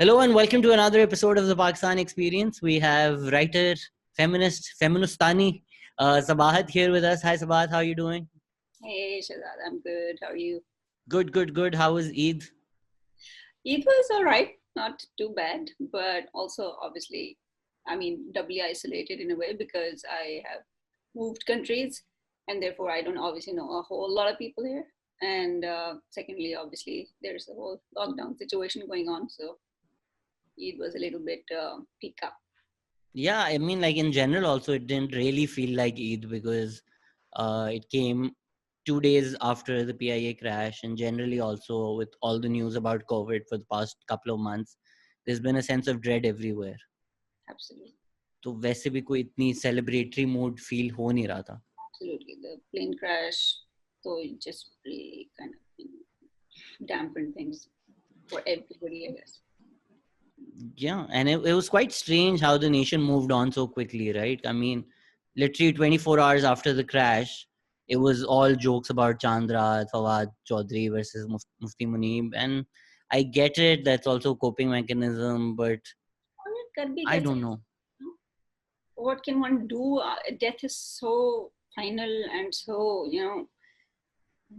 Hello and welcome to another episode of the Pakistan Experience. We have writer, feministani, Sabahat here with us. Hi Sabahat, how are you doing? Hey Shazad, I'm good. How are you? Good. How was Eid? Eid was all right, not too bad, but also obviously, doubly isolated in a way because I have moved countries and therefore I don't obviously know a whole lot of people here. And secondly, obviously, there's a whole lockdown situation going on. So Eid was a little bit peak up. Yeah, I mean, like in general, also, it didn't really feel like Eid because it came 2 days after the PIA crash, and generally, also, with all the news about COVID for the past couple of months, there's been a sense of dread everywhere. Absolutely. तो वैसे भी कोई इतनी celebratory mood feel हो नहीं रहा था. Absolutely. The plane crash, so it just really kind of dampened things for everybody, I guess. Yeah, and it was quite strange how the nation moved on so quickly, right? I mean, literally 24 hours after the crash, it was all jokes about Chandra, Fawad Chaudhry versus Mufti Muneeb. And I get it, that's also a coping mechanism, but I don't know. What can one do? Death is so final and so,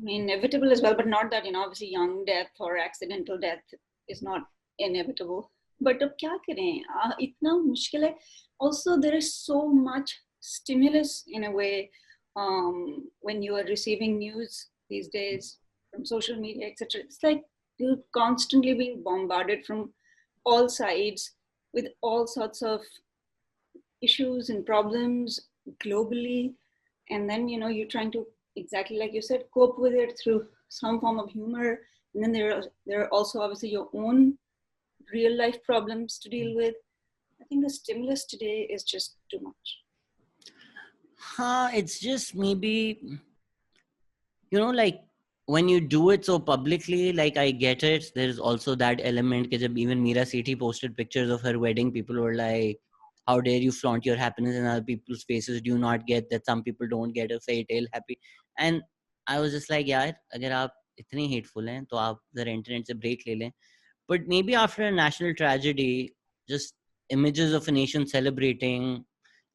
inevitable as well, but not that, obviously young death or accidental death is not inevitable. But अब क्या करें? इतना मुश्किल है. Also, there is so much stimulus in a way when you are receiving news these days from social media, etc. It's like you're constantly being bombarded from all sides with all sorts of issues and problems globally, and then you're trying to, exactly like you said, cope with it through some form of humor, and then there are also obviously your own real life problems to deal with. I think the stimulus today is just too much. It's just maybe, like when you do it so publicly, like I get it, there's also that element because even Meera Sethi posted pictures of her wedding, people were like, how dare you flaunt your happiness in other people's faces? Do you not get that some people don't get a fairy tale happy? And I was just like, yaar, agar aap itne hateful hain to aap the internet se break le lein. But maybe after a national tragedy, just images of a nation celebrating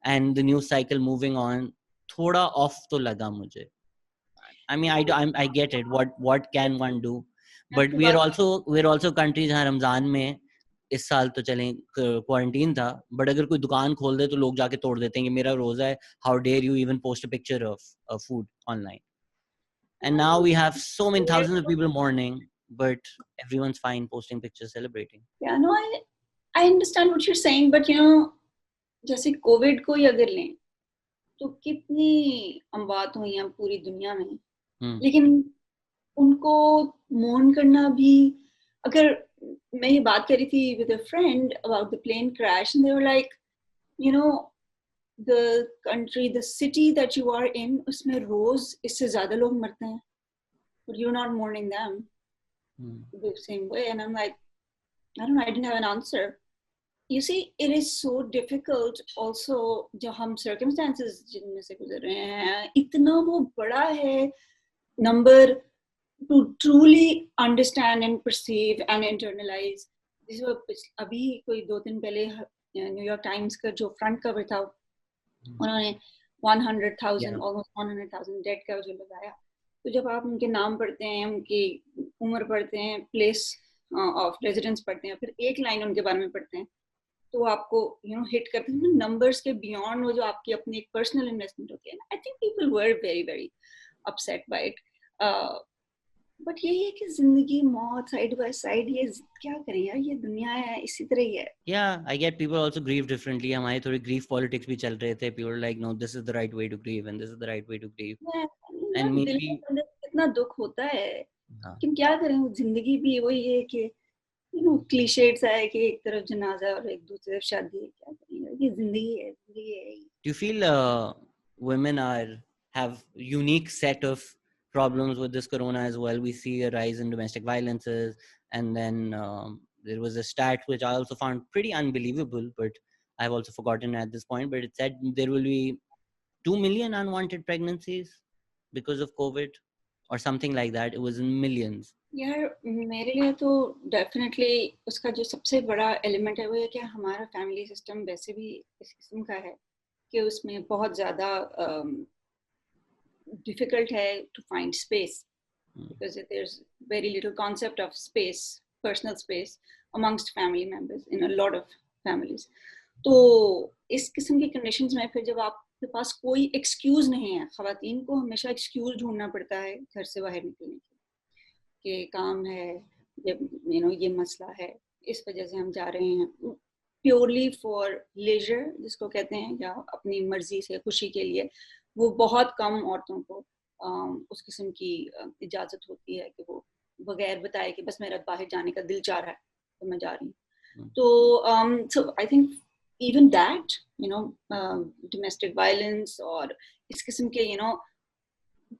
and the news cycle moving on, thoda off to laga mujhe. I mean, I get it. What can one do? But we're also countries जहाँ रमजान में इस साल तो चलें quarantine था, but अगर कोई दुकान खोल दे तो लोग जाके तोड़ देते हैं कि मेरा रोजा है, how dare you even post a picture of food online? And now we have so many thousands of people mourning, but everyone's fine posting pictures celebrating. Yeah, no, I understand what you're saying, but जैसे Covid को ही अगर लें तो कितनी अमवात हुई हैं पूरी दुनिया में, लेकिन उनको मौन करना भी, अगर मैं ये बात कर रही थी with a friend about the plane crash and they were like, the country, the city that you are in, उसमें रोज इससे ज्यादा लोग मरते हैं, but you're not mourning them the same way. And I'm like, I don't know, I didn't have an answer. You see, it is so difficult also, जो हम circumstances जिनमें से गुजर रहे हैं, इतना वो बड़ा है number to truly understand and perceive and internalize. अभी कोई 2 दिन पहले न्यूयॉर्क टाइम्स का जो फ्रंट कवर था, उन्होंने 100,000 almost 100,000 डेड का जो लगाया. तो जब आप उनके नाम पढ़ते हैं, उनकी उम्र पढ़ते हैं, प्लेस ऑफ रेजिडेंस पढ़ते हैं, फिर एक लाइन उनके बारे में पढ़ते हैं, तो आपको हिट करते हैं नंबर्स के बियॉन्ड वो जो आपकी अपनी एक पर्सनल इन्वेस्टमेंट होती है. I think people were very very upset by it. But यही है कि जिंदगी मौत साइड बाय साइड, ये क्या करें यार, ये दुनिया है, इसी तरह ही है. Yeah, I get people also grieve differently. हमारे थोड़े grief politics भी चल रहे थे. People were like, no, this is the right way to grieve and this is the right way to grieve. And maybe कितना दुख होता है, लेकिन क्या करें, वो जिंदगी भी वही है कि क्लीशेड्स है कि एक तरफ जनाजा और एक दूसरी तरफ शादी. क्या करें, ये जिंदगी है. Do you feel women have unique set of problems with this corona as well? We see a rise in domestic violences, and then there was a stat which I also found pretty unbelievable, but I've also forgotten at this point, but it said there will be 2 million unwanted pregnancies because of COVID or something like that. It was in millions. यार मेरे लिए तो definitely उसका जो सबसे बड़ा element है वो है कि हमारा फैमिली सिस्टम वैसे भी इस किस्म का है कि उसमें बहुत ज़्यादा difficult है to find space because there's very little concept of space, personal space amongst family members in a lot of families. तो इस किस्म की कंडीशंस में फिर जब आपके पास कोई एक्सक्यूज नहीं है, खवातीन को हमेशा एक्सक्यूज ढूंढना पड़ता है घर से बाहर निकलने के, कि काम है, ये मसला है, इस वजह से हम जा रहे हैं, प्योरली फॉर लेजर जिसको कहते हैं, या अपनी मर्जी से खुशी के लिए, वो बहुत कम औरतों को उस किस्म की इजाज़त होती है कि वो बगैर बताए कि बस मेरा बाहर जाने का दिल चाह रहा है तो मैं जा रही हूँ। तो I think even that domestic violence और इस किस्म के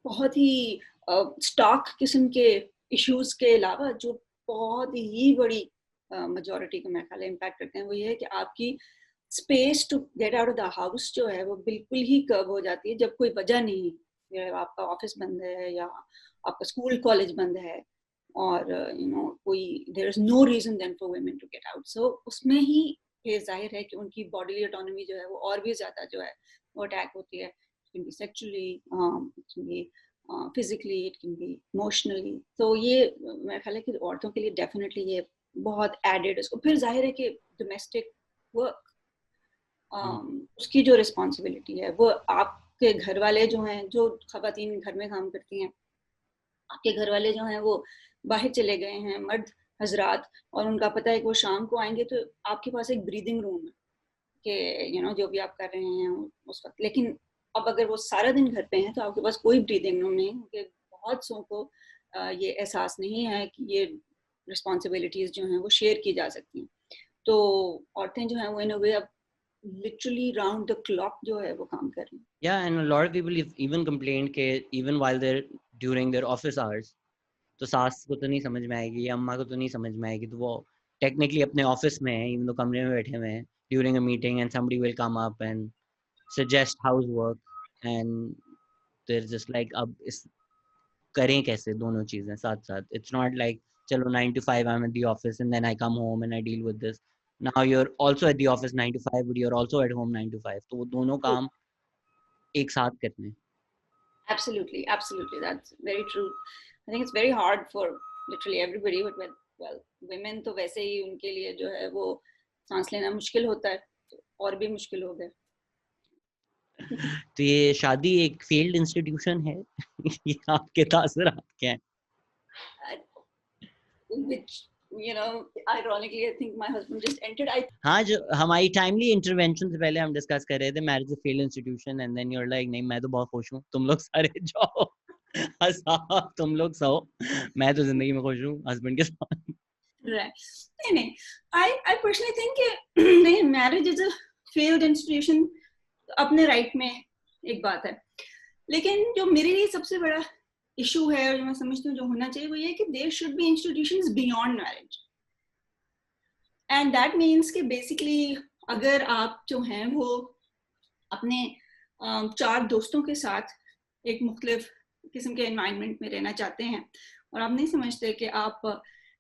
बहुत ही स्टॉक किस्म के इश्यूज के अलावा जो बहुत ही बड़ी मेजॉरिटी को मेरे ख्याल इम्पैक्ट करते हैं वो ये है कि आपकी space to get out of the house जो है वो बिल्कुल ही कर्व हो जाती है जब कोई वजह नहीं है, आपका ऑफिस बंद है या आपका स्कूल कॉलेज बंद है और कोई there is no reason then for women to get out. So उसमें ही ये जाहिर है कि उनकी बॉडी ऑटोनॉमी जो है वो और भी ज्यादा जो है वो अटैक होती है। It can be sexually, it can be physically, it can be emotionally. तो ये मेरा ख्याल है कि औरतों के लिए डेफिनेटली ये बहुत एडेड, उसको फिर जाहिर है कि डोमेस्टिक वर्क उसकी जो रिस्पॉन्सिबिलिटी है वो आपके घर वाले जो हैं, जो खवातीन घर में काम करती हैं, आपके घर वाले जो हैं वो बाहर चले गए हैं, मर्द हजरात, और उनका पता है कि वो शाम को आएंगे, तो आपके पास एक ब्रीदिंग रूम है कि जो भी आप कर रहे हैं उस वक्त। लेकिन अब अगर वो सारा दिन घर पे हैं तो आपके पास कोई ब्रीदिंग रूम नहीं, क्योंकि बहुत सौ को ये एहसास नहीं है कि ये रिस्पॉन्सिबिलिटीज जो हैं वो शेयर की जा सकती हैं। तो औरतें जो हैं वो इन अ वे अब literally round the clock जो है वो काम कर रही हैं। Yeah, and a lot of people even complained कि even while they're during their office hours, तो सास को तो नहीं समझ में आएगी या अम्मा को तो नहीं समझ में आएगी, तो वो टेक्निकली अपने ऑफिस में है, इवन तो कमरे में बैठे हुए हैं, during a meeting and somebody will come up and suggest housework and they're just like अब इस करें कैसे दोनों चीजें साथ साथ। It's not like चलो 9 to 5 I'm at the office and then I come home and I deal with this. Now you're also at the office 9 to 5 but you're also at home 9 to 5, तो वो दोनों काम एक साथ करने। Absolutely, absolutely, that's very true. I think it's very hard for literally everybody, but well, women तो वैसे ही उनके लिए जो है वो सांस लेना मुश्किल होता है, तो और भी मुश्किल हो गया। तो ये शादी एक फेल्ड इंस्टीट्यूशन है ये आपके तासुरात क्या हैं? Which ironically I think my husband just entered. हाँ, जो हमारी टाइमली इंटरवेंशन से पहले हम डिस्कस कर रहे थे marriage failed institution and then you are like नहीं मैं तो बहुत खुश हूँ, तुम लोग सारे जाओ साहब तुम लोग सो, मैं तो जिंदगी में खुश हूँ हस्बैंड के साथ। Right. नहीं, I personally think कि नहीं, marriage is a failed institution अपने राइट में एक बात है, लेकिन जो मेरे लिए सबसे बड़ा इशू है और जो मैं समझती हूँ जो होना चाहिए वो ये कि there should be institutions beyond marriage, and that means कि बेसिकली अगर आप जो हैं वो अपने 4 दोस्तों के साथ एक मुख्तलिफ किस्म के एनवायरनमेंट में रहना चाहते हैं और आप नहीं समझते कि आप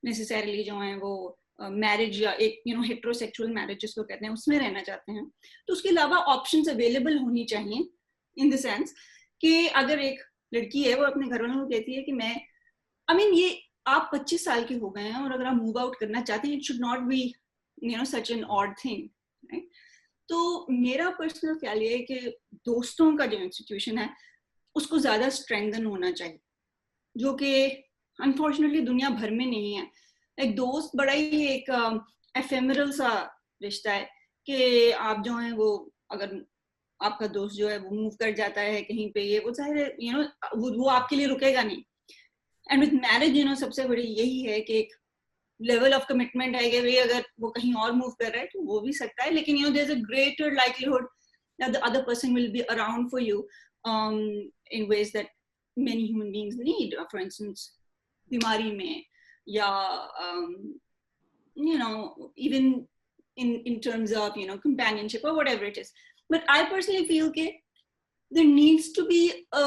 नेसेसरली जो हैं वो मैरिज या एक हेटेरोसेक्सुअल मैरिज जिसको कहते हैं उसमें रहना चाहते हैं, तो उसके अलावा ऑप्शंस अवेलेबल होनी चाहिए, इन द सेंस कि अगर एक लड़की है वो अपने घर वालों को कहती है कि मैं ये आप 25 साल के हो गए हैं और अगर आप मूव आउट करना चाहते हैं, it should not be such an odd thing, right? तो मेरा पर्सनल ख्याल ये है कि दोस्तों का जो इंस्टीट्यूशन है उसको ज्यादा स्ट्रेंथन होना चाहिए, जो कि अनफॉर्चुनेटली दुनिया भर में नहीं है। एक दोस्त बड़ा ही एक एफेमरल सा रिश्ता है कि आप जो है वो अगर आपका दोस्त जो है वो मूव कर जाता है कहीं पे, ये वो जाहिर है वो आपके लिए रुकेगा नहीं। एंड विद मैरिज सबसे बड़ी यही है कि एक लेवल ऑफ कमिटमेंट है कि भाई अगर वो कहीं और मूव कर रहा है तो वो भी सकता है, लेकिन there is a greater likelihood that the other person will be around for you in ways that many human beings need, for instance बीमारी में या even in terms of companionship or whatever it is. But I personally feel that there needs to be a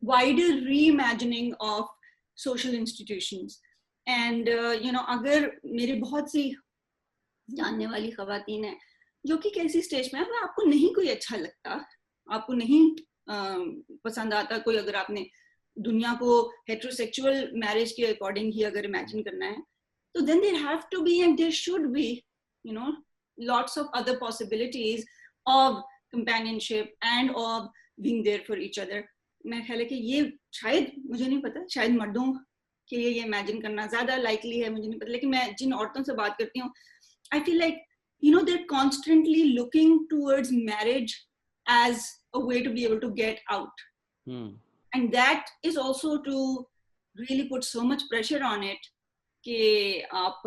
wider reimagining of social institutions. And अगर मेरे बहुत सी जानने वाली खवातीन है जो कि कैसी स्टेज में है, अगर आपको नहीं कोई अच्छा लगता, आपको नहीं पसंद आता कोई, अगर आपने दुनिया को हेटेरोसेक्सुअल मैरिज के अकॉर्डिंग ही अगर इमेजिन करना है, तो then there have to be and there should be, lots of other possibilities of companionship and of being there for each other. मैं ख्याल है कि ये शायद, मुझे नहीं पता, शायद मर्दों के लिए ये इमेजिन करना ज्यादा लाइकली है, मुझे नहीं पता, लेकिन मैं जिन औरतों से बात करती हूँ, I feel like, they're constantly looking towards marriage as a way to be able to get out. And that is also to really put so much pressure on it कि आप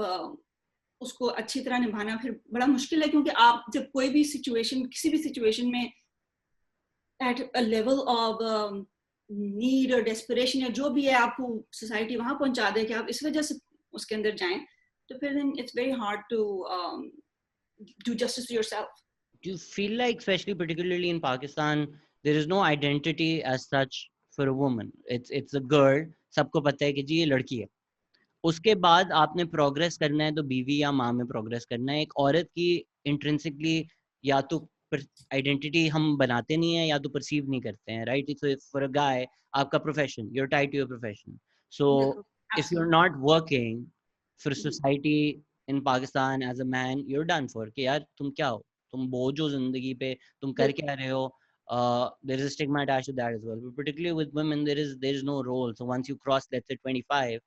उसको अच्छी तरह निभाना फिर बड़ा मुश्किल है, क्योंकि आप जब कोई भी सिचुएशन, किसी भी सिचुएशन में at a level of need or desperation या जो भी है, आपको सोसाइटी वहां पहुंचा दे कि आप इस वजह से उसके अंदर जाएं, तो फिर then it's very hard to do justice to yourself. Do you feel like, especially particularly in Pakistan, there is no identity as such for a woman? It's a girl, सबको पता है कि जी ये लड़की है. उसके बाद आपने प्रोग्रेस करना है तो बीवी या माँ में प्रोग्रेस करना है. एक औरत की इंट्रिंसिकली या तो आइडेंटिटी हम बनाते नहीं है या तो परसीव नहीं करते हैं, right? So for a guy, आपका profession, you are tied to your profession. So if you are not working for society in Pakistan as a man, you are done for. कि यार तुम क्या हो, तुम बोझ हो जिंदगी पे, तुम कर क्या रहे हो. There is a stigma attached to that as well. But particularly with women, there is no role. So once you cross, let's say 25,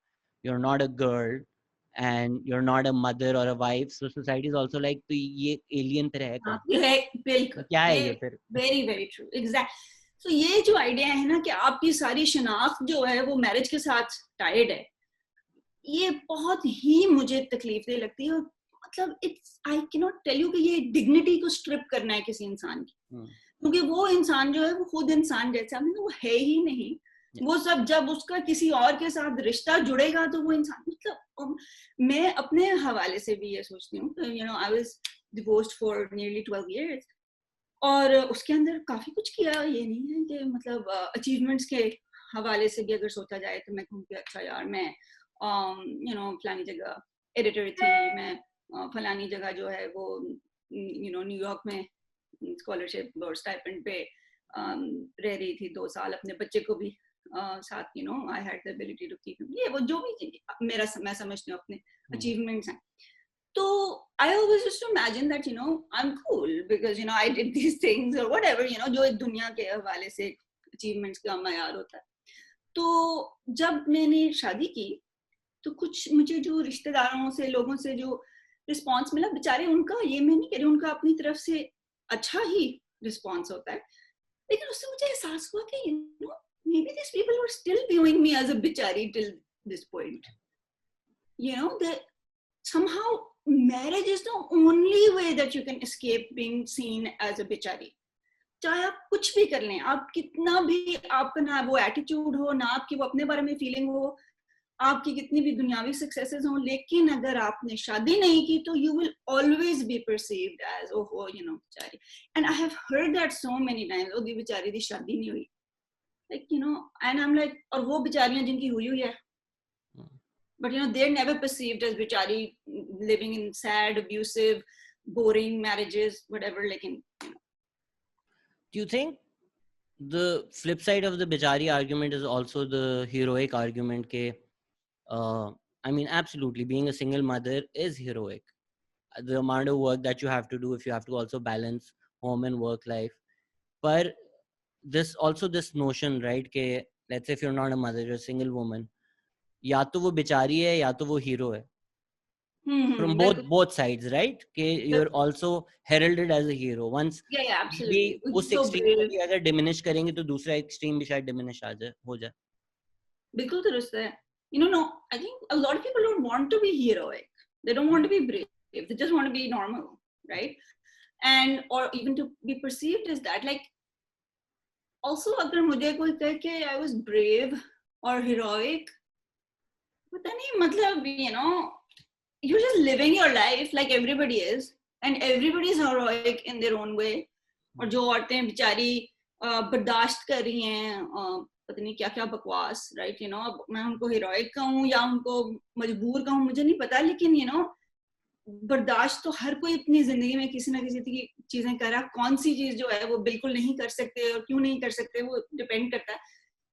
you're not a girl and you're not a mother or a wife. So society is also like, तो ये alien पे रहेगा. बिल्कुल. क्या है ये फिर? Very very true. Exact. So ये जो आइडिया है ना कि आपकी सारी शनाख्त जो है वो मैरिज के साथ टाइड है, ये बहुत ही मुझे तकलीफ दे लगती है. मतलब it's, I can not tell you कि ये डिग्निटी को स्ट्रिप करना है किसी इंसान की, क्योंकि वो इंसान जो है वो खुद इंसान जैसा है, वो है ही नहीं. वो सब जब उसका किसी और के साथ रिश्ता जुड़ेगा तो वो इंसान, मतलब मैं अपने हवाले से भी ये सोचती हूँ, I was divorced for nearly 12 years, और उसके अंदर काफी कुछ किया. ये नहीं है कि मतलब अचीवमेंट्स के हवाले से भी अगर सोचा जाए तो मैं कहूँ कि अच्छा यार मैं फलानी जगह एडिटर थी, मैं फलानी जगह जो है वो न्यूयॉर्क में स्कॉलरशिप और स्टाइपेंड पे रह रही थी 2 साल, अपने बच्चे को भी साथ, I had the ability to keep him, ये वो जो भी मेरा, मैं समझती हूँ अपने अचीवमेंट्स हैं. तो I always used to imagine that I am cool because I did these things और व्हाटएवर, जो एक दुनिया के हवाले से अचीवमेंट्स का मयार होता है. तो जब मैंने शादी की तो कुछ मुझे जो रिश्तेदारों से, लोगों से जो रिस्पॉन्स मिला, बेचारे उनका, ये मैं नहीं कह रही उनका अपनी तरफ से अच्छा ही रिस्पॉन्स होता है, लेकिन उससे मुझे एहसास हुआ कि maybe these people were still viewing me as a bichari till this point. That somehow marriage is the only way that you can escape being seen as a bichari. चाहे आप कुछ भी कर लें, आप कितना भी, आपका ना वो एटीट्यूड हो, ना आपकी वो अपने बारे में फीलिंग हो, आपकी कितनी भी दुनियावी सक्सेसेस हो, लेकिन अगर आपने शादी नहीं की तो you will always be perceived as बिचारी. And I have heard that so many times, दी बिचारी दी शादी नहीं हुई, like and I'm like, और वो बिचारियां जिनकी हुई है, but they're never perceived as बिचारी living in sad, abusive, boring marriages, whatever. लेकिन do you think the flip side of the bichari argument is also the heroic argument ke I mean, absolutely, being a single mother is heroic. The amount of work that you have to do, if you have to also balance home and work life. But this notion, right, ke let's say if you're not a mother, you're a single woman, या तो वो बिचारी है या तो वो hero है. From both sides, right? के you're also heralded as a hero. Once absolutely. उस extreme को अगर diminish करेंगे तो दूसरा extreme भी शायद diminish हो जाए. बिल्कुल दुरुस्त है. No, I think a lot of people don't want to be heroic. They don't want to be brave. They just want to be normal, right? And or even to be perceived as that. Like, also अगर मुझे कोई कहे कि I was brave or heroic, पता नहीं, मतलब you're just living your life like everybody is, and everybody is heroic in their own way. और जो औरतें बेचारी बर्दाश्त कर रही हैं पता नहीं क्या क्या बकवास, राइट, यू नो, अब मैं उनको हीरोइक कहूँ या उनको मजबूर कहूँ मुझे नहीं पता, लेकिन यू नो बर्दाश्त तो हर कोई अपनी जिंदगी में किसी ना किसी की चीजें कर रहा है, कौन सी चीज जो है वो बिल्कुल नहीं कर सकते और क्यों नहीं कर सकते वो डिपेंड करता है।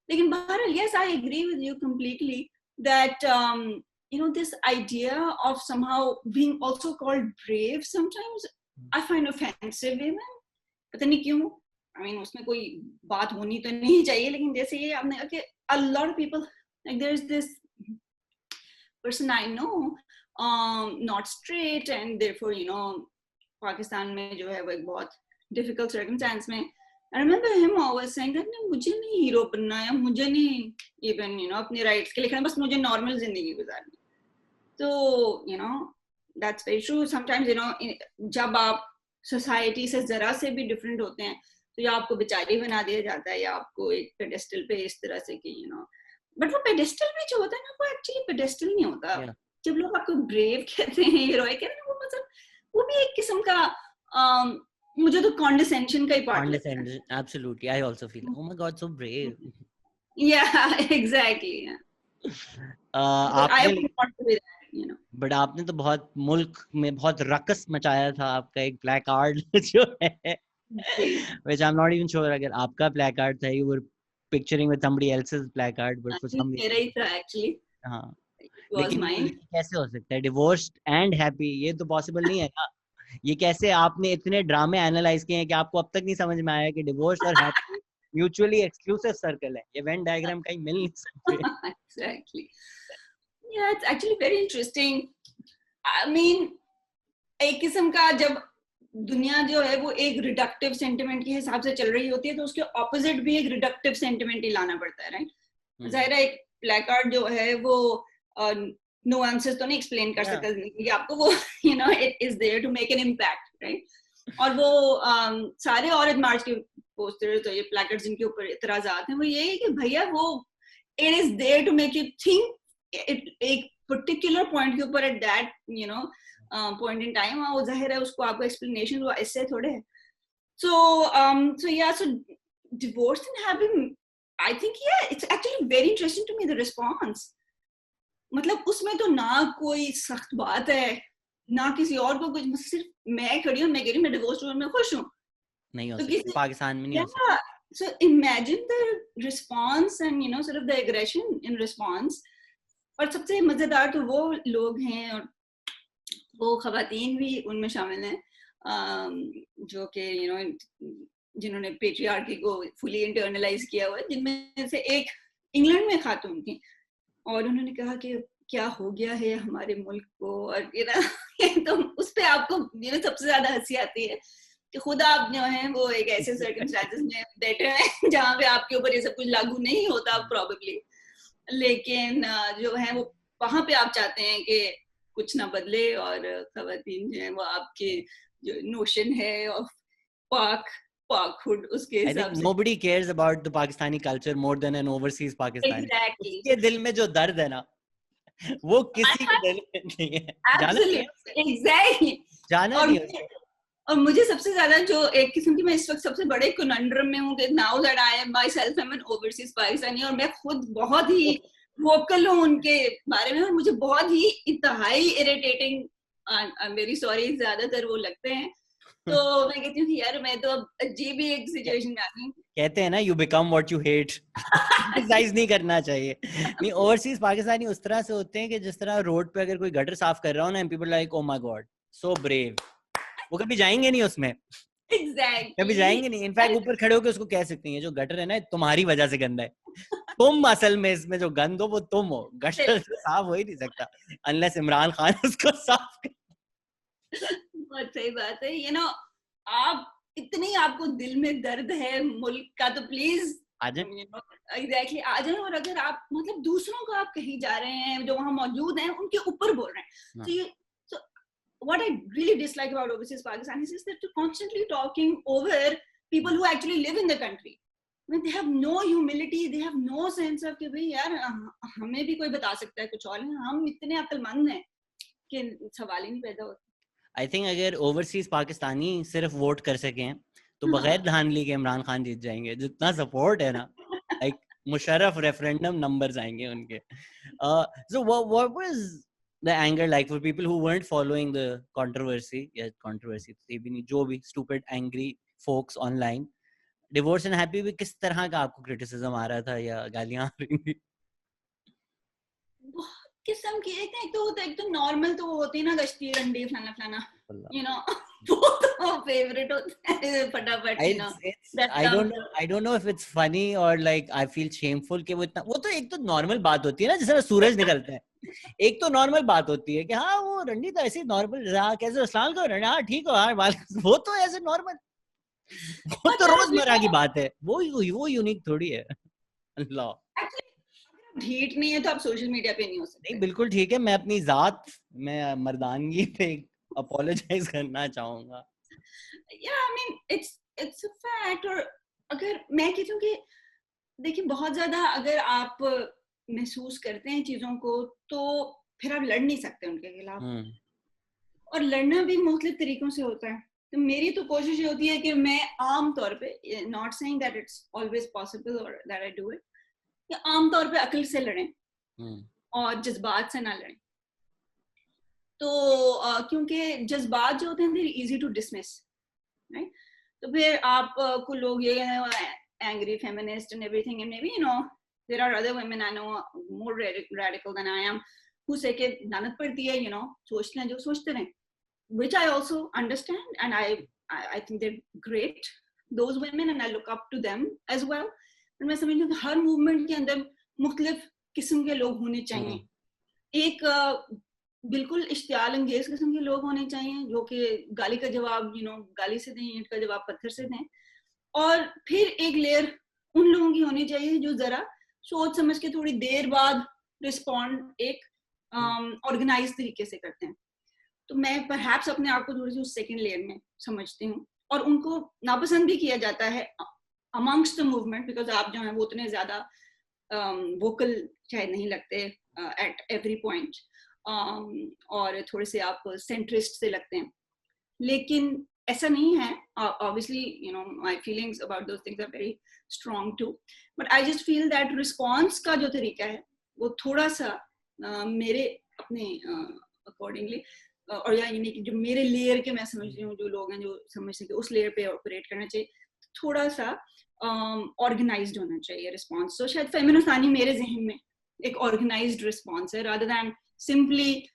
लेकिन बहरहाल yes I agree with you completely that you know this idea of somehow being also called brave sometimes I find offensive even, पता नहीं क्यों, I mean उसमें कोई बात होनी तो नहीं चाहिए, लेकिन जैसे ये आपने कहा कि a lot of people, like there is this person I know, not straight and therefore you know Pakistan में जो है वो एक बहुत difficult circumstance में, I remember him always saying that मुझे नहीं हीरो बनना है, मुझे नहीं even you know अपने rights के लिए लिखना, बस मुझे normal जिंदगी गुजारनी। तो you know that's very true sometimes, you know जब आप society से जरा से भी different होते हैं तो या आपको बेचारी बना दिया जाता है या आपको एक pedestal पे इस तरह से कि you know, but वो pedestal भी जो होता है ना वो actually pedestal नहीं होता। जब लोग आपको brave कहते हैं, heroic कहते हैं, वो मतलब वो भी एक किस्म का मुझे तो condescension का ही part लगता है। Condescension, absolutely. I also feel, oh my God, so brave. Yeah, exactly. Yeah. I would want to be that, you know. But आपने तो बहुत मुल्क में बहुत रकस मचाया था, आपका एक placard जो है, which I'm not even sure अगर आपका placard था, you were picturing with somebody else's placard, but for some reason मेरा ही था actually. हाँ, Was लेकिन mine. ये कैसे हो सकता है divorced and happy, ये तो possible नहीं है ना। ये कैसे, आपने इतने ड्रामे एनालाइज किए हैं कि आपको अब तक नहीं समझ में आया कि डिवोर्स और हैप्पी म्यूचुअली एक्सक्लूसिव सर्कल है, ये वेन डायग्राम कहीं मिल नहीं सकते। Exactly. Yeah, it's actually very interesting. I mean, एक किस्म का जब दुनिया जो है वो एक रिडक्टिव सेंटिमेंट के हिसाब से चल रही होती है तो उसके ऑपोजिट भी एक रिडक्टिव सेंटिमेंट ही लाना पड़ता है, राइट। जाहिर है एक प्लेकार्ड जो है वो नुआंसेस तो नहीं एक्सप्लेन कर सकता कि आपको वो you know it is there to make an impact, right. और वो सारे औरत मार्च के पोस्टर्स तो ये प्लेकार्ड्स जिनके ऊपर इतराजात हैं वो ये है कि भैया वो it is there to make you think एक पर्टिकुलर पॉइंट के ऊपर at that you know point in time, वो जाहिर है उसको आपको एक्सप्लेनेशन वो ऐसे थोड़े है। So yeah, so divorce and having, I think yeah, it's actually very interesting to me the response. मतलब उसमें तो ना कोई सख्त बात है ना किसी और को कुछ, सिर्फ मैं खड़ी हूँ, मैं कह रही हूँ मैं डिवोर्स हूँ, मैं खुश हूँ। नहीं हो सकता, पाकिस्तान में नहीं हो सकता। So imagine the response and you know sort of the aggression in response। और सबसे मजेदार तो वो लोग हैं और वो खवातीन भी उनमें शामिल हैं जो कि यू नो जिन्होंने पेट्रियार्की को फुली इंटरनलाइज किया हुआ है, जिनमें से एक इंग्लैंड में खातून थी और उन्होंने कहा कि क्या हो गया है हमारे मुल्क को, और यू नो तो उस पे आपको यू नो सबसे ज्यादा हंसी आती है कि खुद आप जो हैं वो एक ऐसे सर्कमस्टेंसेस में बैठे हैं जहाँ पे आपके ऊपर ये सब कुछ लागू नहीं होता प्रोबेबली, लेकिन जो है वो वहां पे आप चाहते हैं कि कुछ ना बदले और खवातीन जो है वो आपके जो नोशन है ऑफ पाकहुड उसके हिसाब से। Nobody cares about the Pakistani culture more than an overseas Pakistani. Exactly. उसके दिल में जो दर्द है ना वो किसी के दिल में नहीं है। Exactly. जाना नहीं है। और मुझे सबसे ज्यादा जो एक किस्म की मैं इस वक्त सबसे बड़े कनंड्रम में हूँ कि now that I am myself am an overseas Pakistani और मैं खुद बहुत ही वोकल हूँ उनके बारे में और मुझे बहुत ही इंतहाई irritating, I am very sorry, ज्यादातर वो लगते हैं। तो मैं कहती हूँ यार मैं तो अब अजीब ही एक सिचुएशन में आ गई। कहते हैं ना you become what you hate, criticize नहीं करना चाहिए। नहीं, ओवरसीज पाकिस्तानी उस तरह से होते हैं कि जिस तरह रोड पे अगर कोई गटर साफ कर रहा हो ना, people like oh my God so brave, वो कभी जाएंगे नहीं उसमें। Exactly. कभी जाएंगे नहीं। इनफैक्ट ऊपर खड़े होकर उसको कह सकती हैं जो गटर है ना तुम्हारी वजह से गंदा है, तुम असल में इसमें जो गंद हो वो तुम हो, गटर साफ हो ही नहीं सकता अनलेस इमरान खान उसको साफ कर। बहुत सही बात है। यू नो आप इतनी आपको दिल में दर्द है मुल्क का तो प्लीज आ जाए, एग्जैक्टली आ जाए। और अगर आप मतलब दूसरों को आप कहीं जा रहे हैं जो वहां मौजूद हैं उनके ऊपर बोल रहे हैं, तो ये what I really dislike about overseas Pakistanis is that they're constantly talking over people who actually live in the country. I mean, they have no humility, they have no sense of कि भाई यार हमें भी कोई बता सकता है कुछ और, हम इतने अक्लमंद हैं कि सवाल ही नहीं पैदा होता। I think अगर ओवरसीज पाकिस्तानी सिर्फ वोट कर सकें तो बगैर धांधली के इमरान खान जीत जाएंगे। जितना सपोर्ट है ना, लाइक मुशर्रफ रेफरेंडम नंबर्स आएंगे उनके. So what was the anger like for people who weren't following the controversy? Yeah, controversy थी भी नहीं, जो भी stupid angry folks online. Divorce and Happy भी किस तरह का आपको criticism आ रहा था या गालियां आ रही थी? बहुत किस्म की, एक तो होता है, एक तो नॉर्मल तो वो होती है ना, गश्ती रंडी फलाना फलाना, you know, वो तो फेवरेट होता है फटाफट, you know. I don't know if it's funny or like I feel shameful कि वो तो एक तो नॉर्मल बात होती है ना, जैसे सूरज निकलता है. एक तो नॉर्मल बात होती है कि हाँ वो रंडी तो ऐसे नॉर्मल रहा, कैसे अस्सलाम को रंडी, हाँ ठीक हो, हाँ वो तो ऐसे नॉर्मल, वो तो रोजमर्रा की बात है, वो यूनिक थोड़ी है. अल्लाह, ढीठ नहीं है तो आप सोशल मीडिया पे नहीं हो सकते. नहीं बिल्कुल ठीक है, मैं अपनी जात, मैं मर्दानगी पे अपोलोजाइज करना चाहूंगा. Yeah, I mean it's a fact. और अगर मैं कहती हूँ कि देखिए बहुत ज्यादा अगर आप महसूस करते हैं चीजों को तो फिर आप लड़ नहीं सकते उनके खिलाफ. और लड़ना भी मुख्तलिफ तरीकों से होता है. तो मेरी तो कोशिश ये होती है कि मैं आम तौर पे, not saying that it's always possible और दैट आई डू इट, कि आम तौर पे अक्ल से लड़ें और जज्बात से ना लड़ें. तो क्योंकि जज्बात जो होते हैं they're easy to dismiss, right? तो फिर आप को लोग ये angry feminist and everything, and maybe you know there are other women I know more radical than I am who say कि लानत पड़ती है, you know, सोच लें जो सोचते रहें, which I also understand and I think they're great, those women, and I look up to them as well. और मैं समझती हूँ कि हर मूवमेंट के अंदर मुख्तलिफ किस्म के लोग होने चाहिए. एक बिल्कुल इश्तियाल अंगेज किस्म के लोग होने चाहिए जो कि गाली का जवाब, you know, गाली से दें, ईंट का जवाब पत्थर से दें. और फिर एक लेयर उन लोगों की होनी चाहिए जो जरा सोच समझ के थोड़ी देर बाद रिस्पॉन्ड एक ऑर्गेनाइज तरीके से करते हैं. तो मैं परहैप्स अपने आप को थोड़ी सी उस सेकंड लेयर में समझती हूँ. और उनको नापसंद भी किया जाता है अमंगस्ट द मूवमेंट, बिकॉज आप जो हैं वो उतने ज्यादा वोकल शायद नहीं लगते एट एवरी पॉइंट, और थोड़े से आप सेंट्रिस्ट से लगते हैं. लेकिन ऐसा नहीं है. Obviously, you know, my feelings about those things are very strong too. But I just feel that response का जो तरीका है वो थोड़ा सा मेरे अपने accordingly, और या यानी कि जो मेरे लेयर के मैं समझती हूँ जो लोग हैं जो समझते हैं कि उस लेयर पे ऑपरेट करना चाहिए, थोड़ा सा ऑर्गेनाइज्ड होना चाहिए रिस्पॉन्स. तो शायद फेमिनिस्तानी मेरे जहन में एक ऑर्गेनाइज्ड रिस्पॉन्स है, रादर दैन सिंपली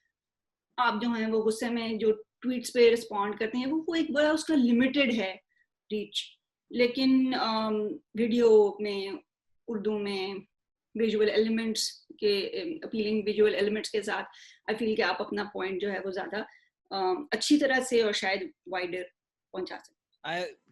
आप जो हैं वो गुस्से में जो ट्वीट्स पे रिस्पॉन्ड करते हैं वो एक बड़ा उसका लिमिटेड है रीच. लेकिन वीडियो में उर्दू में विजुअल एलिमेंट्स के, अपीलिंग विजुअल एलिमेंट्स के साथ आई फील कि आप अपना पॉइंट जो है वो ज्यादा अच्छी तरह से और शायद वाइडर पहुंचा सकते.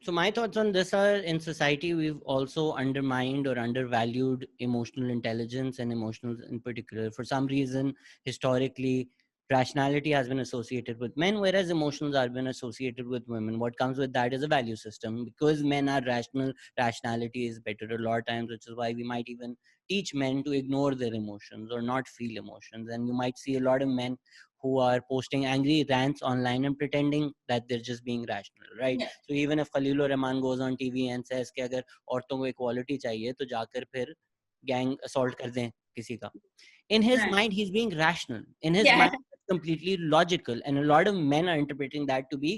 So my thoughts on this are, in society we've also undermined or undervalued emotional intelligence and emotions in particular. For some reason, historically, rationality has been associated with men, whereas emotions have been associated with women. What comes with that is a value system. Because men are rational, rationality is better a lot of times, which is why we might even teach men to ignore their emotions or not feel emotions. And you might see a lot of men who are posting angry rants online and pretending that they're just being rational, right? Yeah. So even if Khalil Rahman goes on TV and says कि अगर औरतों को equality चाहिए तो जाकर फिर gang assault कर दें किसी का, in his mind he's being rational, in his mind it's completely logical, and a lot of men are interpreting that to be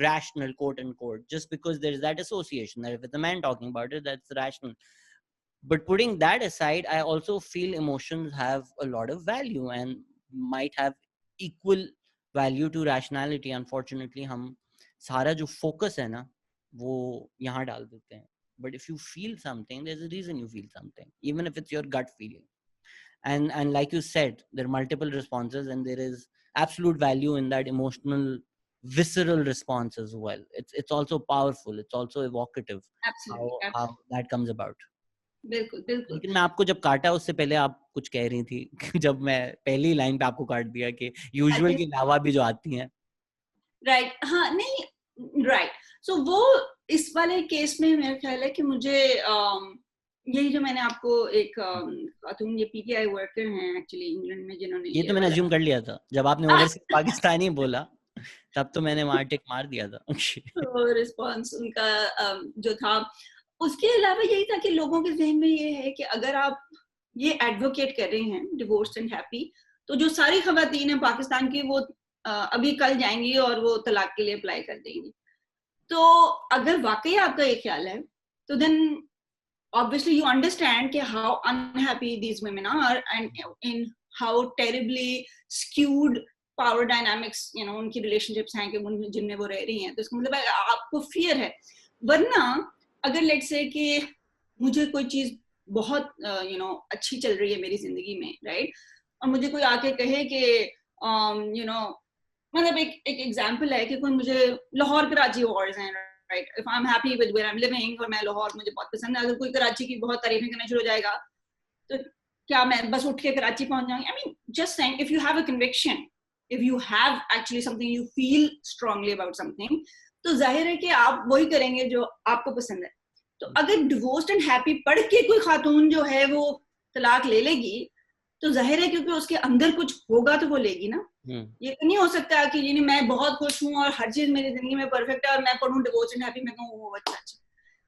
rational, quote unquote, just because there's that association that if it's a man talking about it, that's rational. But putting that aside, I also feel emotions have a lot of value and might have equal value to rationality. Unfortunately, हम सारा जो focus है ना वो यहाँ डाल देते हैं. But if you feel something, there's a reason you feel something, even if it's your gut feeling. And like you said, there are multiple responses, and there is absolute value in that emotional, visceral response as well. It's also powerful. It's also evocative. Absolutely. How that comes about. बिल्कुल बिल्कुल. लेकिन मैं आपको जब काटा उससे पहले आप कुछ कह रही थी जब मैं पहली लाइन पे आपको काट दिया कि यूजुअल के अलावा भी जो आती हैं. राइट. हाँ नहीं राइट. सो वो इस वाले केस में मेरा ख्याल है कि मुझे यही जो मैंने आपको एक खातून ये पीटीआई वर्कर हैं एक्चुअली इंग्लैंड में जिन्होंने ये तो मैंने अज्यूम कर लिया था जब आपने ओवरसीज पाकिस्तानी बोला तब तो मैंने वहां टिक मार दिया था. तो रिस्पांस उनका जो था उसके अलावा यही था कि लोगों के जहन में ये है कि अगर आप ये एडवोकेट कर रहे हैं डिवोर्स एंड हैप्पी, तो जो सारी खवातीन हैं पाकिस्तान की वो अभी कल जाएंगी और वो तलाक के लिए अप्लाई कर देंगी। तो अगर वाकई आपका ये ख्याल है तो देन obviously you understand कि how unhappy these women are and in how terribly skewed power dynamics उनकी relationships हैं कि जिनमें वो रह रही हैं। तो इसका मतलब है आपको fear है। वरना अगर let's say कि मुझे कोई चीज बहुत अच्छी चल रही है मेरी जिंदगी में, right, और मुझे कोई आके कहे कि मतलब एक एग्जाम्पल है कि कोई मुझे लाहौर कराची वॉर्स हैं, right, if I'm happy with where I'm living और मैं लाहौर मुझे बहुत पसंद है, अगर कोई कराची की बहुत तारीफें करना शुरू हो जाएगा तो क्या मैं बस उठ के कराची पहुंच जाऊंगी? I mean, just saying, if you have a conviction, if you have actually something you feel strongly about something, तो जाहिर है कि आप वही करेंगे जो आपको पसंद है। तो अगर डिवोर्स्ड एंड हैप्पी पढ़ के कोई खातून जो है वो तलाक ले लेगी तो जाहिर है क्योंकि उसके अंदर कुछ होगा तो वो लेगी ना। ये तो नहीं हो सकता कि यानी मैं बहुत खुश हूँ और हर चीज मेरी जिंदगी में परफेक्ट है और मैं पढ़ूं डिवोर्स एंड हैप्पी, मैं कहूँ वो अच्छा।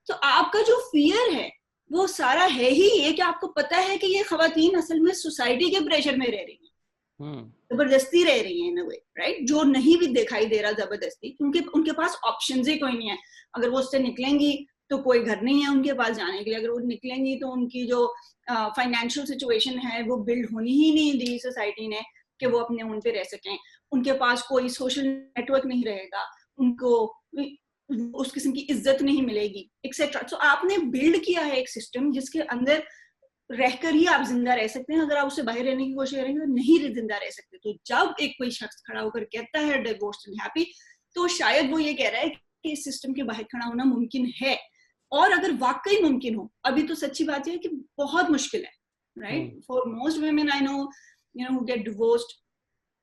तो आपका जो फियर है वो सारा है ही ये कि आपको पता है कि ये खवातीन असल में सोसाइटी के प्रेशर में रह रही हैं, जबरदस्ती रह रही हैं इन अ वे, राइट, जो नहीं भी दिखाई दे रहा जबरदस्ती, क्योंकि उनके पास ऑप्शंस ही कोई नहीं है। अगर वो उससे निकलेंगी तो कोई घर नहीं है उनके पास जाने के लिए, अगर वो निकलेंगी तो उनकी जो फाइनेंशियल सिचुएशन है वो बिल्ड होनी ही नहीं दी सोसाइटी ने कि वो अपने उन पे रह सकें, उनके पास कोई सोशल नेटवर्क नहीं रहेगा, उनको उस किस्म की इज्जत नहीं मिलेगी एक्सेट्रा। तो आपने बिल्ड किया है एक सिस्टम जिसके अंदर रहकर ही आप जिंदा रह सकते हैं। अगर आप उससे बाहर रहने की कोशिश करेंगे तो नहीं जिंदा रह सकते। तो जब एक कोई शख्स खड़ा होकर कहता है डिवोर्स एंड हैप्पी, तो शायद वो ये कह रहा है कि इस सिस्टम के बाहर खड़ा होना मुमकिन है। और अगर वाकई मुमकिन हो, अभी तो सच्ची बात है कि बहुत मुश्किल है, right, for most women I know who get divorced,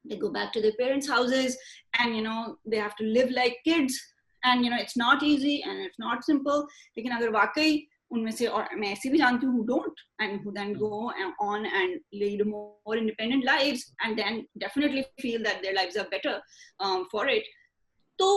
they go back to their parents' houses and they have to live like kids and it's not easy and it's not simple. लेकिन अगर वाकई उनमें से, और मैं ऐसी भी जानती हूँ who don't and who then go on and lead more independent lives and then definitely feel that their lives are better for it, तो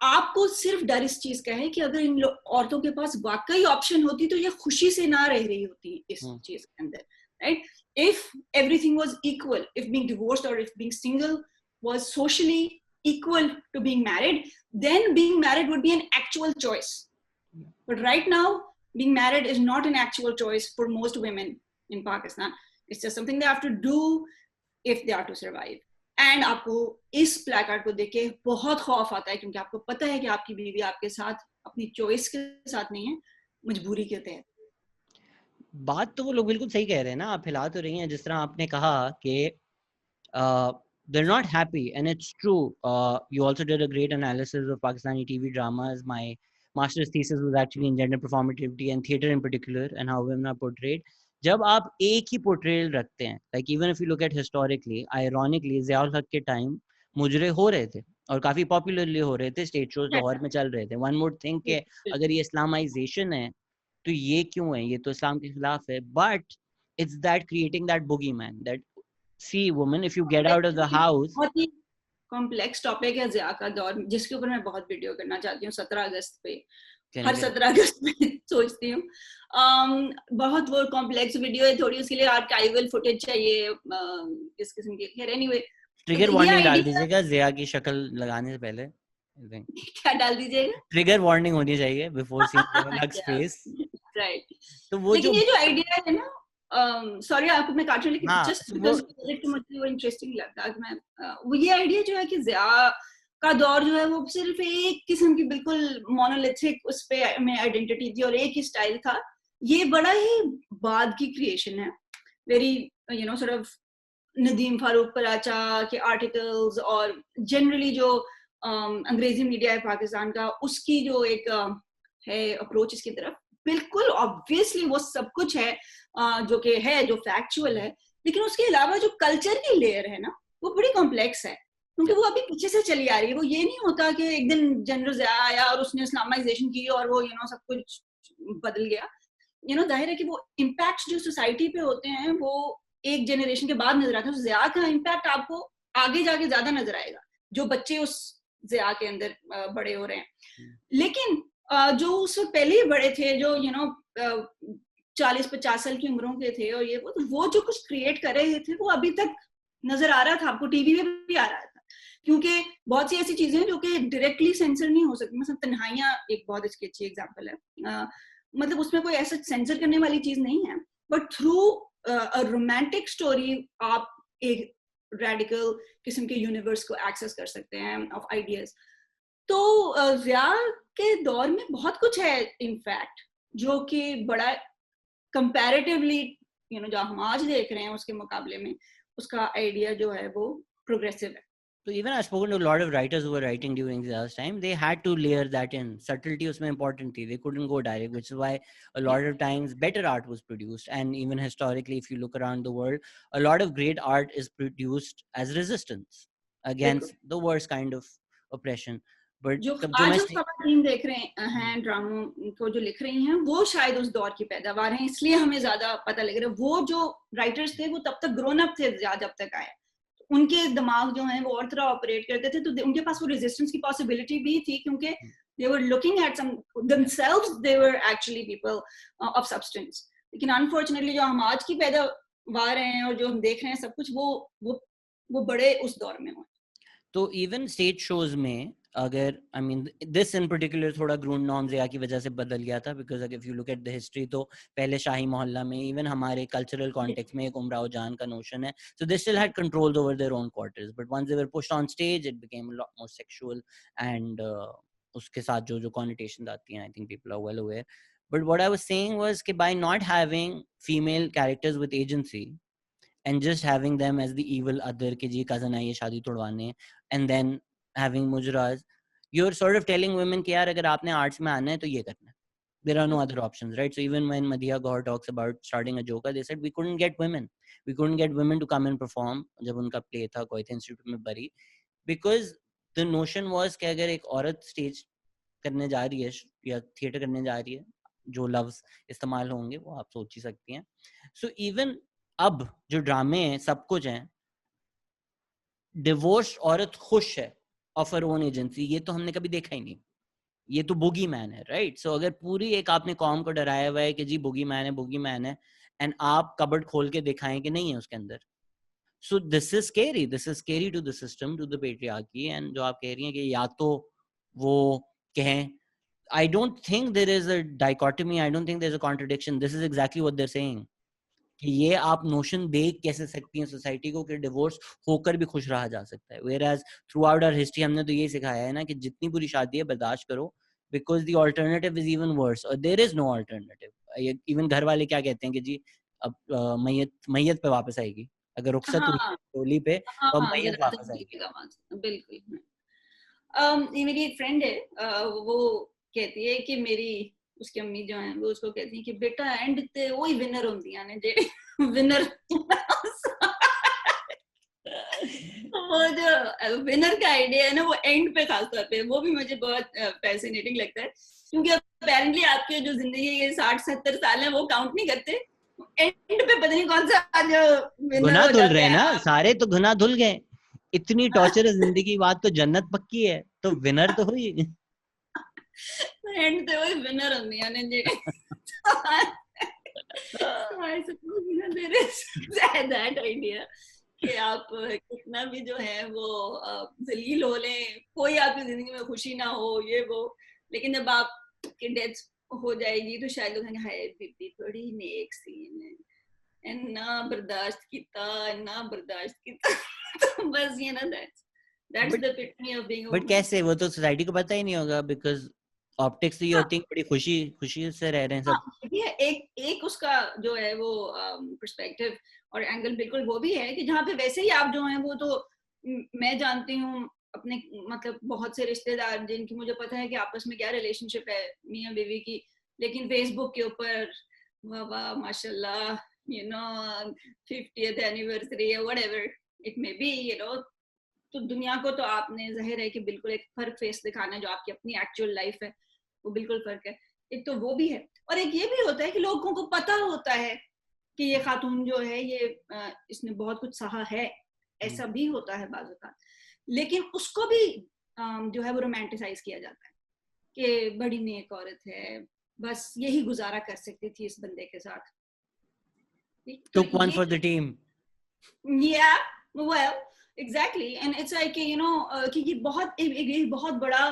आपको सिर्फ डर इस चीज का है कि अगर इन औरतों के पास वाकई ऑप्शन होती तो ये खुशी से ना रह रही होती इस चीज के अंदर, right. If everything was equal, if being divorced or if being single was socially equal to being married, then being married would be an actual choice. But right now, being married is not an actual choice for most women in Pakistan. It's just something they have to do if they are to survive. And आपको इस placard को देख के बहुत खौफ आता है, क्योंकि आपको पता है कि आपकी बीवी आपके साथ अपनी चॉइस के साथ नहीं है, मजबूरी के तहत। बात तो वो लोग बिल्कुल सही कह रहे हैं ना, आप हिला तो रही हैं। जिस तरह आपने कहा कि they're not happy, and it's true. You also did a great analysis of Pakistani TV dramas. My master's thesis was actually in gender performativity and theater in particular, and how women are portrayed. जब आप एक ही portrayal रखते हैं, like even if you look at historically, ironically, Ziaul हक के time मुजरे हो रहे थे और काफी पॉपुलरली हो रहे थे, स्टेज शोज लाहौर में चल रहे थे। वन वुड थिंक कि अगर ये इस्लामाइजेशन है तो ये क्यों है, ये तो इस्लाम के खिलाफ है। But it's that creating that bogey man, that see woman if you get out of the house. बहुत ही कॉम्प्लेक्स टॉपिक है ज़िया का दौर, जिसके ऊपर मैं बहुत वीडियो करना चाहती हूँ 17 अगस्त पे, हर 17 अगस्त पे सोचती हूँ। बहुत वो कॉम्प्लेक्स वीडियो है, थोड़ी उसके लिए आर्काइवल फुटेज चाहिए इस किस्म की। खैर एनीवे, ट्रिगर वार्निंग डाल दीजिएगा ज़िया की शक्ल लगाने से पहले। क्या डाल दीजिएगा? ट्रिगर वार्निंग होनी चाहिए before seeing the lux face, right. तो वो लेकिन ये जो आइडिया है ना, सॉरी आपको मैं काट रही हूँ, लेकिन जस्ट बिकॉज़ मुझे वो इंटरेस्टिंग लगता कि मैं वो ये आइडिया जो है कि ज़िया का दौर जो है वो सिर्फ एक किस्म की बिल्कुल मोनोलिथिक उस पे में आइडेंटिटी थी और एक ही स्टाइल था। ये बड़ा ही बाद की क्रिएशन है, very sort of Nadeem Farooq Paracha के आर्टिकल्स और जनरली जो अंग्रेजी मीडिया है पाकिस्तान का, उसकी जो एक है अप्रोच इसकी तरफ, बिल्कुल ऑब्वियसली वो सब कुछ है जो कि है, जो फैक्चुअल है, लेकिन उसके अलावा जो कल्चर की लेयर है ना वो बड़ी कॉम्प्लेक्स है, क्योंकि वो अभी पीछे से चली आ रही है। वो ये नहीं होता कि एक दिन जनरल ज़िया आया और उसने इस्लामाइजेशन की और वो सब कुछ बदल गया। जाहिर है कि वो इम्पैक्ट जो सोसाइटी पे होते हैं वो एक जनरेशन के बाद नजर आते हैं। ज़िया का इम्पैक्ट आपको आगे जाके ज्यादा नजर आएगा, जो बच्चे उस ज़िया के अंदर बड़े हो रहे हैं। लेकिन जो उससे पहले ही बड़े थे, जो 40-50 साल की उम्रों के थे, और ये वो जो कुछ क्रिएट कर रहे थे वो अभी तक नजर आ रहा था आपको, टीवी में भी आ रहा था, क्योंकि बहुत सी ऐसी चीजें हैं जो कि डायरेक्टली सेंसर नहीं हो सकती. मतलब तन्हाइयां एक बहुत अच्छी एग्जांपल है. मतलब उसमें कोई ऐसा सेंसर करने वाली चीज नहीं है, but through a romantic story आप एक रेडिकल किस्म के यूनिवर्स को एक्सेस कर सकते हैं ऑफ आइडियाज. तो ज़िया के दौर में बहुत कुछ है इनफैक्ट, जो कि बड़ा कंपैरेटिवली जो हम आज देख रहे हैं उसके मुकाबले में उसका आइडिया जो है वो प्रोग्रेसिव है. So even I've spoken to a lot of writers who were writing during Zia's time. They had to layer that in. Subtlety was important thing. They couldn't go direct, which is why a lot of times better art was produced. And even historically, if you look around the world, a lot of great art is produced as resistance against the worst kind of oppression. But जो आज हम खवातीन देख रहे हैं ड्रामों को जो लिख रही हैं, वो शायद उस दौर की पैदावार हैं, इसलिए हमें ज्यादा पता लग रहा है. वो जो राइटर्स थे वो तब तक ग्रोन अप थे जब तक आए, उनके दिमाग जो हैं वो और तरह ऑपरेट करते थे, तो उनके पास वो रेजिस्टेंस की पॉसिबिलिटी भी थी, क्योंकि they were looking at some themselves, they were actually people of substance. लेकिन अनफॉर्चुनेटली जो हम आज की पैदावार हैं और जो हम देख रहे हैं सब कुछ, वो बड़े उस दौर में हुए. तो इवन स्टेज शोज में अगर I mean this in particular थोड़ा ग्रूंड नॉर्म्स या की वजह से बदल गया था, बिकॉज अगर if you look at the history तो पहले शाही मोहल्ला में इवन हमारे कल्चरल कॉन्टेक्स्ट में एक उमराव जान का नोशन है, so they still had controls over their own quarters, but once they were pushed on stage it became a lot more sexual and उसके साथ जो कॉनिटेशंस आती हैं I think people are well aware. But what I was saying was कि by not having female characters with agency and just having them as the evil other कि जी cousin आई है शादी तोड़वाने, and then having mujras, you're sort of telling women कि यार अगर आपने arts में आना है तो ये करना है. There are no other options, right? So even when Madhya Gaur talks about starting a Joka, they said we couldn't get women to come and perform जब उनका play था कोई इंस्टीट्यूट में बरी, because the notion was कि अगर एक औरत स्टेज करने जा रही है या थिएटर करने जा रही है, जो लफ्ज इस्तेमाल होंगे वो आप सोच ही सकती हैं. सो इवन अब जो ड्रामे हैं सब कुछ हैं, डिवोर्स औरत खुश है ऑफ हर ओन एजेंसी, ये तो हमने कभी देखा ही नहीं. ये तो बुगी मैन है, राइट? सो अगर पूरी एक आपने कॉम को डराया हुआ है कि जी बुगी मैन है एंड आप कबर्ड खोल के दिखाएं कि नहीं है उसके अंदर, so this is scary to the system, to the patriarchy. And जो आप कह रही हैं कि या तो वो कहें, I don't think there is a dichotomy. I don't think there's a contradiction. This is exactly what they're saying. कि ये आप नोशन देख कैसे सकती हैं सोसाइटी को कि डिवोर्स होकर भी खुश रहा जा सकता है. Whereas throughout our history हमने तो ये सिखाया है ना कि जितनी बुरी शादी है बर्दाश्त करो, because the alternative is even worse or there is no alternative. Even घर वाले क्या कहते हैं कि जी अब मैयत पे वापस आएगी, अगर रुखसत हुई टोली पे तो मैयत वापस आएगी. बिल्कुल. ये मेरी एक फ्रेंड है, वो कहती है कि मेरी उसकी अम्मी जो है वो उसको कहती है कि बेटा एंड ते वही विनर होंदियां ने जेडी विनर. वो जो विनर का आइडिया है ना वो एंड पे खास तौर पे वो भी मुझे बहुत फैसिनेटिंग लगता है, क्योंकि अपेरेंटली आपके जो जिंदगी के 60-70 साल है वो काउंट नहीं करते, एंड पे पता नहीं कौन सा जो विनर हो धुल रहे हैं ना सारे, तो गुनाह धुल गए. इतनी टॉर्चर जिंदगी बाद तो जन्नत पक्की है, तो विनर तो हुई. एंड तो वही विनर होंदियां ने जे. I suppose there is that idea कि आप कितना भी जो है वो जलील हो लें, कोई आपकी जिंदगी में खुशी ना हो ये वो, लेकिन जब आपकी डेथ हो जाएगी तो शायद लोग कहेंगे हाय बीबी बड़ी नेक सी है ना बर्दाश्त किता. तो बस ये ना that's the epitome of being a woman. But कैसे, वो तो सोसाइटी को पता ही नहीं होगा, बिकॉज ऑप्टिक्स ये होती है बड़ी खुशी से रह रहे हैं सब. एक उसका जो है वो पर्सपेक्टिव और एंगल बिल्कुल वो भी है कि जहाँ पे वैसे ही आप जो हैं वो तो मैं जानती हूँ अपने मतलब बहुत से रिश्तेदार जिनकी मुझे पता है कि आपस में क्या रिलेशनशिप है मियाँ बीवी की, लेकिन फेसबुक के ऊपर वाह माशाल्लाह 50th एनिवर्सरी या व्हाटएवर इट मे बी तो दुनिया को तो आपने जाहिर है कि बिल्कुल एक फर्क फेस दिखाना है, जो आपकी अपनी एक्चुअल लाइफ है वो बिल्कुल फर्क है. एक तो वो भी है और एक ये भी होता है कि लोगों को पता होता है कि ये खातून जो है ये इसने बहुत कुछ सहा है, ऐसा भी होता है बाज़ औक़ात, लेकिन उसको भी जो है वो रोमांटिसाइज किया जाता है कि बड़ी नेक औरत है, बस यही गुजारा कर सकती थी इस बंदे के साथ. तो took one for the team. Yeah, well, exactly, and it's like कि ये बहुत बड़ा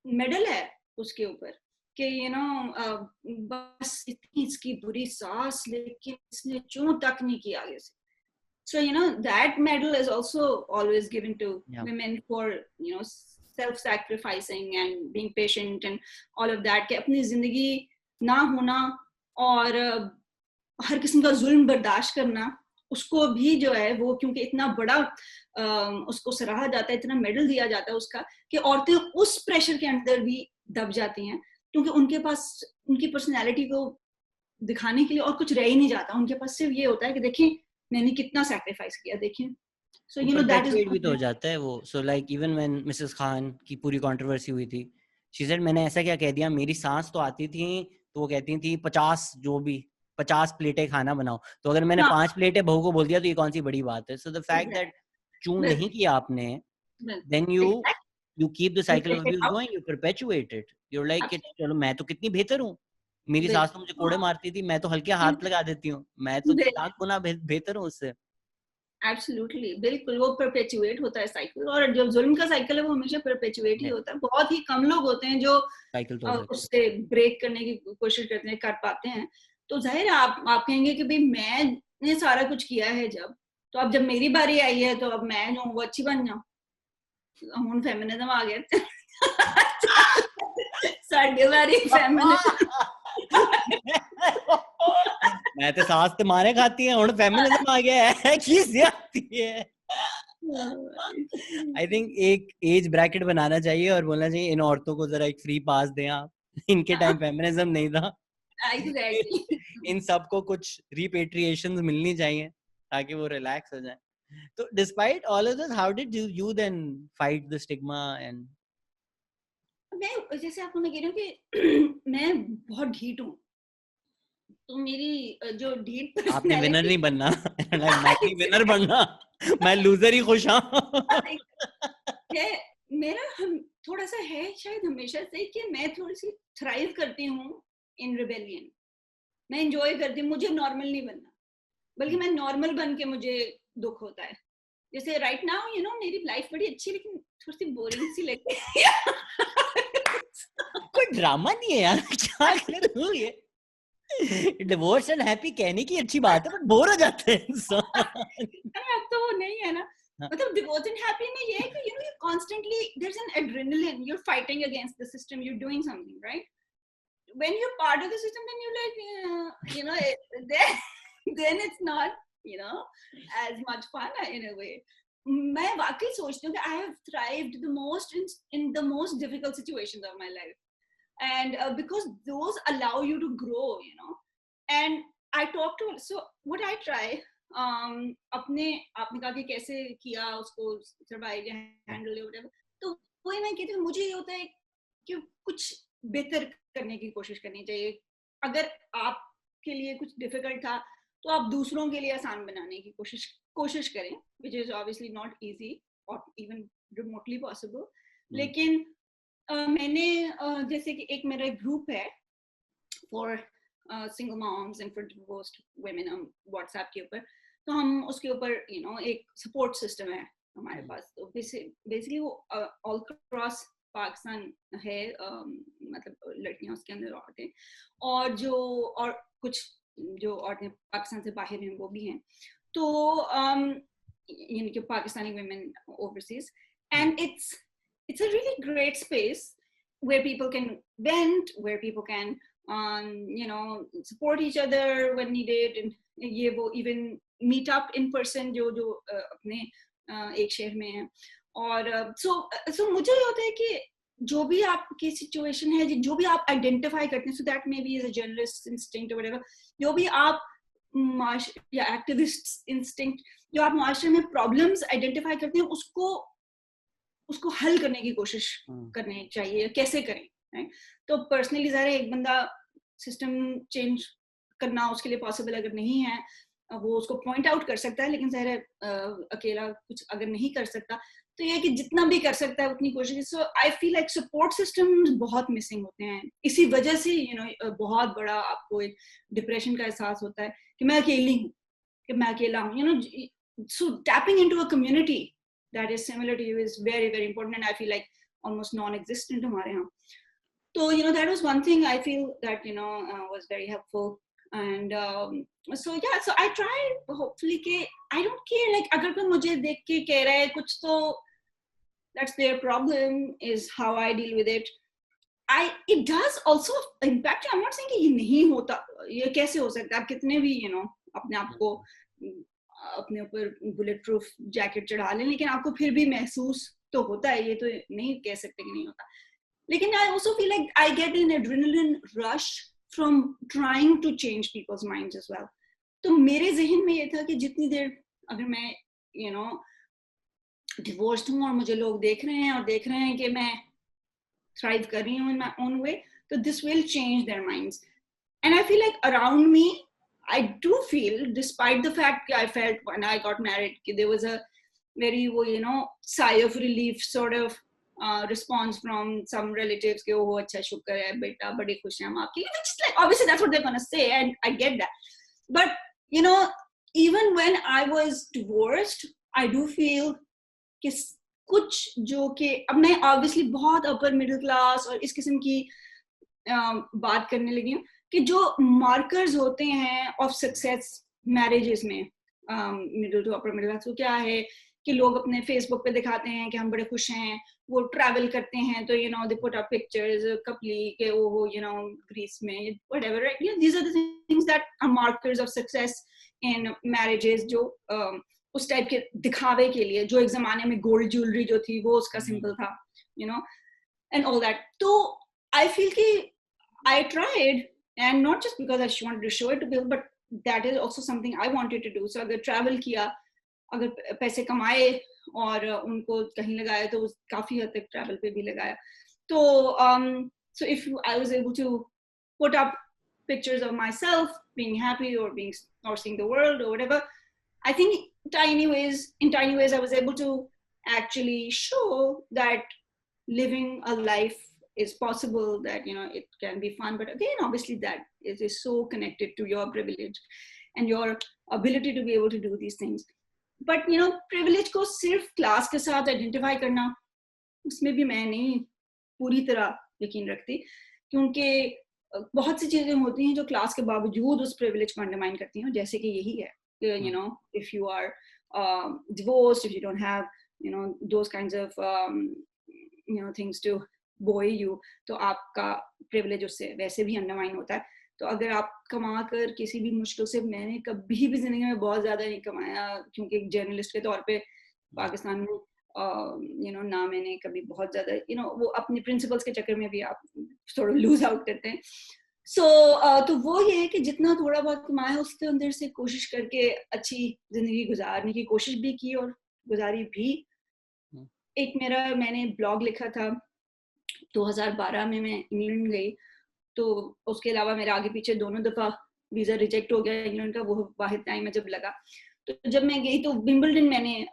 मेडल है उसके ऊपर कि बस इतनी इसकी बुरी सास, लेकिन इसने चूं तक नहीं किया आगे से. So that medal is also always given to women for self-sacrificing and being patient and all of that, कि अपनी जिंदगी ना होना और हर किस्म का जुल्म बर्दाश्त करना, उसको भी जो है वो क्योंकि इतना बड़ा उसको सराहा जाता है, इतना मेडल दिया जाता है उसका, कि औरतें उस प्रेशर के अंदर भी दब जाती हैं क्योंकि उनके पास उनकी पर्सनैलिटी को दिखाने के लिए और कुछ रह ही नहीं जाता. उनके पास सिर्फ ये होता है कि देखिए मैंने कितना सैक्रिफाइस किया, देखिए. So that is भी तो हो जाता है वो. So like even when Mrs. Khan की पूरी कंट्रोवर्सी हुई थी, she said मैंने ऐसा क्या कह दिया, मेरी सांस तो आती थी, तो वो कहती थी 50 प्लेटें खाना बनाओ, तो अगर मैंने 5 प्लेटें बहू को बोल दिया तो ये कौन सी बड़ी बात है. So the fact that चूं नहीं किया आपने, then you keep the cycle of abuse going, you perpetuate it. You're like चलो मैं तो कितनी बेहतर हूँ, मेरी सास तो मुझे कोड़े मारती थी, मैं तो हल्के हाथ लगा देती हूँ, मैं तो 4 गुना बेहतर हूँ उससे. एब्सोल्युटली, बिल्कुल, वो परपेचुएट होता है साइकिल, और जो जुल्म का साइकिल है वो हमेशा परपेचुएट ही होता है. बहुत ही कम लोग होते हैं जो उससे ब्रेक करने की कोशिश करते हैं, कर पाते हैं. तो जाहिर है आप कहेंगे कि भाई मैंने सारा कुछ किया है, तो अब जब मेरी बारी आई है तो अब मैं जो वो अच्छी बन जाऊं. हम फेमिनिज्म आ गया. साढ़े बारी फेमिनिज्म. मैं तो सास ते मारे खाती है, हुण फेमिनिज्म आ गया है की ज्यादती है. आई थिंक एक एज ब्रैकेट बनाना चाहिए और बोलना चाहिए इन औरतों को जरा एक फ्री पास दें आप, इनके टाइम फेमिनिज्म नहीं था. Exactly. इन सबको कुछ रिपेट्रिएशंस मिलनी चाहिए ताकि वो रिलैक्स हो जाए. तो despite all of this, how did you then fight the stigma? And मैं जैसे आपको मैं कह रही हूँ कि मैं बहुत ढीठ हूँ, तो मेरी जो ढीठ आपने विनर नहीं बनना. मैं नहीं विनर बनना, मैं लूजर ही खुश हूँ. मेरा थोड़ा सा है शायद हमेशा से कि मैं थोड़ी सी थ्राइव करती हूँ इन रिबेलियन. मैं एंजॉय करती हूँ, मुझे नॉर्मल नहीं बनना, बल्कि मैं नॉर्मल बन के मुझे दुख होता है. जैसे राइट नाउ मेरी लाइफ बड़ी अच्छी लेकिन थोड़ी सी बोरिंग सी लगती है. कोई ड्रामा नहीं है यार, क्या कर रही हूँ ये. डिवोर्स एंड हैप्पी कहने की अच्छी बात है, बट बोर हो जाते हैं इंसान. अब तो वो नहीं है ना. मतलब डिवोर्स एंड हैप्पी में ये है कि you constantly there's an adrenaline, you're fighting against the system, you're doing something, right? When you're part of the system, then you're like then it's not as much fun in a way. मैं वाकई सोचती हूँ कि I have thrived the most in the most difficult situations of my life, and because those allow you to grow, and I talk to, so what I try आपने कहा कि कैसे किया उसको सर्वाइव या हैंडल या व्हाटएवर, तो वही मैं कहती हूँ, मुझे ये होता है कि कुछ बेहतर करने की कोशिश करनी चाहिए. अगर आपके लिए कुछ डिफिकल्ट था तो आप दूसरों के लिए आसान बनाने की कोशिश करें, which is obviously not easy or even remotely possible. लेकिन मैंने जैसे कि एक मेरा ग्रुप है for single moms and for divorced women on WhatsApp के ऊपर, तो हम उसके ऊपर एक सपोर्ट सिस्टम है हमारे पास. तो बेसिकली वो ऑल क्रॉस पाकिस्तान है, मतलब लड़कियां उसके अंदर औरतें, और कुछ जो औरतें पाकिस्तान से बाहर हैं वो भी हैं. तो यानी कि Pakistani women overseas, and it's a really great space where people can vent, where people can support each other when needed, and ये वो even meet up in person जो अपने एक शहर में है. और so मुझे ये होता है कि जो भी आपकी सिचुएशन है, जो भी आप आइडेंटिफाई करते हैं, so that maybe is a journalist instinct or whatever, जो भी आप या एक्टिविस्ट इंस्टिंक्ट, जो आप माशरे में प्रॉब्लम्स आइडेंटिफाई करते हैं, उसको हल करने की कोशिश करनी चाहिए. कैसे करें, right? तो पर्सनली ज़ाहिर है एक बंदा सिस्टम चेंज करना उसके लिए पॉसिबल अगर नहीं है, वो उसको पॉइंट आउट कर सकता है, लेकिन ज़ाहिर है अकेला कुछ अगर नहीं कर सकता तो ये कि जितना भी कर सकता है उतनी कोशिश. So I feel like support systems बहुत मिसिंग होते हैं. इसी वजह से बहुत बड़ा आपको एक डिप्रेशन का एहसास होता है कि मैं अकेली हूँ, कि मैं अकेला हूँ. So tapping into a community that is similar to you is very, very important, and I feel like almost non-existent हमारे यहाँ. So that was one thing I feel that was very helpful. And so yeah, so I try hopefully कि I don't care, like अगर कोई मुझे देख के कह रहा है कुछ, तो that's their problem, is how I deal with it. It does also impact. I'm not saying कि ये नहीं होता, ये कैसे हो सकता है. आप कितने भी अपने आप को अपने ऊपर बुलेट प्रूफ जैकेट चढ़ा लें, लेकिन आपको फिर भी महसूस तो होता है. ये तो नहीं कह सकते कि नहीं होता. लेकिन I also feel like I get an adrenaline rush from trying to change people's minds as well. तो मेरे जहन में ये था कि जितनी देर अगर मैं डिवोर्स्ड हूँ और मुझे लोग देख रहे हैं और देख रहे हैं कि मैं थ्राइव कर रही हूँ in my own way, तो this will change their minds. And I feel like around me, I do feel, despite the fact I felt when I got married, there was a very sigh of relief sort of response from some relatives कि oh अच्छा शुक्र है बेटा, बड़ी खुश हैं हम आपके लिए. Which is like obviously that's what they're gonna say, and I get that. But even when I was divorced, I do feel कि कुछ जो कि अब मैं obviously बहुत upper middle class और इस किस्म की बात करने लगी हूँ कि जो मार्कर्स होते हैं ऑफ सक्सेस मैरिजेस में, middle to upper middle class, तो क्या है कि लोग अपने फेसबुक पे दिखाते हैं कि हम बड़े खुश हैं, वो ट्रैवल करते हैं तो they put up pictures couply के वो ग्रीस में whatever, right. These are the things that are markers of success in marriages, जो उस टाइप के दिखावे के लिए, जो एक जमाने में गोल्ड ज्वेलरी जो थी वो उसका सिंबल था, एंड ऑल दैट. तो आई फील कि I tried, and not just because I wanted to show it to people, but that is also something I wanted to do. So अगर travel किया, अगर पैसे कमाए और उनको कहीं लगाया, तो काफी हद तक travel पे भी लगाया. तो so if I was able to put up pictures of myself being happy or seeing the world or whatever, I think in tiny ways I was able to actually show that living a life is possible, that it can be fun. But again, obviously that is so connected to your privilege and your ability to be able to do these things. But privilege को सिर्फ class के साथ identify करना, उसमें भी मैं नहीं पूरी तरह यकीन रखती, क्योंकि बहुत सी चीजें होती हैं जो क्लास के बावजूद उस प्रिविलेज को अंडरमाइन करती हैं, जैसे कि यही है कि if you are divorced, if you don't have those kinds of things to buoy you, तो आपका प्रिविलेज उससे वैसे भी अंडरमाइन होता है. तो अगर आप कमा कर किसी भी मुश्किल से, मैंने कभी भी जिंदगी में बहुत ज्यादा नहीं कमाया, क्योंकि जर्नलिस्ट के तौर पे पाकिस्तान में ना मैंने कभी बहुत ज्यादा वो अपने प्रिंसिपल्स के चक्कर में भी आप थोड़ा लूज आउट करते हैं. तो वो ये है कि जितना थोड़ा बहुत कमाया उसके अंदर से कोशिश करके अच्छी जिंदगी गुजारने की कोशिश भी की और गुजारी भी. एक मैंने ब्लॉग लिखा था 2012 में, मैं इंग्लैंड गई, तो उसके अलावा मेरा आगे पीछे दोनों दफा वीजा रिजेक्ट हो गया इंग्लैंड का. वो वाहिद टाइम में जब लगा, तो जब मैं गई तो विंबलडन मैंने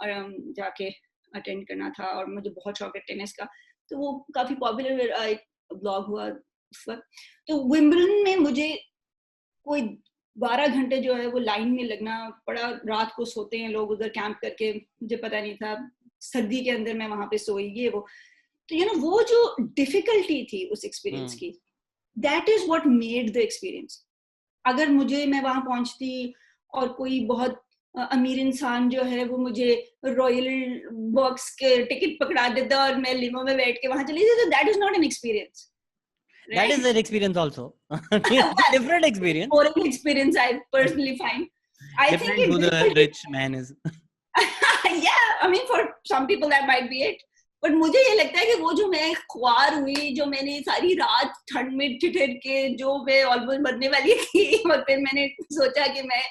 जाके अटेंड करना था, और मुझे बहुत शौक है टेनिस का, तो वो काफी पॉपुलर एक ब्लॉग हुआ उस वक्त. तो विंबलडन में मुझे कोई 12 घंटे जो है वो लाइन में लगना पड़ा. रात को सोते हैं लोग उधर कैंप करके, मुझे पता नहीं था, सर्दी के अंदर मैं वहां पे सोई. ये वो तो वो जो डिफिकल्टी थी उस एक्सपीरियंस की, that is what made the experience. अगर मैं वहां पहुंचती और कोई बहुत अमीर इंसान जो है वो मुझे रॉयल बॉक्स के टिकट पकड़ा देता और मैं लिमो में बैठ के वहां चली जाती, तो that is not an experience. That is an experience also. Different experience. Boring experience, I personally find. I Different think who the rich man is. Yeah, I mean for some people that might be it. But मुझे ये लगता है कि वो जो मैं ख्वार हुई, जो मैंने सारी रात ठंड में ठिठर के, जो मैं ऑलमोस्ट मरने वाली थी, और फिर मैंने सोचा कि मैं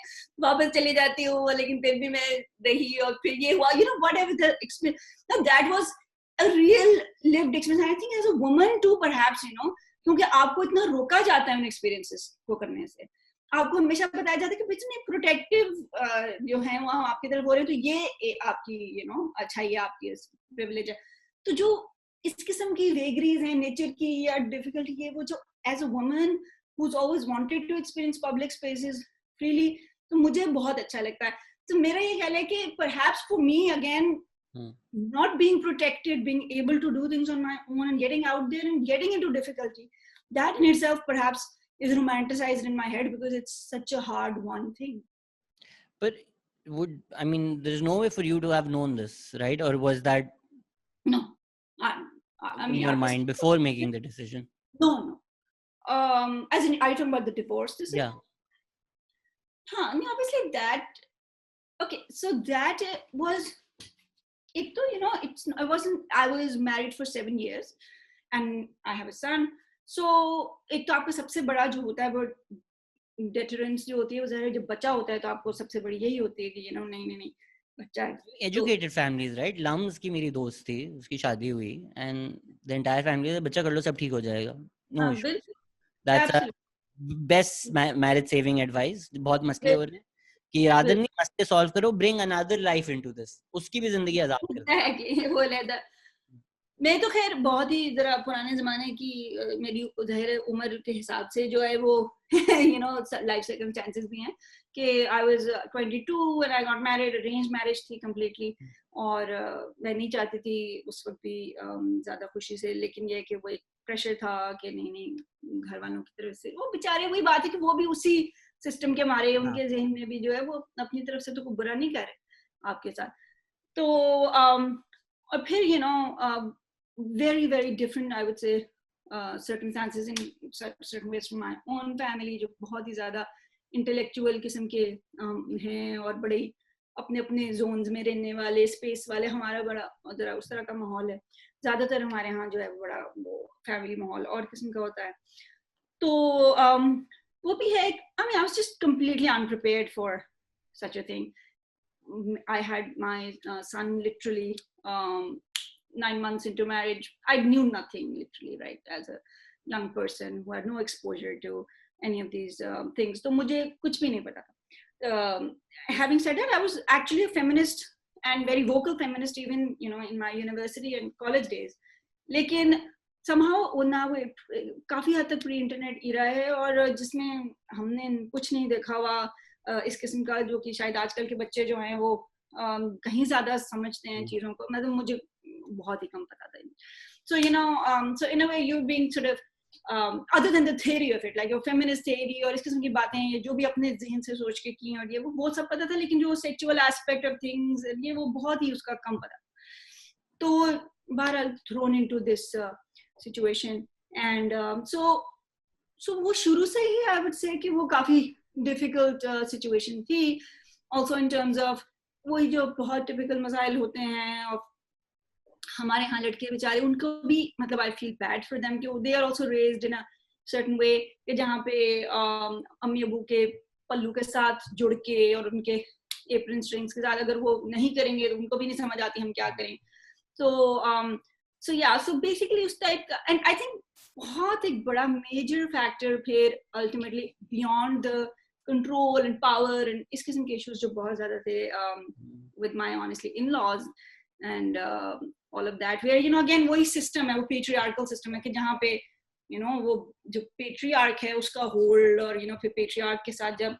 वापस चली जाती हूँ, लेकिन फिर भी मैं रही, और फिर ये हुआ, whatever the experience. Now that was a real lived experience. I think as a woman too, perhaps, क्योंकि आपको इतना रोका जाता है उन एक्सपीरियंसेस को करने से. आपको हमेशा बताया जाता है कि इतने प्रोटेक्टिव जो है वहाँ आपकी तरफ हो रहे हैं, तो ये आपकी अच्छा ये आपकी प्रिविलेज है. तो जो इस किस्म की वेगरीज हैं नेचर की या डिफिकल्टी है, वो जो as a woman who's always wanted to experience public spaces freely, तो मुझे बहुत अच्छा लगता है. तो मेरा ये ख्याल है कि perhaps for me again, not being protected, being able to do things on my own and getting out there and getting into difficulty, that in itself perhaps is romanticized in my head because it's such a hard one thing. But there's no way for you to have known this, right? Or was that no I in your mind before making the decision? No. As in, are you talking about the divorce decision? Yeah. I mean, obviously that. Okay, so that was it. I was married for 7 years, and I have a son. So एक तो आपका सबसे बड़ा जो होता है वो deterrence जो होती है, वो ज़रा जब बच्चा होता है तो आपको सबसे बड़ी यही होती है कि नहीं बच्चा है. Educated families, right? Lums की मेरी दोस्त थी, उसकी शादी हुई, and the entire family बच्चा कर लो सब ठीक हो जाएगा. No issue. That's a best marriage saving advice. बहुत मसले हो रहे हैं कि rather नहीं मसले solve करो, bring another life into this. उसकी भी जिंदगी आजाद कर दो. वो लेदा. मैं तो खैर बहुत ही जरा पुराने जमाने की मेरी ज़ाहिर उम्र के हिसाब से जो है वो लाइफ सर्कमस्टेंसेस भी हैं कि I was 22 when I got married, arranged marriage थी completely, और मैं नहीं चाहती थी उस वक्त भी ज़्यादा खुशी से, लेकिन ये कि वो एक प्रेशर था कि नहीं घर वालों की तरफ से, वो बेचारे वही बात है कि वो भी उसी सिस्टम के मारे उनके जहन में भी जो है वो अपनी तरफ से तो कोई बुरा नहीं कर रहे आपके साथ. तो और फिर very very different, I would say, circumstances in certain ways from my own family, जो बहुत ही ज़्यादा intellectual किस्म के हैं और बड़े अपने अपने zones में रहने वाले, space वाले. हमारा बड़ा ज़रा उस तरह का माहौल है, ज़्यादातर हमारे यहाँ जो है बड़ा वो family माहौल और किस्म का होता है. तो वो भी है. I mean, I was just completely unprepared for such a thing. I had my son literally 9 months into marriage. I knew nothing literally, right, as a young person who had no exposure to any of these things. तो मुझे कुछ भी नहीं पता था. Having said that, I was actually a feminist and very vocal feminist even in my university and college days. लेकिन somehow ना वो काफी हद तक प्री इंटरनेट इरा है और जिसमें हमने कुछ नहीं देखा हुआ इस किस्म का, जो कि शायद आजकल के बच्चे जो हैं वो कहीं ज्यादा समझते हैं चीजों को. मतलब मुझे बहुत ही कम पता था. So so in a way you've been sort of other than the theory of it, like your feminist theory और इस किस्म की बातें ये जो भी अपने जहन से सोच के की और ये वो सब पता था, लेकिन जो sexual aspect of things ये वो बहुत ही उसका कम पता. तो बहरहाल thrown into this situation and so वो शुरू से ही I would say कि वो काफी difficult situation थी. Also in terms of वही जो बहुत typical मसाइल होते हैं और हमारे यहाँ लड़के बेचारे उनको भी मतलब I feel bad for them कि they are also raised in a certain way कि जहाँ पे अम्मी अबू के पल्लू के साथ जुड़ के और उनके apron strings के साथ अगर वो नहीं करेंगे तो उनको भी नहीं समझ आती हम क्या करें. So yeah, so basically उस टाइप का. And I think बहुत एक बड़ा major factor फिर ultimately beyond the control and power and इस किस्म के issues जो बहुत ज़्यादा थे with my honestly in-laws and all of that, where again वही system है, वो patriarchal system है कि जहाँ पे वो जो patriarch है उसका hold और फिर patriarch के साथ जब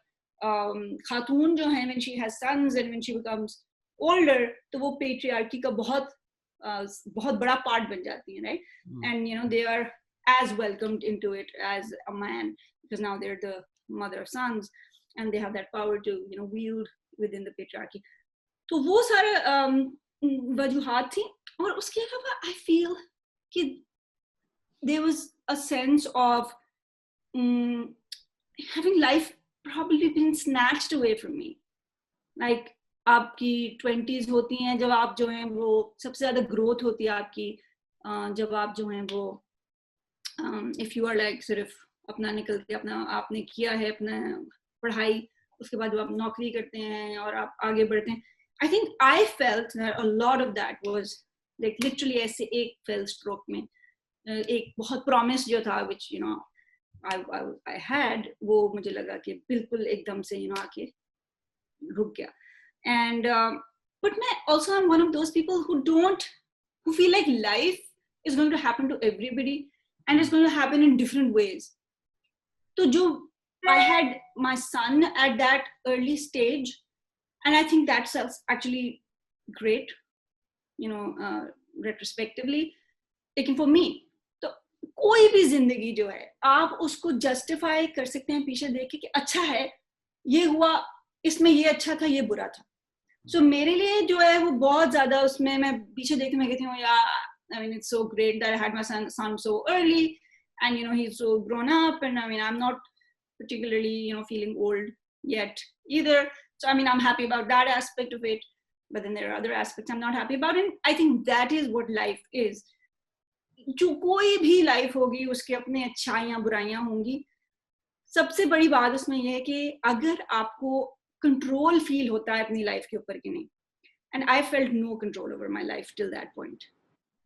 खातून जो है when she has sons and when she becomes older तो वो patriarchy का बहुत बड़ा part बन जाती है, right? And they are as welcomed into it as a man because now they're the mother of sons and they have that power to wield within the patriarchy. तो वो सारे वजूहात थी. और उसके अलावा I feel कि there was a sense of having life probably been snatched away from me. Like आपकी 20s होती हैं जब आप जो हैं वो सबसे ज़्यादा growth होती है आपकी, जब आप जो हैं वो if you are like सिर्फ अपना निकल के अपना आपने किया है अपना पढ़ाई, उसके बाद आप नौकरी करते हैं और आप आगे बढ़ते हैं. I think I felt that a lot of that was like literally ऐसे एक fell stroke में एक बहुत promise जो था which I had, वो मुझे लगा कि बिल्कुल एकदम से आके रुक गया. And but मैं also am one of those people who feel like life is going to happen to everybody and it's going to happen in different ways. So I had my son at that early stage, and I think that's actually great, retrospectively. Lekin for me, तो कोई भी जिंदगी जो है आप उसको justify कर सकते हैं पीछे देख के कि अच्छा है, ये हुआ, इसमें ये अच्छा था, ये बुरा था. So मेरे लिए जो है वो बहुत ज्यादा उसमें मैं पीछे देखती मैं कहती हूँ I mean it's so great that I had my son so early, and he's so grown up, and I mean I'm not particularly feeling old yet either. So I mean I'm happy about that aspect of it, but then there are other aspects I'm not happy about, and I think that is what life is. जो कोई भी life होगी उसके अपने अच्छाइयाँ बुराइयाँ होंगी. सबसे बड़ी बात उसमें यह है कि अगर आपको कंट्रोल फील होता है अपनी लाइफ के ऊपर कि नहीं, and I felt no control over my life till that point,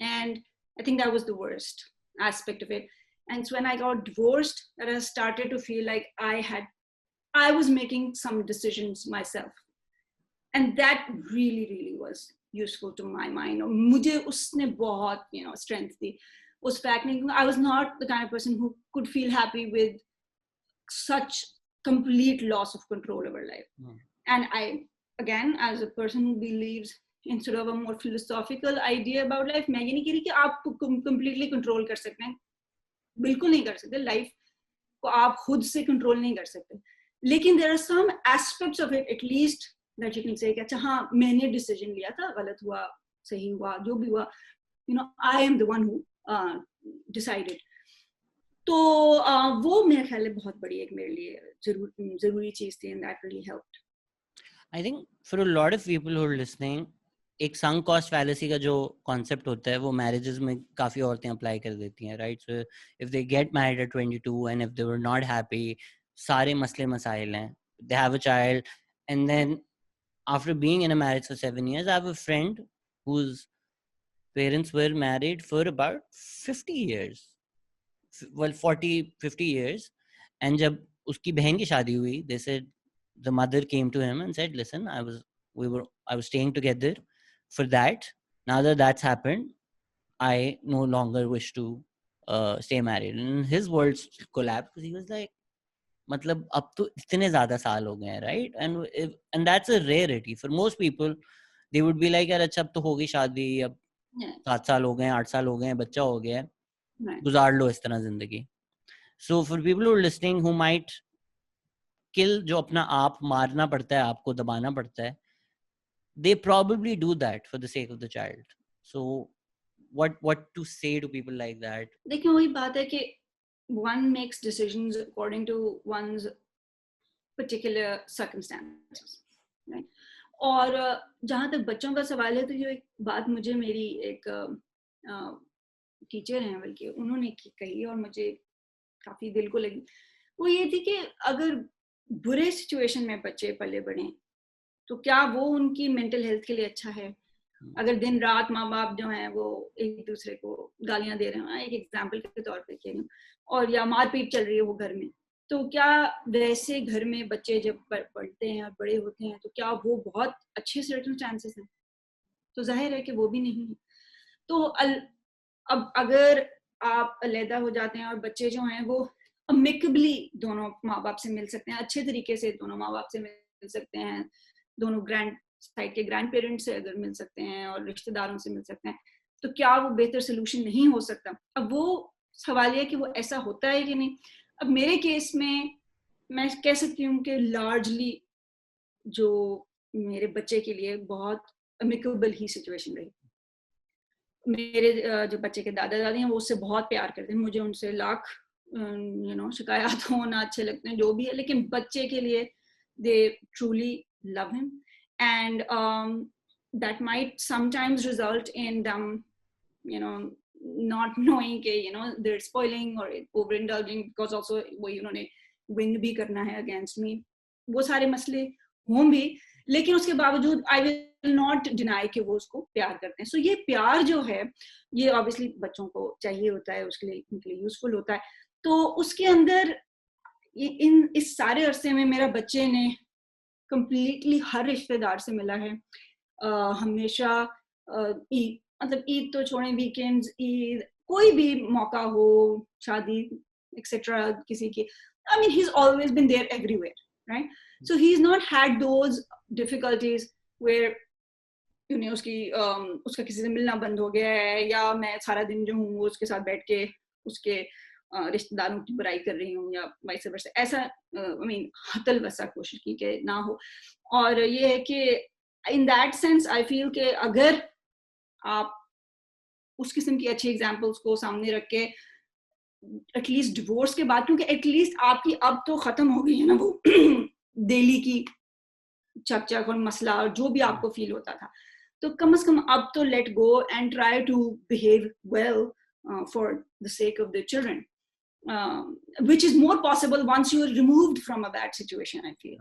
and I think that was the worst aspect of it. And so when I got divorced, that I started to feel like I was making some decisions myself, and that really was useful to my mind. और मुझे उसने बहुत strength दी उस fact में. I was not the kind of person who could feel happy with such complete loss of control over life. And I, again, as a person who believes in sort of a more philosophical idea about life, मैं ये नहीं कह रही कि आप completely control कर सकते हैं, बिल्कुल नहीं कर सकते. लाइफ को आप खुद से कंट्रोल नहीं कर सकते, लेकिन there are some aspects of it at least that you can say कि अच्छा हाँ मैंने डिसीजन लिया था, गलत हुआ सही हुआ जो भी हुआ, I am the one who decided. तो वो मेरे ख्याल में बहुत बड़ी एक मेरे लिए जरूरी चीज थी, and that really helped. I think for a lot of people who are listening, एक sunk cost fallacy का जो concept होता है वो marriages में काफी औरतें apply कर देती हैं, right? So if they get married at 22 and if they were not happy, सारे मसले मसाइल हैं, they have a child, and then after being in a marriage for 7 years, I have a friend whose parents were married for about 50 years. Well, 40-50 years, and जब उसकी बहन की शादी हुई, they said the mother came to him and said, listen, I was staying together for that. Now that that's happened, I no longer wish to stay married. And his words collapsed because he was like, मतलब अब तो इतने ज़्यादा साल हो गए हैं, right? And that's a rarity for most people. They would be like, यार अच्छा अब तो हो गई शादी, अब 7 साल हो गए, 8 साल हो गए, बच्चा हो गया, गुजार लो इस तरह जिंदगी. So for people who are listening who might kill, जो अपना आप मारना पड़ता है, आपको दबाना पड़ता है, they probably do that for the sake of the child. So what to say to people like that? देखिए वही बात है कि one makes decisions according to one's particular circumstances, right? और जहाँ तक बच्चों का सवाल है, तो जो एक बात मुझे मेरी एक टीचर हैं बल्कि उन्होंने कही और मुझे काफी दिल को लगी, वो ये थी कि अगर बुरे सिचुएशन में बच्चे पले बढ़े तो क्या वो उनकी मेंटल हेल्थ के लिए अच्छा है? अगर दिन रात माँ बाप जो हैं वो एक दूसरे को गालियां दे रहे हैं, एक एग्जाम्पल के तौर पे कह रही हूँ, और या मारपीट चल रही है वो घर में, तो क्या वैसे घर में बच्चे जब पढ़ते हैं और बड़े होते हैं तो क्या वो बहुत अच्छे सर्कमस्टेंसेस हैं? तो जाहिर है कि वो भी नहीं है. तो अब अगर आप अलहदा हो जाते हैं और बच्चे जो हैं वो अमिकेबली दोनों माँ बाप से मिल सकते हैं, अच्छे तरीके से दोनों माँ बाप से मिल सकते हैं, दोनों ग्रैंड साइड के ग्रैंड पेरेंट्स से अगर मिल सकते हैं और रिश्तेदारों से मिल सकते हैं, तो क्या वो बेहतर सोल्यूशन नहीं हो सकता? अब वो सवाल है कि वो ऐसा होता है कि नहीं. अब मेरे केस में मैं कह सकती हूँ कि लार्जली जो मेरे बच्चे के लिए बहुत अमिकेबल ही सिचुएशन रही. मेरे जो बच्चे के दादा दादी हैं वो उससे बहुत प्यार करते हैं, मुझे उनसे लाख शिकायत हो ना अच्छे लगते हैं जो भी है, लेकिन बच्चे के लिए they truly love him, and that might sometimes result in them not knowing कि they're spoiling or overindulging because also वो उन्होंने win भी करना है against me, वो सारे मसले हों भी, लेकिन उसके बावजूद I will not deny कि वो उसको प्यार करते हैं. So ये प्यार जो है ये obviously बच्चों को चाहिए होता है, उसके लिए उनके लिए useful होता है. तो उसके अंदर इस सारे अरसे में मेरा बच्चे ने कंप्लीटली हर रिश्तेदार से मिला है, हमेशा मतलब ईद तो छोड़ें, वीकेंड्स, ईद, कोई भी मौका हो, शादी एक्सेट्रा किसी की, I mean he's always been there everywhere, right? So he's not had those difficulties where उसका किसी से मिलना बंद हो गया है, या मैं सारा दिन जो हूँ उसके साथ बैठ के उसके रिश्तेदारों की बुराई कर रही हूँ, या वाइस वर्सा, ऐसा आई मीन हतल वसा कोशिश की कि ना हो। और ये है कि in that sense I feel कि अगर आप उस किस्म की अच्छी एग्जांपल्स को सामने रख के एटलीस्ट डिवोर्स के बाद, क्योंकि एटलीस्ट आपकी अब तो खत्म हो गई है ना वो डेली की चकचक और मसला और जो भी आपको फील होता था, तो कम से कम अब तो let go and try to behave well for the sake of the children, which is more possible once you are removed from a bad situation, I feel.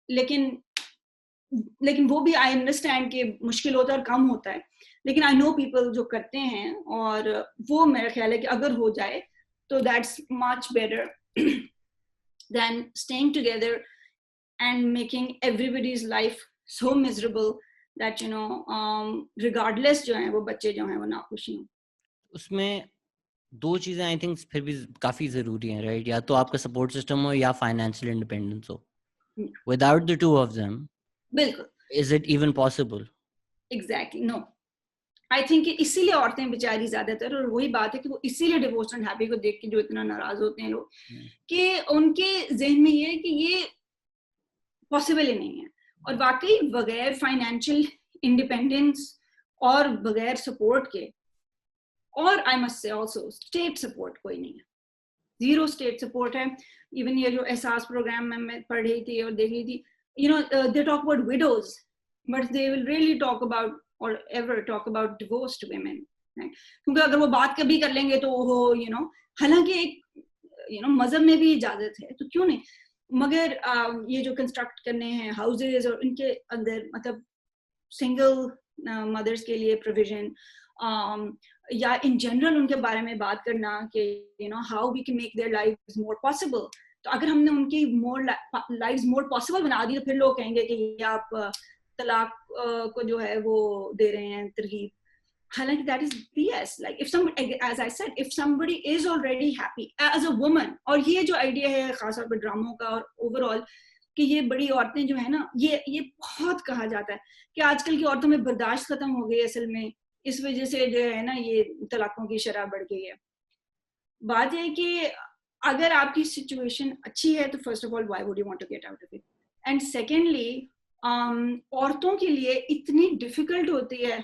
लेकिन वो भी आई अंडरस्टैंड कि मुश्किल होता है और कम होता है, लेकिन आई नो पीपल जो करते हैं, और वो मेरा ख्याल है कि अगर हो जाए तो that's much better than staying together and making everybody's life so miserable that regardless जो है वो बच्चे जो हैं वो नाखुशी हों। उसमें दो चीजें आई थिंक फिर भी काफी जरूरी हैं, राइट? या तो आपका सपोर्ट सिस्टम हो या फाइनेंशियल इंडिपेंडेंस हो। Without the two of them बिल्कुल, is it even possible? Exactly, no. I think इसीलिए औरतें बेचारी ज्यादातर, और वही बात है कि वो इसीलिए डिवोर्स एंड हैप्पी को देख के जो इतना नाराज होते हैं लोग, कि उनके जहन में ये है कि ये पॉसिबल ही नहीं है। और वाकई बगैर फाइनेंशियल इंडिपेंडेंस और बगैर सपोर्ट के, और I must say also state support कोई नहीं है, जीरो स्टेट सपोर्ट है। इवन ये जो एहसास प्रोग्राम में मैं पढ़ रही थी और देख रही थी, they talk about widows, but they will really talk about or ever talk about divorced women, right? क्योंकि अगर वो बात कभी कर लेंगे तो वो हालांकि एक मजहब में भी इजाजत है तो क्यों नहीं, मगर ये जो कंस्ट्रक्ट करने हैं हाउसेज और इनके अंदर मतलब सिंगल मदर्स के लिए प्रोविजन, या इन जनरल उनके बारे में बात करना कि how we can make their lives more possible. तो अगर हमने उनकी लाइव्स मोर पॉसिबल बना दी तो फिर लोग कहेंगे कि ये आप तलाक को जो है वो दे रहे हैं तरगीब। हालांकि that is BS. Like if somebody, as I said, if somebody is already happy as a woman, और ये जो आइडिया है खासतौर पर ड्रामों का और ओवरऑल कि ये बड़ी औरतें जो है ना, ये बहुत कहा जाता है कि आजकल की औरतों में बर्दाश्त खत्म हो गई असल में, इस वजह से जो है ना ये तलाकों की शरह बढ़ गई है। बात यह है कि अगर आपकी सिचुएशन अच्छी है तो first of all why would you want to get out of it, and secondly औरतों के लिए इतनी डिफिकल्ट होती है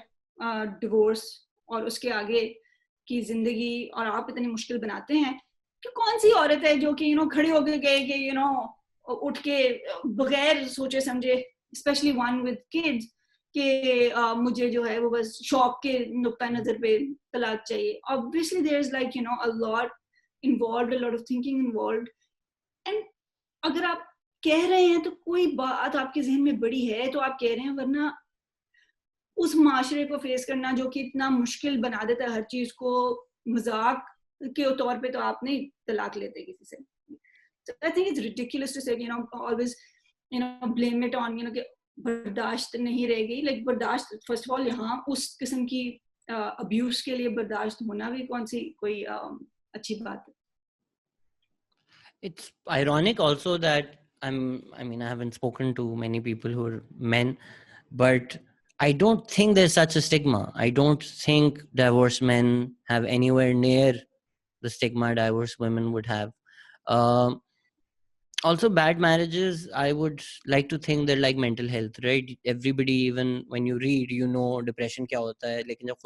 डिवोर्स और उसके आगे की जिंदगी, और आप इतनी मुश्किल बनाते हैं कि कौन सी औरत है जो कि खड़े होके गए कि उठ के बगैर सोचे समझे, स्पेशली वन विद किड्स, कि मुझे जो है वो बस शौक के नुक्ता नजर पे तलाक चाहिए। Obviously there is like a lot involved, a lot of thinking involved, and अगर आप कह रहे हैं तो कोई बात आपके जहन में बड़ी है तो आप कह रहे हैं, वरना उस माशरे को फेस करना जो कि इतना मुश्किल बना देता है हर चीज को, मजाक के तौर पे तो आप नहीं तलाक लेते किसी से। So I think it's ridiculous to say always blame it on कि बर्दाश्त नहीं रहेगी। लाइक बर्दाश्त फर्स्ट ऑफ ऑल यहाँ उस किस्म की अब्यूज के लिए बर्दाश्त होना भी कौन सी कोई अच्छी बात है। It's ironic also that I haven't spoken to many people who are men, but I don't think there's such a stigma. I don't think divorced men have anywhere near the stigma divorced women would have. Also, bad marriages, I would like to think they're like mental health, right? Everybody, even when you read, depression क्या होता है, लेकिन जब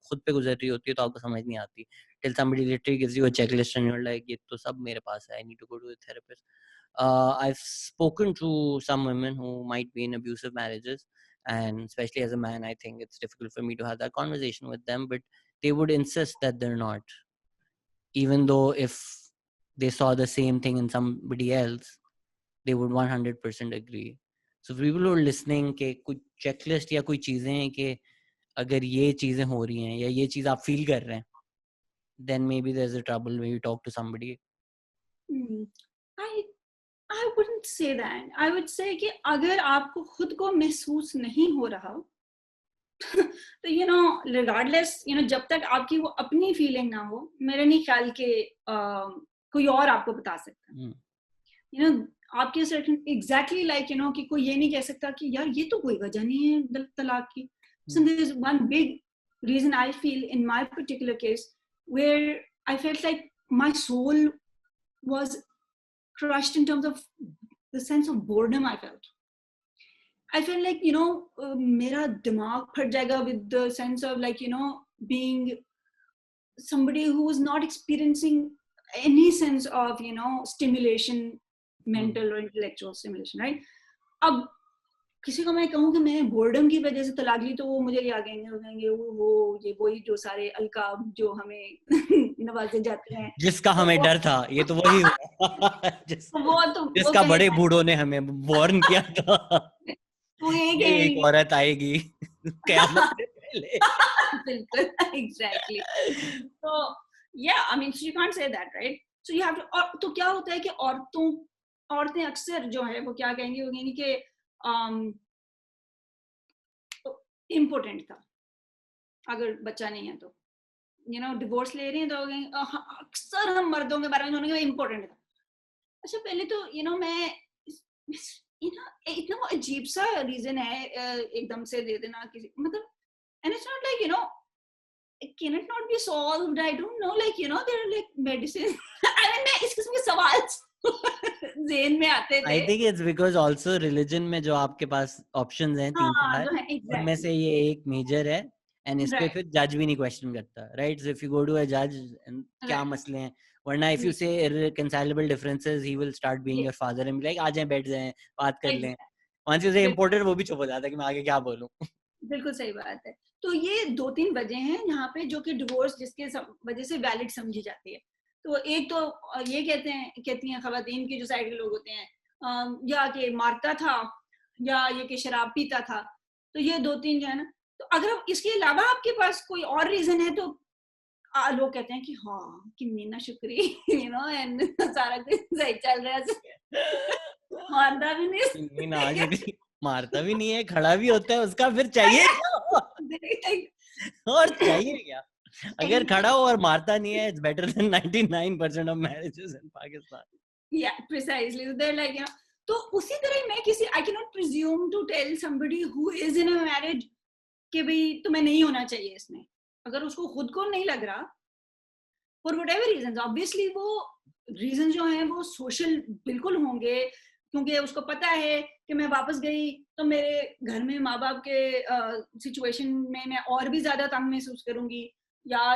खुद पे गुजर रही होती है तो आपको समझ नहीं आती. Till somebody literally gives you a checklist and you're like, ये तो सब मेरे पास है, I need to go to a therapist. I've spoken to some women who might be in abusive marriages, and especially as a man, I think it's difficult for me to have that conversation with them, but they would insist that they're not, even though if they saw the same thing in somebody else, they would 100% agree. So for people who are listening, के कुछ checklist या कोई चीजें हैं कि अगर ये चीजें हो रही हैं या ये चीज आप फील कर रहे हैं, then maybe there's a trouble when you talk to somebody. I wouldn't say that. I would say कि अगर आपको खुद को महसूस नहीं हो रहा तो regardless, जब तक आपकी वो अपनी फीलिंग ना हो, मेरे नहीं ख्याल के कोई और आपको बता सकता। आपके सर्टेन एग्जैक्टली लाइक कि कोई ये नहीं कह सकता कि यार ये तो कोई वजह नहीं है तलाक की। So there is one big reason I feel in my particular case where I felt like my soul was crushed in terms of the sense of boredom I felt. I felt like मेरा दिमाग फट जाएगा with the sense of like being somebody who was not experiencing any sense of stimulation, mental or intellectual stimulation, right? अब किसी को मैं कहूँ कि मैं बोर्डम की वजह से तलाक ली तो वो मुझे क्या कहेंगे वो ये वही जो सारे अलकाब जो हमें नवाजे जाते हैं, जिसका हमें डर था, ये तो वही हुआ जिसका बड़े बूढ़ों ने हमें वार्न किया था तो ये एक औरत आएगी क़यामत से पहले। बिल्कुल, एग्जैक्टली। तो I mean, so you can't say that, right? So you have to, और तो क्या होता है कि औरतें अक्सर जो है वो क्या कहेंगी, वो कहेंगी कि इम्पोर्टेंट था, अगर बच्चा नहीं है तो डिवोर्स ले रही है तो अक्सर हम मर्दों के बारे में इम्पोर्टेंट था। अच्छा, पहले तो मैं इतना अजीब सा रीजन है एकदम से दे देना किसी, मतलब, and it's not like can it not be solved? I don't know, like there are like medicine I mean मैं इस किस्म के सवाल ज़हन में आते थे। I think it's because also religion में जो आपके पास options हैं 3-4 उनमें से ये एक major है and इस पे फिर judge भी नहीं question करता, right? So if you go to a judge and क्या मसले हैं, वरना if you say irreconcilable differences he will start being your father and be like आ जाएं बैठ जाएं बात कर लें। Once you say important वो भी चुप हो जाता है कि मैं आगे क्या बोलूं। बिल्कुल सही बात है। तो ये 2-3 वजह हैं यहाँ पे जो कि डिवोर्स जिसके वजह से वैलिड समझी जाती है। तो एक तो ये कहती हैं खवातीन की जो साइड के लोग होते हैं या कि मारता था या ये कि शराब पीता था। तो ये 2-3 जो है ना, तो अगर इसके अलावा आपके पास कोई और रीजन है तो लोग कहते हैं कि हाँ किन्नी ना शुक्री एंड सारा कुछ सही चल रहा है मारता भी नहीं मारता भी नहीं है, खड़ा भी होता है उसका, फिर चाहिए और चाहिए क्या? अगर खड़ा हो और मारता नहीं है, it's better than 99% of marriages in Pakistan. Yeah, precisely. So they're like, तो उसी तरह मैं I cannot presume to tell somebody who is in a marriage कि भाई तुम्हें नहीं होना चाहिए इसमें, अगर उसको खुद को नहीं लग रहा for whatever reasons, obviously वो reasons जो हैं वो social बिल्कुल होंगे, क्योंकि उसको पता है कि मैं वापस गई तो मेरे घर में माँ बाप के सिचुएशन में मैं और भी ज्यादा तंग महसूस करूंगी, या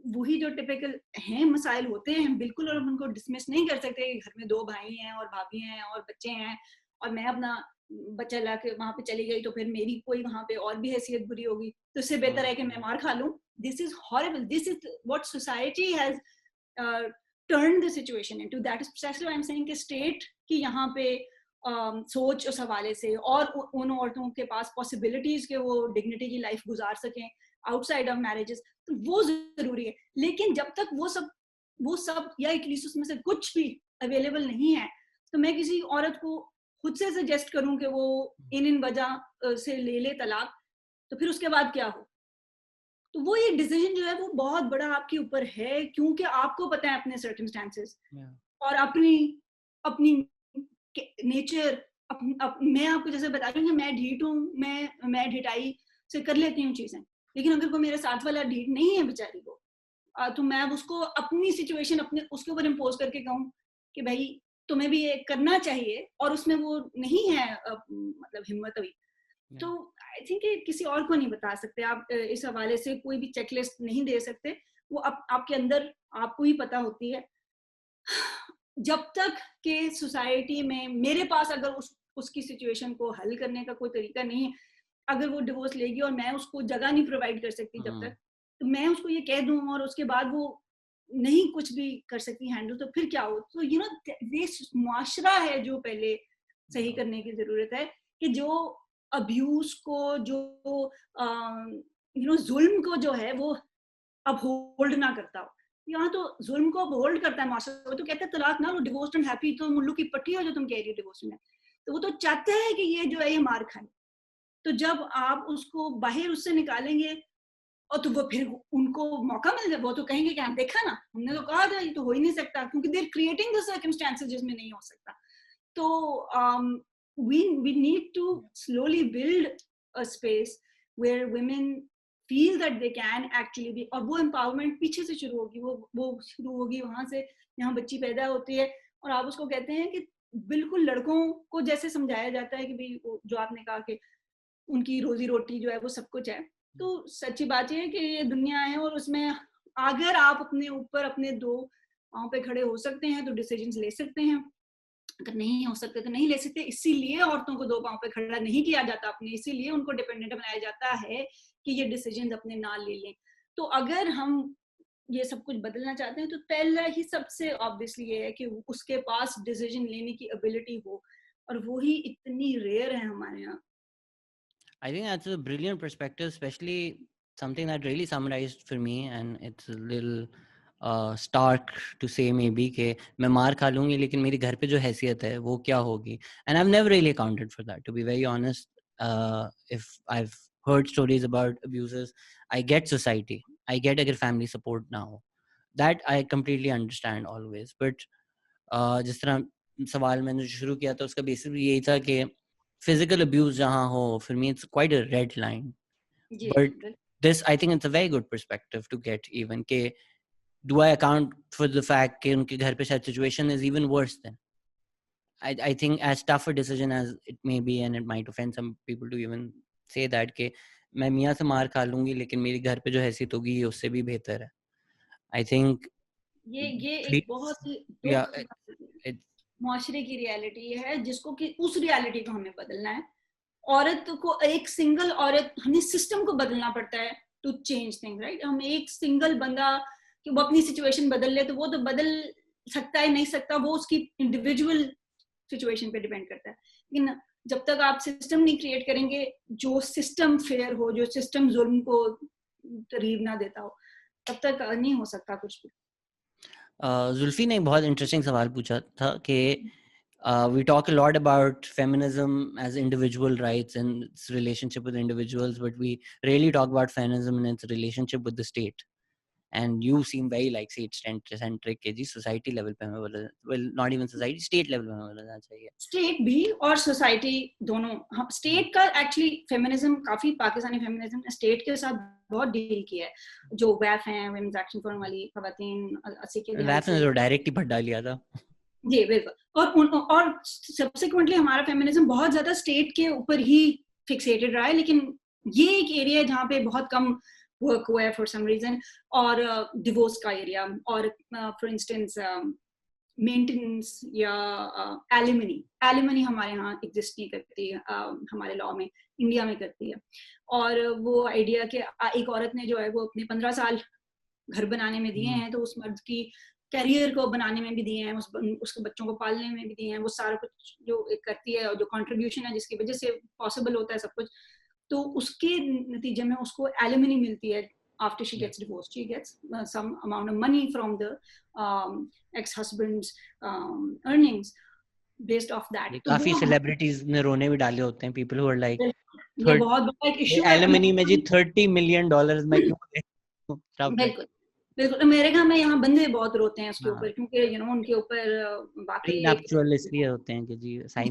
वही जो टिपिकल हैं मसाइल होते हैं बिल्कुल, और हम उनको डिसमिस नहीं कर सकते। घर में 2 भाई हैं और भाभी हैं और बच्चे हैं और मैं अपना बच्चा लाके वहां पे चली गई तो फिर मेरी कोई वहां पे और भी हैसियत बुरी होगी, तो इससे बेहतर है कि मैं मार खा लूं। This is horrible, this is what society has turned the situation into. That is precisely why I'm saying कि स्टेट की यहाँ पे सोच उस हवाले से और उन औरतों के पास पॉसिबिलिटीज के वो डिग्निटी की लाइफ गुजार सकें आउटसाइड ऑफ मैरिजेस, तो वो जरूरी है। लेकिन जब तक वो सब या एटलीस्ट उसमें से कुछ भी अवेलेबल नहीं है, तो मैं किसी औरत को खुद से सजेस्ट करूं कि वो इन वजह से ले ले तलाक, तो फिर उसके बाद क्या हो? तो वो ये डिसीजन जो है वो बहुत बड़ा आपके ऊपर है, क्योंकि आपको पता है अपने सर्कमस्टेंसेस और अपनी नेचर। मैं आपको जैसे बता रही हूँ कि मैं ढीठ हूँ, मैं ढिठाई से कर लेती हूँ चीजें, लेकिन अगर कोई मेरे साथ वाला ढीठ नहीं है बेचारी को, तो मैं उसको अपनी सिचुएशन उसके ऊपर इम्पोज करके कहूँ कि भाई तुम्हें भी ये करना चाहिए, और उसमें वो नहीं है मतलब हिम्मत हुई, तो आई थिंक किसी और को नहीं बता सकते आप इस हवाले से, कोई भी चेकलिस्ट नहीं दे सकते। वो आपके अंदर आपको ही पता होती है। जब तक के सोसाइटी में मेरे पास अगर उसकी सिचुएशन को हल करने का कोई तरीका नहीं है, अगर वो डिवोर्स लेगी और मैं उसको जगह नहीं प्रोवाइड कर सकती जब तक, तो मैं उसको ये कह दूं और उसके बाद वो नहीं कुछ भी कर सकती हैंडल, तो फिर क्या हो? तो ये मुआशरा है जो पहले सही करने की जरूरत है, कि जो अब्यूज को, जो जुल्म को जो है वो अब होल्ड ना करता हो। यहाँ तो जुल्म को होल्ड करता है माशरा, वो तो कहते हैं तलाक ना लो, डिवोर्स एंड हैप्पी, तो मुल्लू की पट्टी हो जो तुम कह रही हो डिवोर्स में, तो वो तो चाहता है कि ये जो है ये मार खाए। तो जब आप उसको बाहर उससे निकालेंगे और तो वो फिर उनको मौका मिल जाए, वो तो कहेंगे कि देखा ना, हमने तो कहा था ये तो हो ही नहीं सकता, क्योंकि देर क्रिएटिंग द सर्कमस्टेंसेस जिसमें नहीं हो सकता। तो we need to slowly build a space where women feel that they can actually be, और वो empowerment पीछे से शुरू होगी, वो शुरू होगी वहां से, यहाँ बच्ची पैदा होती है और आप उसको कहते हैं कि बिल्कुल लड़कों को जैसे समझाया जाता है कि भाई जो आपने कहा कि उनकी रोजी रोटी जो है वो सब कुछ है, तो सच्ची बात ये है कि ये दुनिया है और उसमें अगर आप अपने ऊपर अपने दो पांव पे खड़े हो सकते हैं तो डिसीजंस ले सकते हैं, अगर नहीं हो सकते तो नहीं ले सकते। इसीलिए औरतों को दो पांव पे खड़ा नहीं किया जाता अपने, इसीलिए उनको डिपेंडेंट बनाया जाता है कि ये डिसीजंस अपने ना ले लें। तो अगर हम ये सब कुछ बदलना चाहते हैं तो पहला ही सबसे ऑब्वियसली ये है कि उसके पास डिसीजन लेने की एबिलिटी हो, और वो ही इतनी रेयर है हमारे यहाँ। I think that's a brilliant perspective, especially something that really summarized for me, and it's a little stark to say maybe कि मैं मार खा लूंगी लेकिन मेरी घर पे जो हैसियत है वो क्या होगी. And I've never really accounted for that, to be very honest. If I've heard stories about abuses, I get society, I get अगर family support ना हो, that I completely understand always. But जिस तरह सवाल मैंने शुरू किया था उसका बेसिस यही था कि physical abuse जहाँ हो, for me it's quite a red line. But this, I think it's a very good perspective to get even के do I account for the fact कि उनके घर पे शायद situation is even worse than. I think as tough a decision as it may be, and it might offend some people to even say that कि मैं मियाँ से मार खा लूंगी लेकिन मेरी घर पे जो हैसियत होगी ये उससे भी बेहतर है. I think ये एक बहुत ही yeah, मुआशरे की रियलिटी है जिसको कि उस रियलिटी को हमें बदलना है। औरत को, एक सिंगल औरत, हमें सिस्टम को बदलना पड़ता है टू चेंज थिंग, राइट। हम एक सिंगल बंदा कि वो अपनी सिचुएशन बदल ले तो वो तो बदल सकता है नहीं सकता, वो उसकी इंडिविजुअल सिचुएशन पे डिपेंड करता है। लेकिन जब तक आप सिस्टम नहीं क्रिएट करेंगे जो सिस्टम फेयर हो, जो सिस्टम जुल्म को तरीब ना देता हो, तब तक नहीं हो सकता कुछ भी। जुल्फी ने एक बहुत इंटरेस्टिंग सवाल पूछा था कि we talk a lot about feminism as individual rights and its relationship with individuals, but we rarely talk about feminism and its relationship with the state. And you seem very like state-centric के जी society level पे हमें बोला, well not even society, state level पे हमें बोलना चाहिए. State भी और सोसाइटी दोनों। स्टेट का एक्चुअली फेमिनिज्म काफी, पाकिस्तानी फेमिनिज्म ने स्टेट के साथ बहुत डील किया है। जो वैफ हैं, वुमेन्स एक्शन फोरम वाली खवातीन, 80 के वैफ ने तो डायरेक्ट ही भट्टा लिया था। जी बिल्कुल। और सब्सिक्वेंटली हमारा फेमिनिज्म बहुत ज्यादा स्टेट के ऊपर ही फिक्सेटेड रहा है, लेकिन ये एक एरिया है जहाँ पे बहुत कम वर्क हुआ है फॉर सम रीजन। और डिवोर्स का एरिया, और फॉर इंस्टेंस मेंटेनेंस या एलिमनी हमारे यहाँ एग्जिस्ट नहीं करती है हमारे लॉ में, इंडिया में करती है। और वो आइडिया कि एक औरत ने जो है वो अपने 15 साल घर बनाने में दिए हैं, तो उस मर्द की करियर को बनाने में भी दिए हैं, उसके बच्चों को पालने में भी दिए हैं, वो सारा कुछ जो करती है और जो कंट्रीब्यूशन है जिसकी वजह से पॉसिबल होता है सब कुछ, तो उसके नतीजे में उसको एलिमनी मिलती है। After she gets divorced, she gets some amount of money from the ex-husband's earnings based off that. काफी सेलिब्रिटीज ने रोने भी डाले होते हैं, people who are like, ये बहुत बड़ा एक इशू है एलिमनी में जी $30 million मैं क्यों दूं? बिल्कुल बिल्कुल। अमेरिका में यहाँ बंदे बहुत रोते हैं उसके ऊपर, क्योंकि यू नो उनके ऊपर बाकी नेचुरल इसलिए होते हैं कि जी साइन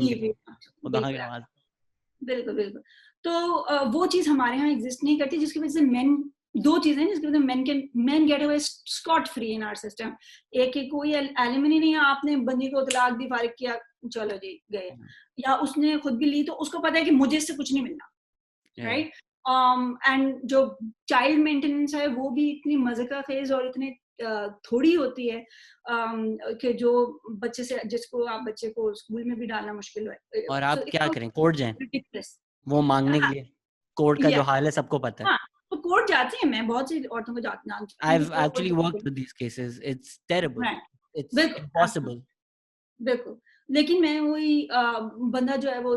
बिल्कुल बिल्कुल। तो वो चीज हमारे यहाँ एग्जिस्ट नहीं करती, जिसकी वजह से मेन, दो चीजें हैं जिसकी वजह से men get away scot free in our system. एक कोई एलिमनी नहीं है, आपने बंदी को तलाक दी, फारिग किया, चलो जी गए, या उसने खुद भी ली तो उसको पता है कि मुझे इससे कुछ नहीं मिलना, राइट। एंड जो चाइल्ड मेंटेनेंस है वो भी इतनी मजे का फेज और इतनी थोड़ी होती है कि जो बच्चे से, जिसको आप बच्चे को स्कूल में भी डालना मुश्किल है। और आप क्या करें, कोर्ट जाएं वो मांगने के लिए, कोर्ट का जो हाल है सबको पता है। तो कोर्ट जाती है, मैं बहुत सी औरतों को जानती हूं। I've actually worked with these cases. It's terrible. It's impossible. बिल्कुल। लेकिन मैं वही बंदा जो है वो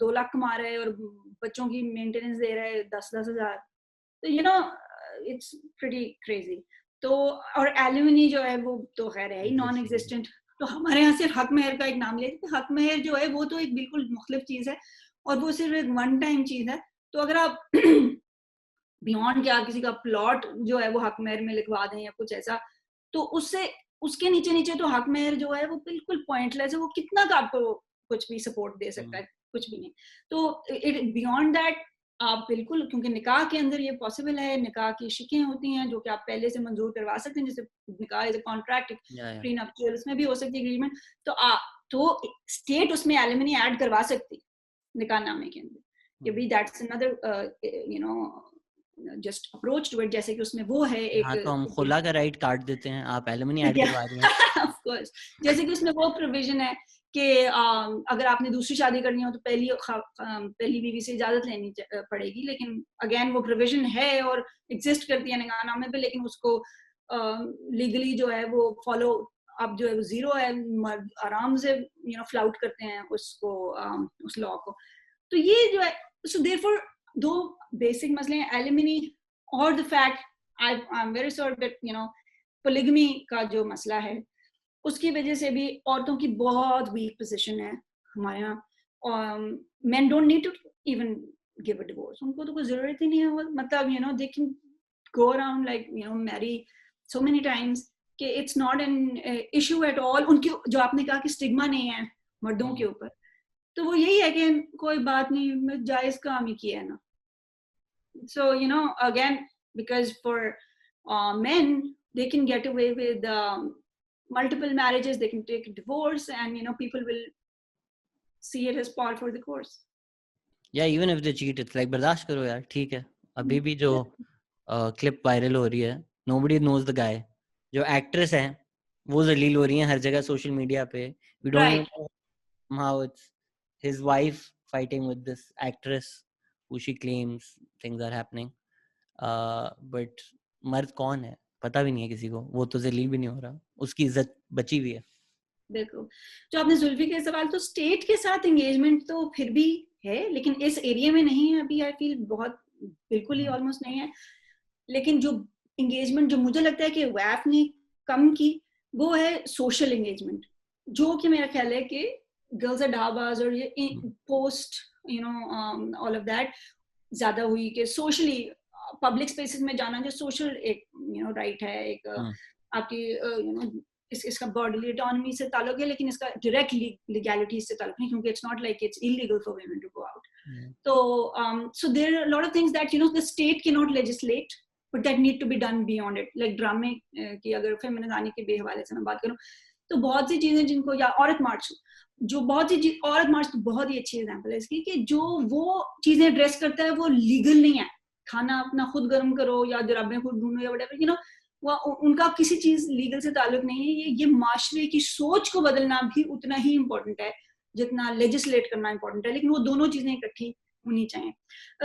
2 लाख कमा रहा है और बच्चों की मेंटेनेंस दे रहा है 10,000, तो you know it's pretty crazy. तो और एलिमनी जो है वो तो खैर है ही नॉन एग्जिस्टेंट। तो हमारे यहाँ सिर्फ हक मेहर का एक नाम लेते हैं। हक मेहर जो है वो तो एक बिल्कुल मुख्तलिफ चीज है और वो सिर्फ एक वन टाइम चीज है। तो अगर आप बियॉन्ड क्या किसी का प्लॉट जो है वो हक मेहर में लिखवा दें या कुछ ऐसा, तो उससे उसके नीचे नीचे तो हक मेहर जो है वो बिल्कुल पॉइंटलेस है। वो कितना का आपको कुछ भी सपोर्ट दे सकता है, कुछ भी नहीं। तो इट बियॉन्ड दैट आप बिल्कुल, क्योंकि निकाह के अंदर ये पॉसिबल है, निकाह की शिकें होती हैं जो कि आप पहले से मंजूर करवा सकते हैं, जैसे निकाह इज अ कॉन्ट्रैक्ट, प्री नप्टियल, उसमें भी हो सकती है एग्रीमेंट। तो स्टेट उसमें एलिमनी ऐड करवा सकती निकाहनामे के अंदर, कि भी that's another you know just approach to it. जैसे कि उसमें वो है एक, हाँ, तो हम खुला का राइट काट देते हैं, आप एलिमनी ऐड करवा रही हैं। ऑफ कोर्स, जैसे कि उसमें वो प्रोविजन है कि अगर आपने दूसरी शादी करनी हो तो पहली बीवी से इजाजत लेनी पड़ेगी, लेकिन अगेन वो प्रोविजन है और एग्जिस्ट करती है निकाहनामे पे, लेकिन उसको लीगली जो है वो फॉलो अब जो है वो जीरो है। मर्द आराम से फ्लाउट करते हैं उसको, उस लॉ को। तो ये जो है, सो देयरफॉर दो बेसिक मसले हैं, एलिमनी और the fact I am very sorry that polygamy का जो मसला है, उसकी वजह से भी औरतों की बहुत वीक पोजीशन है हमारे यहाँ। Men don't need to even give a divorce, उनको तो कोई जरूरत ही नहीं है। मतलब they can go around like marry so many times कि it's not an issue at all. उनकी जो आपने कहा कि स्टिग्मा नहीं है मर्दों के ऊपर, तो वो यही है कि कोई बात नहीं, जायज काम ही किया है ना। So again, because for men they can get away with multiple marriages, they can take a divorce, and people will see it as par for the course. Yeah, even if they cheat, it's like बर्दाश्त करो यार, ठीक है। अभी भी जो clip viral हो रही है, nobody knows the guy, जो एक्ट्रेस है वो जलील हो रही है हर जगह सोशल मीडिया पे। We don't even know how it's his wife fighting with this actress who she claims things are happening. But मर्द कौन है पता भी नहीं है किसी को, वो तो जलील भी नहीं हो रहा, उसकी इज्जत बची हुई है। देखो, जो आपने जुल्फी के सवाल, तो स्टेट के साथ एंगेजमेंट तो फिर भी है, लेकिन इस एरिया में नहीं है अभी। आई फील बहुत बिल्कुल ही ऑलमोस्ट नहीं है। लेकिन जो एंगेजमेंट जो मुझे लगता है कि वैफ ने कम की, वो है सोशल एंगेजमेंट, जो कि मेरा ख्याल है कि गर्ल्स एट ढाबाज और ये पोस्ट ऑल ऑफ दैट ज्यादा हुई, कि सोशली पब्लिक स्पेसेस में जाना जो सोशल एक राइट है, एक आपकी इसका बॉडीली ऑटोनॉमी से ताल्लुक है, लेकिन इसका डायरेक्ट लीगैलिटी से ताल्लुक नहीं, क्योंकि it's not like it's illegal for women to go out. तो so there are a lot of things that the state cannot legislate, but that need to be done beyond it. Like ड्रामे की अगर feminism के बेहवाले से मैं बात करूं, तो बहुत सी चीजें जिनको, या औरत मार्च, जो बहुत सी औरत मार्च तो बहुत ही अच्छी एग्जांपल है इसकी, कि जो वो चीजें एड्रेस करता है वो लीगल नहीं है। खाना अपना खुद गर्म करो या जुराबें खुद ढूंढो या व्हाटएवर, वो उनका किसी चीज लीगल से ताल्लुक नहीं है। ये माशरे की सोच को बदलना भी उतना ही इम्पोर्टेंट है जितना लेजिस्लेट करना इम्पोर्टेंट है, लेकिन वो दोनों चीजें इकट्ठी होनी चाहिए।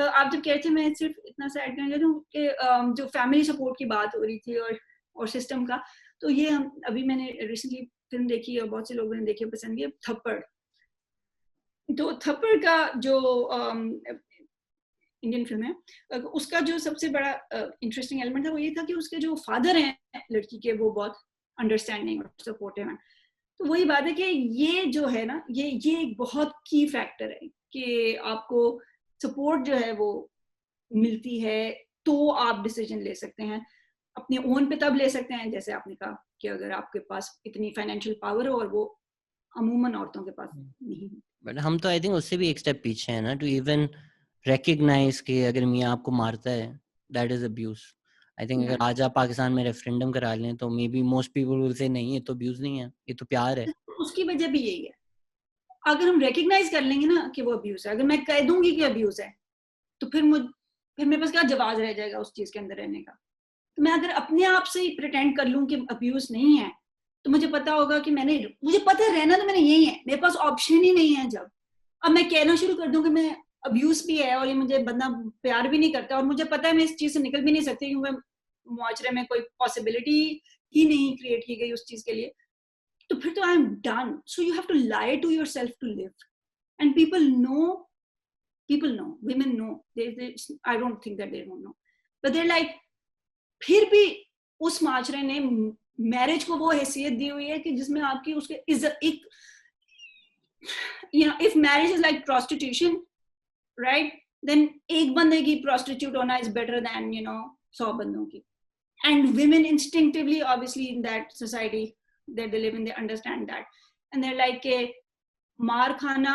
आप जब कहते थे, मैं सिर्फ इतना सा ऐड करना चाहती हूँ कि जो फैमिली सपोर्ट की बात हो रही थी और सिस्टम का, तो ये हम अभी मैंने रिसेंटली फिल्म देखी और बहुत से लोगों ने देखी पसंद किया, थप्पड़। तो थप्पड़ का जो इंडियन फिल्म है, उसका जो सबसे बड़ा इंटरेस्टिंग एलिमेंट था वो ये था कि उसके जो फादर हैं लड़की के, वो बहुत अंडरस्टैंडिंग और सपोर्टिव हैं। तो वही बात है कि ये जो है ना, ये एक बहुत की फैक्टर है कि आपको सपोर्ट जो है वो मिलती है तो आप डिसीजन ले सकते हैं। अपने ओन पे तब ले सकते हैं जैसे आपने कहा कि अगर आपके पास इतनी फाइनेंशियल पावर हो, और वो अमूमन औरतों के पास नहीं। बट हम तो आई थिंक उससे भी एक स्टेप पीछे है ना, टू इवन रिकॉग्नाइज कि अगर मियाँ आपको मारता है that is abuse. I think अगर आज आप पाकिस्तान में रेफरेंडम करा लें तो may be most people will say नहीं, ये तो अब्यूज नहीं है, ये तो प्यार है। उसकी वजह भी यही है, अगर हम रिकॉग्नाइज कर लेंगे ना कि वो अब्यूज है, अगर मैं कह दूंगी कि अब्यूज है, तो फिर मेरे पास क्या जवाब रह जाएगा उस चीज के अंदर रहने का। तो मैं अगर अपने आप से ही प्रिटेंड कर लूं कि अब्यूज नहीं है, तो मुझे पता होगा कि मुझे पता है रहना तो मैंने यही है, मेरे पास ऑप्शन ही नहीं है। जब अब मैं कहना शुरू कर दूं कि मैं अब्यूज भी है और ये मुझे बंदा प्यार भी नहीं करता, और मुझे पता है मैं इस चीज से निकल भी नहीं सकती क्योंकि मुआशरे में कोई पॉसिबिलिटी ही नहीं क्रिएट की गई उस चीज के लिए, तो फिर तो I am done. So you have to lie to yourself to live, and people know, women know, I don't think that they don't know, but they're like, फिर भी उस माशरे ने मैरिज को वो हैसियत दी हुई है कि जिसमें आपकी उसके इज्जत, एक if marriage is like prostitution, right, then एक बंदे की prostitute होना is better than 100 बंदों की. And women instinctively, obviously, in that society that they live in, they understand that, and they're like के मार खाना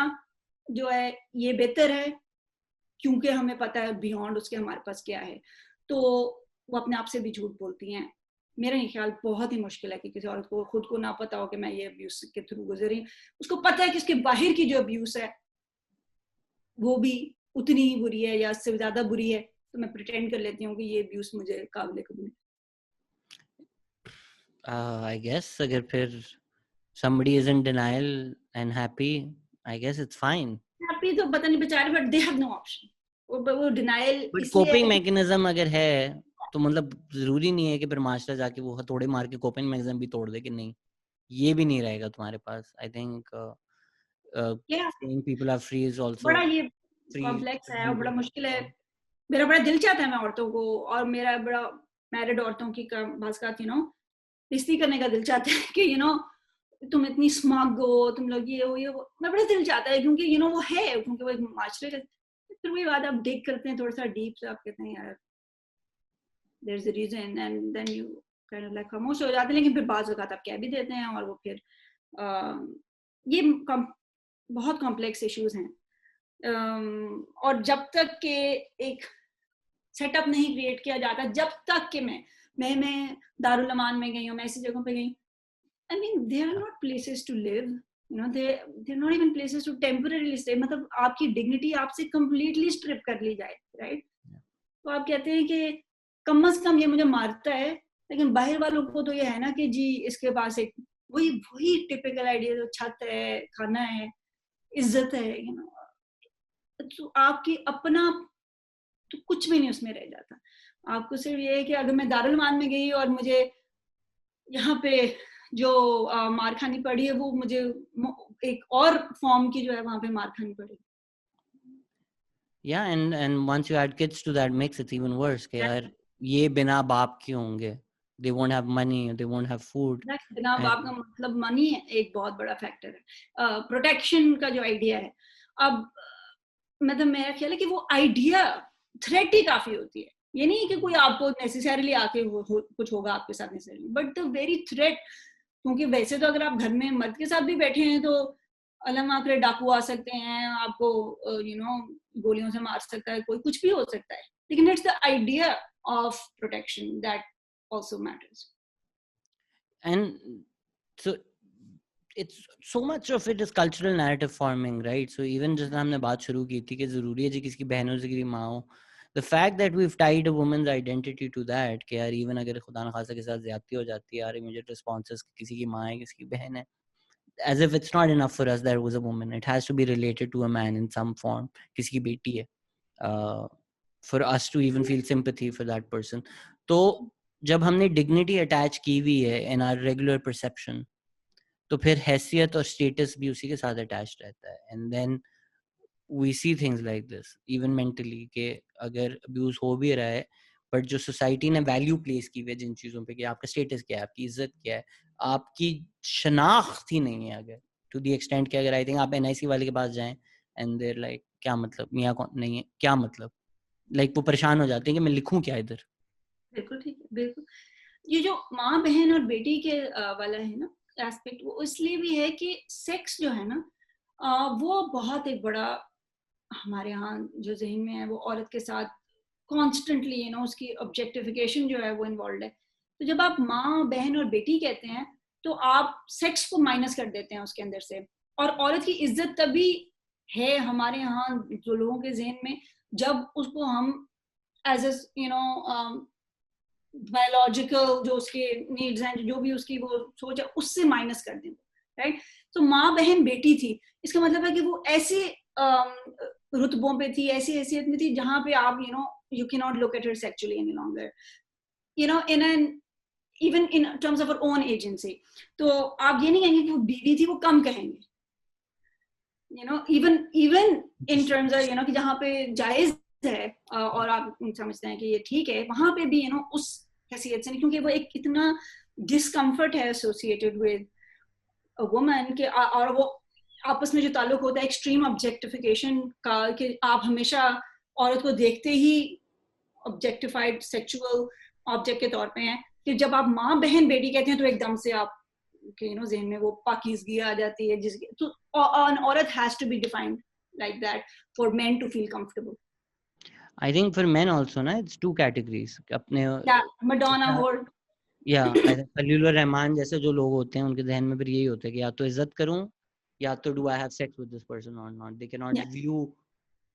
जो है ये बेहतर है क्योंकि हमें पता है बियॉन्ड उसके हमारे पास क्या है. तो वो अपने आप से भी झूठ बोलती हैं. मेरा ये ख्याल बहुत ही मुश्किल है कि किसी औरत को खुद को ना पता हो कि मैं ये अब्यूज के थ्रू गुजरी. उसको पता है कि उसके बाहर की जो अब्यूज है वो भी उतनी ही बुरी है या इससे ज्यादा बुरी है, तो मैं प्रिटेंड कर लेती हूँ कि ये अब्यूज मुझे काबिल कबूल. I guess अगर फिर somebody is in denial and happy, I guess it's fine. Happy तो पता नहीं बेचारे, but they have no option. वो denial. But coping mechanism अगर है तो मतलब जरूरी नहीं है कि फिर मास्टर जाके वो हथौड़े मार के coping mechanism भी तोड़ दे कि नहीं ये भी नहीं रहेगा तुम्हारे पास. I think saying people are free is also बड़ा ये कॉम्प्लेक्स है और बड़ा मुश्किल है. मेरा बड़ा दिल चाहता है मैं औरतों को, और मेरा बड़ा मैरिड औरतों की बात रिश्ती करने का दिल चाहता है कि तुम इतनी स्मग हो, तुम लोग ये हो, मैं बड़ा दिल चाहता है क्योंकि वो है, क्योंकि वो एक माशरे का. फिर वही बात आप डिग करते हैं थोड़ा सा डीप से, आप कहते हैं यार there's a reason, and then you kind of like खामोश हो जाते हैं. लेकिन फिर बाज़ वक़्त आप कह भी देते हैं और वो फिर ये बहुत कॉम्प्लेक्स इश्यूज हैं. और जब तक के एक सेटअप नहीं क्रिएट किया जाता, जब तक कि मैं दारुल अमान में गई हूँ, मैं ऐसी जगहों पे गई, I mean they are not places to live, they're not even places to temporarily stay. मतलब आपकी डिग्निटी आपसे कंप्लीटली स्ट्रिप कर ली जाए, राइट? तो आप कहते हैं कि कम से कम ये मुझे मारता है, लेकिन बाहर वालों को तो ये है ना कि जी इसके पास एक वही टिपिकल आइडिया, जो छत है, खाना है, इज्जत है, तो आपकी अपना तो कुछ भी नहीं उसमें रह जाता. आपको सिर्फ ये है कि अगर मैं दारुल अमान में गई और मुझे यहाँ पे जो मार खानी पड़ी है, वो मुझे एक और फॉर्म की जो है वहाँ पे मार खानी पड़ी. Yeah, and once you add kids to that mix, it's even worse. कि यार ये बिना बाप के होंगे, they won't have money, they won't have food. बिना बाप का मतलब मनी एक बहुत बड़ा फैक्टर है. प्रोटेक्शन का जो आइडिया है, अब मतलब मेरा ख्याल है कि वो आइडिया थ्रेट ही काफी होती है. ये नहीं कि कोई आपको नेसेसरीली आके कुछ होगा आपके साथ necessarily, but the very threat. क्योंकि वैसे तो अगर आप घर में मर्द के साथ भी बैठे हैं तो अलम आकर डाकू आ सकते हैं, आपको गोलियों से मार सकता है, कोई कुछ भी हो सकता है. लेकिन it's the idea of protection that also matters. And so it's so much of it is cultural narrative forming, right? So even just हमने बात शुरू की थी कि जरूरी है जी किसी की बहनों से किसी माँ हो. The fact that we've tied a woman's identity to that कि यार even अगर खुदा न खासा के साथ ज्यादती हो जाती है, यार immediate responses किसी की माँ है, किसी की बहन है, as if it's not enough for us that it was a woman. It has to be related to a man in some form. किसी की बेटी है, for us to even feel sympathy for that person. तो जब हमने dignity attach की हुई है in our regular perception, तो फिर हैसियत और status भी उसी के साथ attached रहता है. And then we see things like this, even mentally, कि अगर abuse हो भी रहा है, but जो society ने value place की हुई है जिन चीज़ों पे कि आपका status क्या है, आपकी इज्जत क्या है, आपकी शनाख्त ही नहीं है, अगर to the extent कि अगर I think आप NIC वाले के पास जाएं and they're like क्या मतलब मियाँ कौन नहीं है, क्या मतलब, like वो परेशान हो जाते हैं कि मैं लिखूं क्या इधर. बिल्कुल ठीक है, बिल्कुल. ये जो माँ बहन और बेटी के वाला है ना एस्पेक्ट, वो इसलिए भी है कि सेक्स जो है ना वो बहुत एक बड़ा हमारे यहाँ जो ज़हन में है, वो औरत के साथ कॉन्स्टेंटली उसकी ऑब्जेक्टिफिकेशन जो है वो इन्वॉल्व है. तो जब आप माँ बहन और बेटी कहते हैं तो आप सेक्स को माइनस कर देते हैं उसके अंदर से. और औरत की इज्जत तभी है हमारे यहाँ जो लोगों के ज़हन में जब उसको हम एज ए बायोलॉजिकल जो उसके नीड्स हैं, जो भी उसकी वो सोच है, उससे माइनस कर दें, राइट? तो माँ बहन बेटी थी, इसका मतलब है कि वो ऐसे रुतबों पे थी, ऐसी हैसियत में थी जहां पे आप you cannot look at her sexually any longer, in an even in terms of her own agency. तो आप ये नहीं कहेंगे कि वो बीवी थी, वो कम कहेंगे, even in terms of कि जहाँ पे जायज है और आप समझते हैं कि ये ठीक है, वहां पे भी उस हैसियत से नहीं, क्योंकि वो एक इतना डिस्कम्फर्ट है एसोसिएटेड विद अ वुमन के, और वो आपस में जो ताल्लुक होता है एक्सट्रीम ऑब्जेक्टिफिकेशन का, कि आप हमेशा औरत को देखते ही ऑब्जेक्टिफाइड सेक्सुअल ऑब्जेक्ट के तौर पे हैं, कि जब आप माँ बहन बेटी कहते हैं तो एकदम से आप ज़हन में वो पाकीज़गी आ जाती है, जिसकी तो an औरत has to be defined like that for men to feel comfortable. I think for men also ना it's two categories. अपने Madonna और खलील रहमान जैसे जो लोग होते हैं उनके जहन में फिर यही होता है कि या तो इज्जत करूं या तो do I have sex with this person or not. They cannot view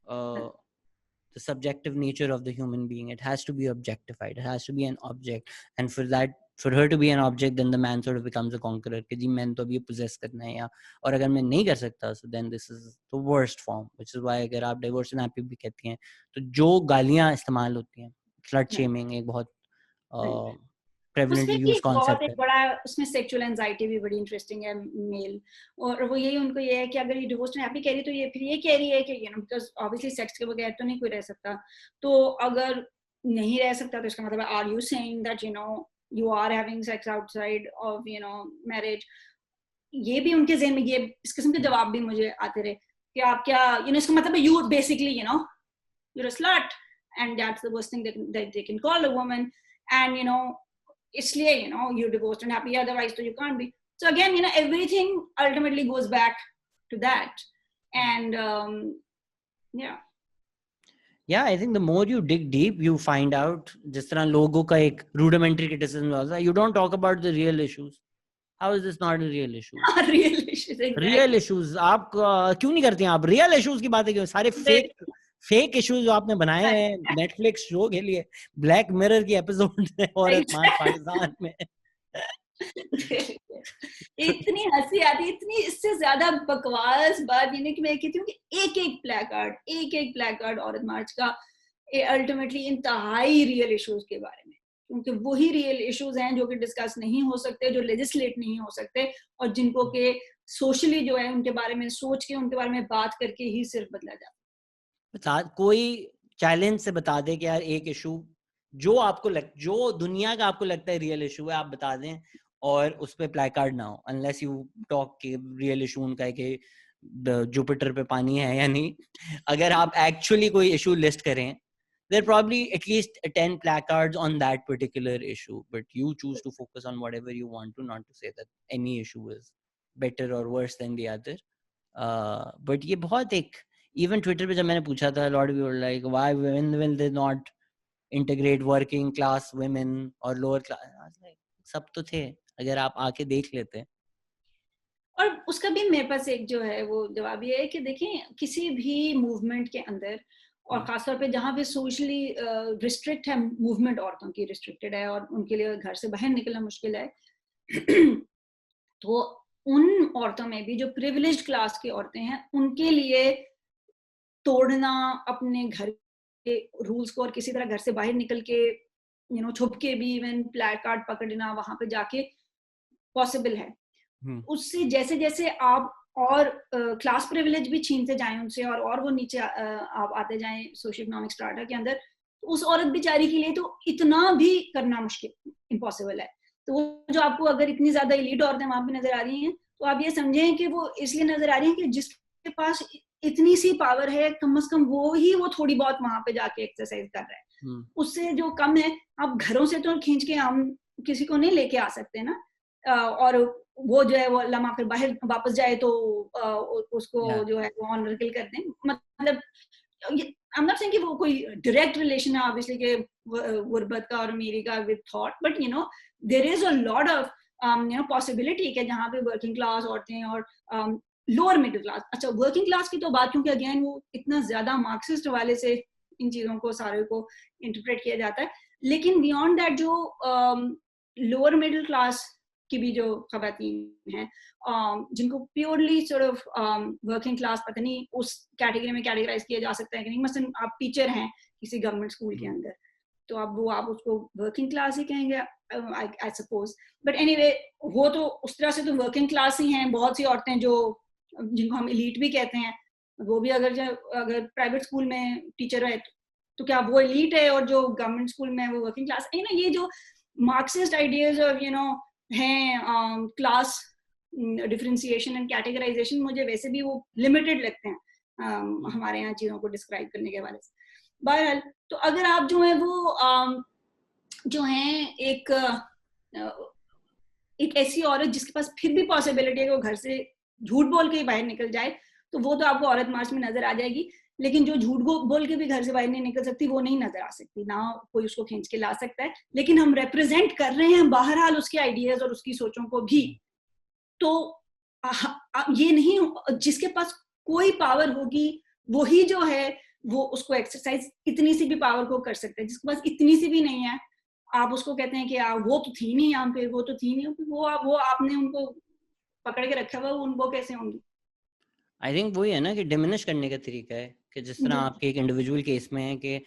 the subjective nature of the human being. It has to be objectified. It has to be an object, and for her to be an object, then the man sort of becomes a conqueror. कि जी मैंने तो अभी possess करना है, या और अगर मैं नहीं कर सकता, so then this is the worst form. Which is why अगर आप divorce and happy भी कहती हैं, तो जो गालियाँ इस्तेमाल होती हैं, slut shaming एक बहुत prevalently used concept है. बड़ा उसमें सेक्सुअल एंजाइटी भी बड़ी इंटरेस्टिंग है मेल, और वो यही उनको ये है कि अगर ये डिवोर्स हैप्पी कह रही है तो ये फिर ये कह रही है कि बिकॉज ऑब्वियसली सेक्स के बगैर तो नहीं कोई रह सकता, तो अगर नहीं रह सकता तो इसका मतलब are you saying that you are having sex outside of marriage. ये भी उनके ज़हन में ये इस किस्म के जवाब भी मुझे आते रहे कि आप क्या इसका मतलब you basically you're a slut and that's the worst thing that they can call a woman, and इसलिए you're divorced and happy, otherwise so you can't be. So again everything ultimately goes back to that, and I think the more you dig deep you find out जिस तरह लोगों का एक rudimentary criticism होता है, you don't talk about the real issues. How is this not a real issue? real issues, exactly. Real issues आप क्यों नहीं करते हैं? आप real issues की बातें क्यों? सारे फेक इश्यूज जो आपने बनाए हैं नेटफ्लिक्स शो के लिए, ब्लैक मिरर की एपिसोड है औरत मार पाकिस्तान में इतनी हंसी आती, इतनी इससे ज्यादा बकवास बात कि मैं कहती हूँ कि एक एक प्ले कार्ड औरत मार्च का अल्टीमेटली इंतहाई रियल इश्यूज के बारे में, क्योंकि वही रियल इश्यूज हैं जो कि डिस्कस नहीं हो सकते, जो लेजिस्लेट नहीं हो सकते, और जिनको के सोशली जो है उनके बारे में सोच के उनके बारे में बात करके ही सिर्फ बदला जाता है। कोई चैलेंज से बता दे कि यार एक इशू जो दुनिया का आपको लगता है रियल इशू है आप बता दें, और उस पे प्ले कार्ड ना हो, अनलेस यू टॉक कि रियल इशू उनका है कि जुपिटर पे पानी है या नहीं। अगर आप एक्चुअली कोई इशू लिस्ट करें, there probably at least 10 placards on that particular issue, but you choose to focus on whatever you want to, not to say that any issue is better or worse than the other. But ये बहुत एक even Twitter पे जब मैंने पूछा था, a lot of people were like, why when will they not integrate working class women or lower class? I was like, सब तो थे, अगर आप आके देख लेते। और उसका भी मेरे पास एक जो है वो जवाब ये है कि देखें किसी भी मूवमेंट के अंदर, और खासतौर पे जहाँ पे सोशली रिस्ट्रिक्ट है मूवमेंट, औरतों की रिस्ट्रिक्टेड है और उनके लिए घर से बाहर निकलना मुश्किल है तो उन औरतों में भी जो प्रिविलेज्ड क्लास की औरतें हैं उनके लिए तोड़ना अपने घर के रूल्स को और किसी तरह घर से बाहर निकल के छुप के भी इवन प्ले कार्ड पकड़ना वहां पे जाके पॉसिबल है। उससे जैसे जैसे आप और क्लास प्रिविलेज भी छीनते जाएं उनसे और वो नीचे आप आते जाएं सोशल इकोनॉमिक स्ट्राटा के अंदर, तो उस औरत बेचारी के लिए तो इतना भी करना मुश्किल इम्पॉसिबल है। तो वो जो आपको अगर इतनी ज्यादा एलीट औरतें वहां पे नजर आ रही हैं तो आप ये समझें कि वो इसलिए नजर आ रही हैं कि जिसके पास इतनी सी पावर है कम से कम वो थोड़ी बहुत वहां पे जाके एक्सरसाइज कर रहा है। उससे जो कम है आप घरों से तो खींच के हम किसी को नहीं लेके आ सकते ना, और वो जो है वो लम्हा फिर बाहर वापस जाए तो उसको जो है वो ऑनर किल कर दें। मतलब आई एम नॉट सेइंग कि वो कोई डायरेक्ट रिलेशन है ऑब्वियसली के गुर्बत का और अमीरी का with thought, but there is a lot of possibility के जहाँ पे वर्किंग क्लास औरतें और लोअर मिडिल क्लास, अच्छा वर्किंग क्लास की तो बात, क्योंकि अगेन वो इतना ज्यादा मार्क्सिस्ट वाले से इन चीजों को सारे को इंटरप्रेट किया जाता है, लेकिन बियॉन्ड दैट जो लोअर मिडिल क्लास की भी जो खवातीन हैं जिनको purely sort of working class पता नहीं उस कैटेगरी में कैटेगराइज किया जा सकता है कि नहीं, मसलन आप टीचर हैं किसी गवर्नमेंट स्कूल के अंदर तो आप उसको वर्किंग क्लास ही कहेंगे आई सपोज, बट एनीवे वो तो उस तरह से तो वर्किंग क्लास ही हैं। बहुत सी औरतें जो जिनको हम एलीट भी कहते हैं वो भी अगर प्राइवेट स्कूल में टीचर है तो क्या वो एलीट है और जो गवर्नमेंट स्कूल में वो वर्किंग क्लास है ना। ये जो मार्क्सिस्ट आइडियाज ऑफ हैं क्लास डिफरेंशिएशन एंड कैटेगराइजेशन, मुझे वैसे भी वो लिमिटेड लगते हैं हमारे यहाँ चीजों को डिस्क्राइब करने के हवाले से। बहरहाल तो अगर आप जो है वो जो है एक ऐसी औरत जिसके पास फिर भी पॉसिबिलिटी है कि वो घर से झूठ बोल के ही बाहर निकल जाए, तो वो तो आपको औरत मार्च में नजर आ जाएगी। लेकिन जो झूठ बोल के भी घर से बाहर नहीं निकल सकती, वो नहीं नजर आ सकती, ना कोई उसको खींच के ला सकता है। लेकिन हम रिप्रेजेंट कर रहे हैं बहरहाल उसके आइडियाज और उसकी सोचों को भी। तो ये नहीं, जिसके पास कोई पावर होगी वही जो है वो उसको एक्सरसाइज इतनी सी भी पावर को कर सकता है। जिसके पास इतनी सी भी नहीं है, आप उसको कहते हैं कि वो तो थी नहीं यहाँ पे, वो तो थी नहीं, वो आपने उनको पकड़ के रखा हुआ, उनको कैसे होंगी? आई थिंक वही है ना कि डिमिनिश करने का तरीका है कि जिस तरह आपके एक इंडिविजुअल केस में है कि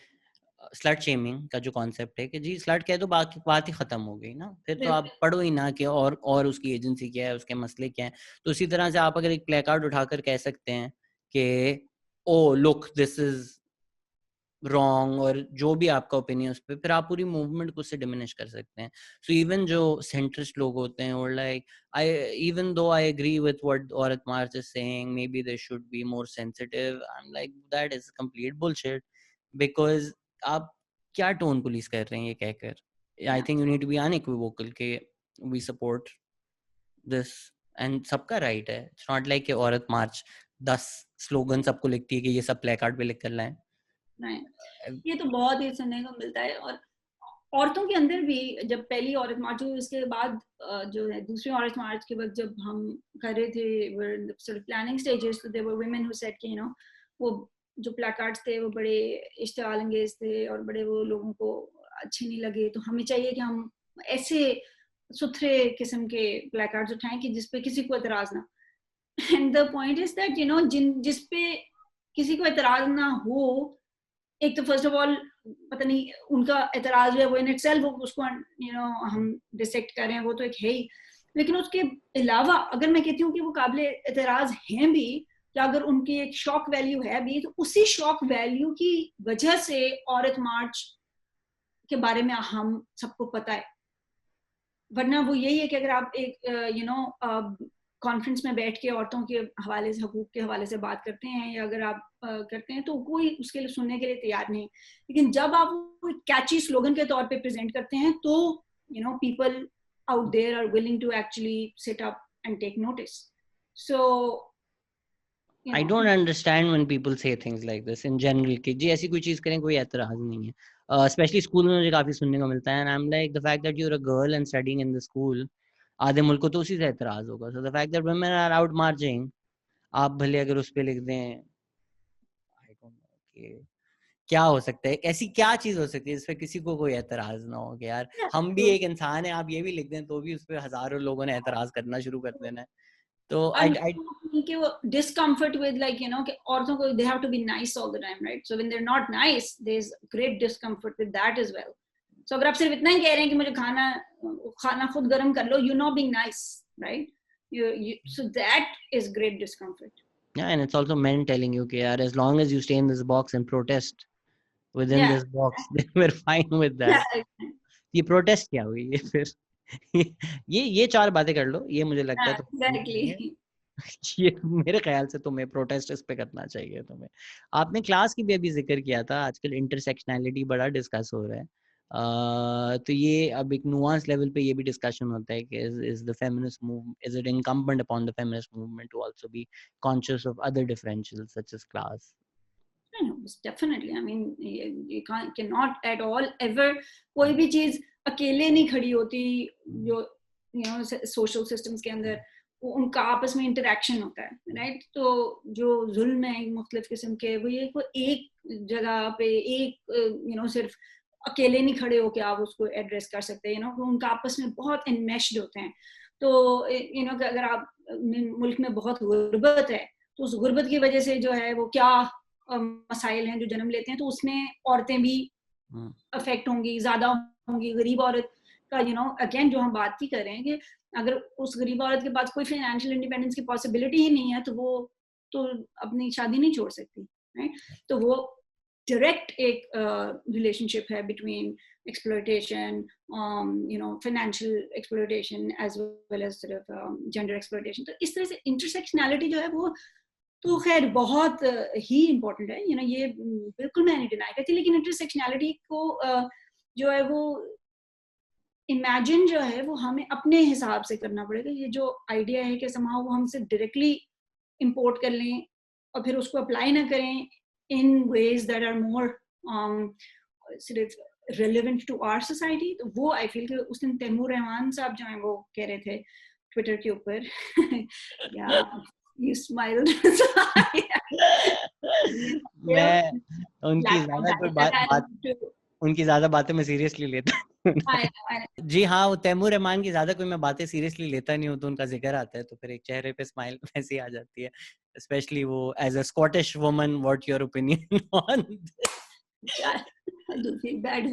स्लट शेमिंग का जो कॉन्सेप्ट है कि जी स्लट कह तो बाकी बात ही खत्म हो गई ना, फिर तो आप पढ़ो ही ना कि और उसकी एजेंसी क्या है, उसके मसले क्या है। तो उसी तरह से आप अगर एक प्ले कार्ड उठाकर कह सकते हैं कि oh look this is wrong, और जो भी आपका ओपिनियन उस पर, फिर आप पूरी मूवमेंट को उससे डिमिनिश कर सकते हैं। सो इवन जो सेंट्रिस्ट लोग होते हैं और like I even though I agree with what Aurat March is saying, maybe they should be more sensitive, I am like that is complete bullshit. Because आप क्या टोन पुलिस कर रहे हैं ये कहकर? I think you need to be unequivocal के we support this, and सबका right है। It's not like Aurat March 10 slogan सबको लिखती है कि ये सब प्ले कार्ड पे लिख कर लाएं। नहीं, ये तो बहुत ही सुनने को मिलता है। और औरतों के अंदर भी जब पहली औरत मार्च हुई, उसके बाद जो है दूसरी औरत मार्च के वक्त जब हम कर रहे थे sort of planning stages, तो there were women who said कि वो जो प्लेकार्ड्स थे वो बड़े इश्तियाल अंगेज थे और बड़े वो लोगों को अच्छे नहीं लगे, तो हमें चाहिए कि हम ऐसे सुथरे किस्म के प्लेकार्ड्स उठाएं कि जिसपे किसी को एतराज ना। And the point is that जिसपे किसी को एतराज ना हो, एक तो फर्स्ट ऑफ ऑल पता नहीं उनका एतराज है वो इन इटसेल्फ उसको हम डिसेक्ट कर रहे हैं, वो तो एक है ही। लेकिन उसके अलावा अगर मैं कहती हूँ कि वो काबिल एतराज हैं भी, या अगर उनकी एक शॉक वैल्यू है भी, तो उसी शॉक वैल्यू की वजह से औरत मार्च के बारे में हम सबको पता है। वरना वो यही है कि अगर आप एक कॉन्फ्रेंस में बैठ के औरतों के हवाले से, हकूक के हवाले से बात करते हैं, या अगर आप करते हैं, तो कोई उसके लिए सुनने के लिए तैयार नहीं। लेकिन जब आप वो कैची स्लोगन के तौर पे प्रेजेंट करते हैं, तो people out there are willing to actually sit up and take notice. So I don't understand when people say things like this in general कि जी ऐसी कोई चीज़ करें कोई एतराज़ नहीं है। Especially स्कूल में मुझे काफ़ी सुनने को मिलता है, and I'm like the fact that you're a girl and studying in the school, आधे मुल्क को तो उसी से एतराज़ होगा। So the fact that women are out marching, आप भले अगर उस पे लिख दें, I don't know कि क्या हो सकता है, ऐसी क्या चीज़ हो सकती है जिस पे किसी को कोई एतराज़ ना हो कि यार हम भी एक इंसान हैं, आप ये भी लिख दें तो भी उस पे हज़ारों लोगों ने एतराज़ करना शुरू कर देना है। तो discomfort with औरतों को they have to be nice all the time, right? So when they're not nice, there's great discomfort with that as well. So अगर आप सिर्फ इतना ही कह रहे हैं कि मुझे खाना खुद गर्म कर लो, you're not being nice, right? So that is great discomfort. Yeah, and it's also men telling you कि यार as long as you stay in this box and protest within this box, then we're fine with that. ये protest क्या हुई ये फिर? ये 4 बातें कर लो, ये मुझे लगता है exactly. ये मेरे ख्याल से तुम्हें प्रोटेस्ट इस पे करना चाहिए तुम्हें। आपने क्लास की भी अभी जिक्र किया था, आजकल इंटरसेक्शनैलिटी बड़ा डिस्कस हो रहा है। तो ये अब एक नुआंस लेवल पे ये भी डिस्कशन होता है कि is the feminist movement, is it incumbent upon the feminist movement to also be conscious of other differentials such as class? No, definitely. I mean, you cannot at all ever कोई भी चीज अकेले नहीं खड़ी होती। जो सोशल सिस्टम्स के अंदर उनका आपस में इंटरेक्शन होता है, राइट? तो जो जुल्म है मुख्तलिफ किस्म के, वो ये एक जगह पे एक सिर्फ अकेले नहीं खड़े होके आप उसको एड्रेस कर सकते हैं। उनका आपस में बहुत इनमेश्ड होते हैं। तो अगर आप मुल्क में बहुत गुर्बत है, तो उस गुर्बत की वजह से जो है वो क्या मसाइल हैं जो जन्म लेते हैं, तो उसमें औरतें भी अफेक्ट होंगी, ज्यादा होंगी। गरीब औरत का अगेन जो हम बात ही कर रहे हैं कि अगर उस गरीब औरत के पास कोई फाइनेंशियल इंडिपेंडेंस की पॉसिबिलिटी ही नहीं है, तो वो तो अपनी शादी नहीं छोड़ सकती, राइट? तो वो डायरेक्ट एक रिलेशनशिप है between exploitation, financial exploitation as well as gender exploitation. तो इस तरह से इंटरसेक्शनैलिटी जो है वो तो खैर बहुत ही इम्पोर्टेंट है, ये बिल्कुल मैं नहीं डिनाई करती, लेकिन इंटरसेक्शनैलिटी को जो है वो इमेजिन जो है वो हमें अपने हिसाब से करना पड़ेगा. ये जो आइडिया है कि समहाउ वो हमसे डायरेक्टली इंपोर्ट कर लें और फिर उसको अप्लाई ना करें in ways that are more relevant to our society, तो वो आई फील कि उस दिन तैमूर रहमान साहब जो हैं वो कह रहे थे ट्विटर के ऊपर या you smiled. मैं उनकी ज्यादा बातें मैं सीरियसली लेता हूँ. जी हाँ, वो तैमूर रहमान की ज्यादा कोई मैं बातें सीरियसली लेता नहीं हूँ, तो उनका जिक्र आता है तो फिर एक चेहरे पे स्माइल वैसे ही आ जाती है, स्पेशली वो as a Scottish woman. What your opinion on I do feel bad.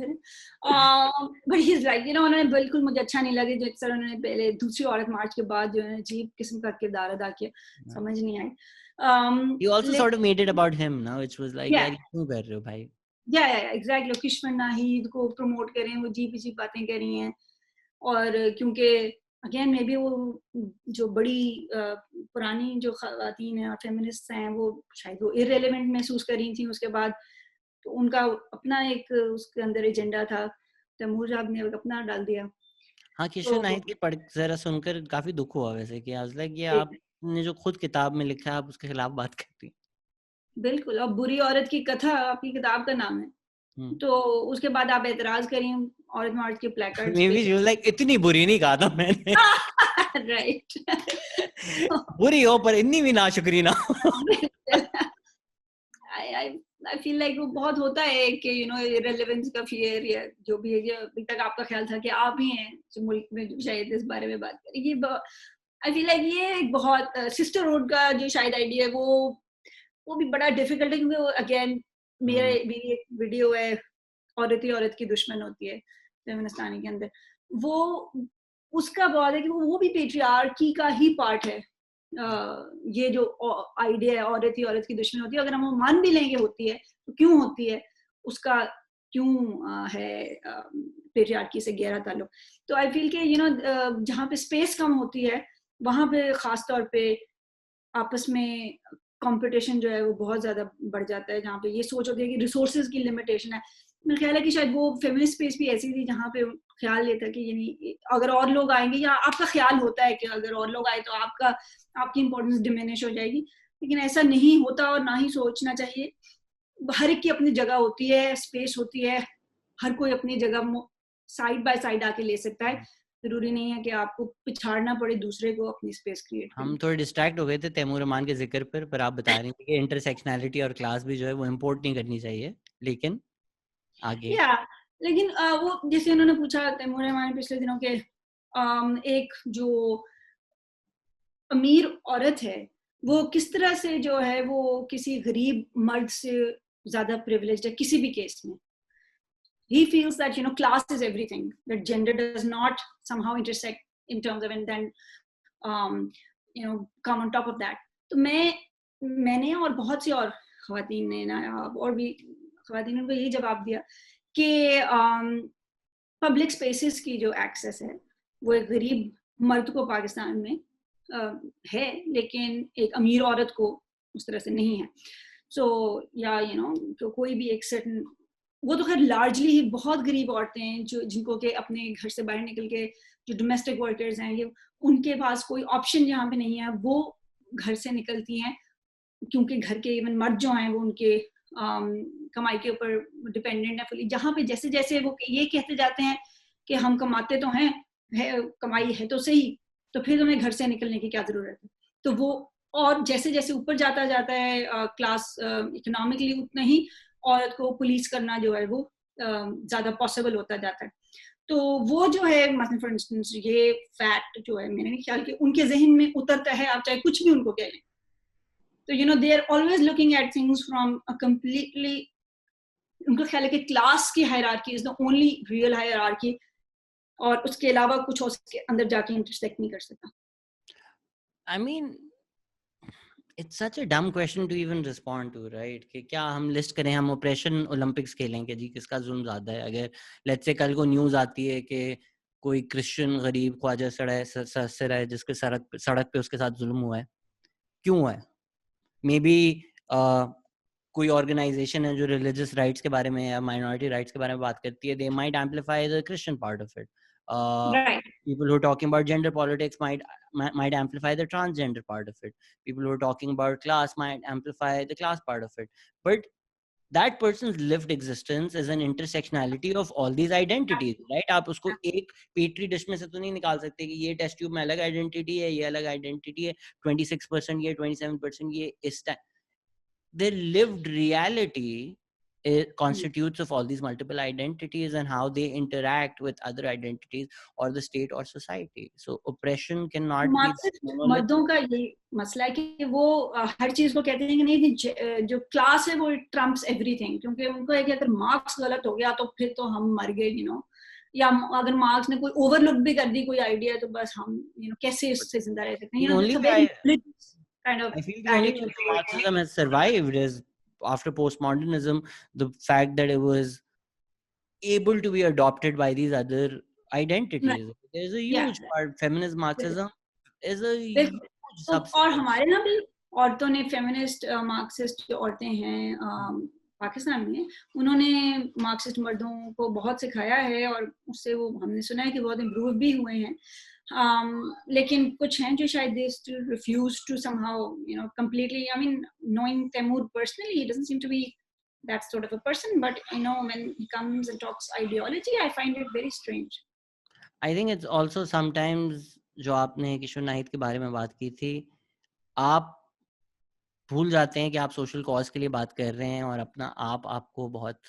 But he's right. उन्होंने बिल्कुल मुझे अच्छा नहीं लगे जिस तरह उन्होंने पहले दूसरी औरत मार्च के बाद जो है अजीब किस्म का किरदार अदा किया, समझ नहीं आई. You also sort of made it about him now, which was like, यार क्यों कर रहे हो भाई? Yeah, exactly. किश्मन नाहिद को प्रमोट करें, वो जी बातें कर रही हैं, और क्योंकि अगेन मे बी वो जो बड़ी पुरानी जो खवातीन हैं और फेमिनिस्ट हैं वो शायद वो इररेलेवेंट महसूस कर रही थी उसके बाद, तो उनका अपना एक उसके अंदर एजेंडा था, तैमूर साहब ने अपना डाल दिया. हाँ, किशन नाहिद की पढ़ जरा सुनकर काफी दुख हुआ वैसे कि आज लग ये आपने जो खुद किताब में लिखा है आप उसके खिलाफ बात करती हैं. बिल्कुल. अब बुरी औरत की कथा आपकी किताब का नाम है, तो उसके बाद आप एतराज करिए औरत मार्च के प्लेकार्ड्स पे. Maybe you like इतनी बुरी नहीं कहा था मैंने. राइट. बुरी हो पर इतनी भी नाशुक्री ना. I feel like वो बहुत होता है कि irrelevance का fear या जो भी है. ये अभी तक आपका ख्याल था कि आप ही हैं जो मुल्क में जो शायद इस बारे में बात करेंगे. I feel like ये एक बहुत सिस्टरहुड का जो शायद आइडिया है वो भी बड़ा डिफिकल्ट है, क्योंकि वो अगेन मेरी एक वीडियो है औरत ही औरत की दुश्मन होती है फेमिनिस्तानी के अंदर, वो उसका बहुत है कि वो भी पेट्रियार्की का ही पार्ट है. ये जो आइडिया है औरत ही औरत की दुश्मन होती है, अगर हम मान भी लेंगे होती है तो क्यों होती है, उसका क्यों है पेट्रियार्की से गहरा ताल्लुक. तो आई फील कि जहाँ पे स्पेस कम होती है वहाँ पे खास तौर पे आपस में कंपटीशन जो है वो बहुत ज्यादा बढ़ जाता है, जहाँ पे ये सोच होती है कि रिसोर्सेज की लिमिटेशन है. मेरा ख्याल है कि शायद वो फेमिनिस्ट स्पेस भी ऐसी थी जहाँ पे ख्याल ये था कि यानी अगर और लोग आएंगे, या आपका ख्याल होता है कि अगर और लोग आए तो आपकी इंपॉर्टेंस डिमिनिश हो जाएगी, लेकिन ऐसा नहीं होता और ना ही सोचना चाहिए. हर एक की अपनी जगह होती है, स्पेस होती है, हर कोई अपनी जगह साइड बाय साइड आके ले सकता है. जरूरी नहीं है कि आपको पिछाड़ना पड़े दूसरे को अपनी स्पेस क्रिएट करने. हम थोड़े डिस्ट्रैक्ट हो गए थे तैमूर रहमान के जिक्र पर आप बता रही थी कि इंटरसेक्शनैलिटी और क्लास भी जो है वो इम्पोर्ट नहीं करनी चाहिए, लेकिन आगे लेकिन वो जैसे उन्होंने पूछा तैमूर रहमान ने पिछले दिनों के, एक जो अमीर औरत है वो किस तरह से जो है वो किसी गरीब मर्द से ज्यादा प्रिविलेज्ड है किसी भी केस में. He feels that class is everything, that gender does not somehow intersect in terms of, and then come on top of that. तो मैंने और बहुत सी और ख़वातीन ने ना और भी ख़वातीन ने यही जवाब दिया कि पब्लिक स्पेसेस की जो एक्सेस है वो एक गरीब मर्द को पाकिस्तान में है, लेकिन एक अमीर औरत को उस तरह से नहीं है. सो या तो कोई भी एक सर्टन, वो तो खैर लार्जली ही बहुत गरीब औरतें हैं जो जिनको के अपने घर से बाहर निकल के जो डोमेस्टिक वर्कर्स हैं, ये उनके पास कोई ऑप्शन यहाँ पे नहीं है, वो घर से निकलती हैं क्योंकि घर के इवन मर्द जो हैं वो उनके कमाई के ऊपर डिपेंडेंट है फुली. जहाँ पे जैसे जैसे वो ये कहते जाते हैं कि हम कमाते तो हैं, कमाई है तो सही, तो फिर तुम्हें घर से निकलने की क्या जरूरत है. तो वो और जैसे जैसे ऊपर जाता है क्लास इकोनॉमिकली, उतना ही औरत को पुलिस करना जो है वो ज्यादा पॉसिबल होता जाता है. तो वो जो है मतलब फॉर इंस्टेंस ये फैक्ट जो है मेरे ख्याल के उनके जहन में उतरता है, आप चाहे कुछ भी उनको कह लें. तो they are always looking at things from a completely, उनको ख्याल है कि क्लास की hierarchy is the only real hierarchy, और उसके अलावा कुछ उसके अंदर जाके इंटरसेक्ट नहीं कर सकता. I mean, It's such a dumb question to even respond to, right? कि क्या हम लिस्ट करें, हम ऑपरेशन ओलंपिक्स खेलें कि जी किसका जुल्म ज्यादा है? अगर लेट्स से कल को न्यूज आती है कि कोई क्रिश्चियन गरीब ख्वाजा सर है जिसके सड़क पे उसके साथ जुल्म हुआ है, क्यों हुआ है? मे बी कोई ऑर्गेनाइजेशन है जो रिलीजियस राइट्स के बारे में या माइनॉरिटी राइट्स के बारे में बात करती है, they might amplify the Christian part of it. Right. People who are talking about gender politics might amplify the transgender part of it. People who are talking about class might amplify the class part of it. But that person's lived existence is an intersectionality of all these identities, right? आप उसको एक petri dish में से तो नहीं निकाल सकते कि ये टेस्ट ट्यूब में अलग आइडेंटिटी है, ये अलग आइडेंटिटी है, 26% ये 27% ये इस time. Their lived reality constitutes of all these multiple identities and how they interact with other identities or the state or society. So oppression cannot be मर्दों का ये मसला है कि वो हर चीज को कहते हैं कि नहीं जो क्लास है वो ट्रम्प्स एवरीथिंग, क्योंकि उनको है कि अगर मार्क्स गलत हो गया तो फिर तो हम मर गए, यू नो, या अगर मार्क्स ने कोई ओवरलुक भी कर दी कोई आइडिया तो बस हम कैसे उससे जिंदा रह सकते हैं, you know. Kind of I feel the only way Marxism has survived is after postmodernism, the fact that it was able to be adopted by these other identities. Right. There's a huge part. Feminist Marxism is a huge subset. और हमारे यहाँ भी औरतों ने feminist Marxist जो औरतें हैं पाकिस्तान में, उन्होंने मार्क्सिस्ट मर्दों को बहुत सिखाया है और उससे वो हमने सुना है कि बहुत इम्प्रूव भी हुए हैं. लेकिन कुछ हैं जो शायद they still refuse to somehow, you know, completely. I mean, knowing Taimur personally, he doesn't seem to be that sort of a person, but you know, when he comes and talks ideology, I find it very strange. I think it's also sometimes जो आपने किशोर नाहिद के बारे में बात की थी, आप भूल जाते हैं कि आप सोशल कॉज के लिए बात कर रहे हैं और अपना आपको बहुत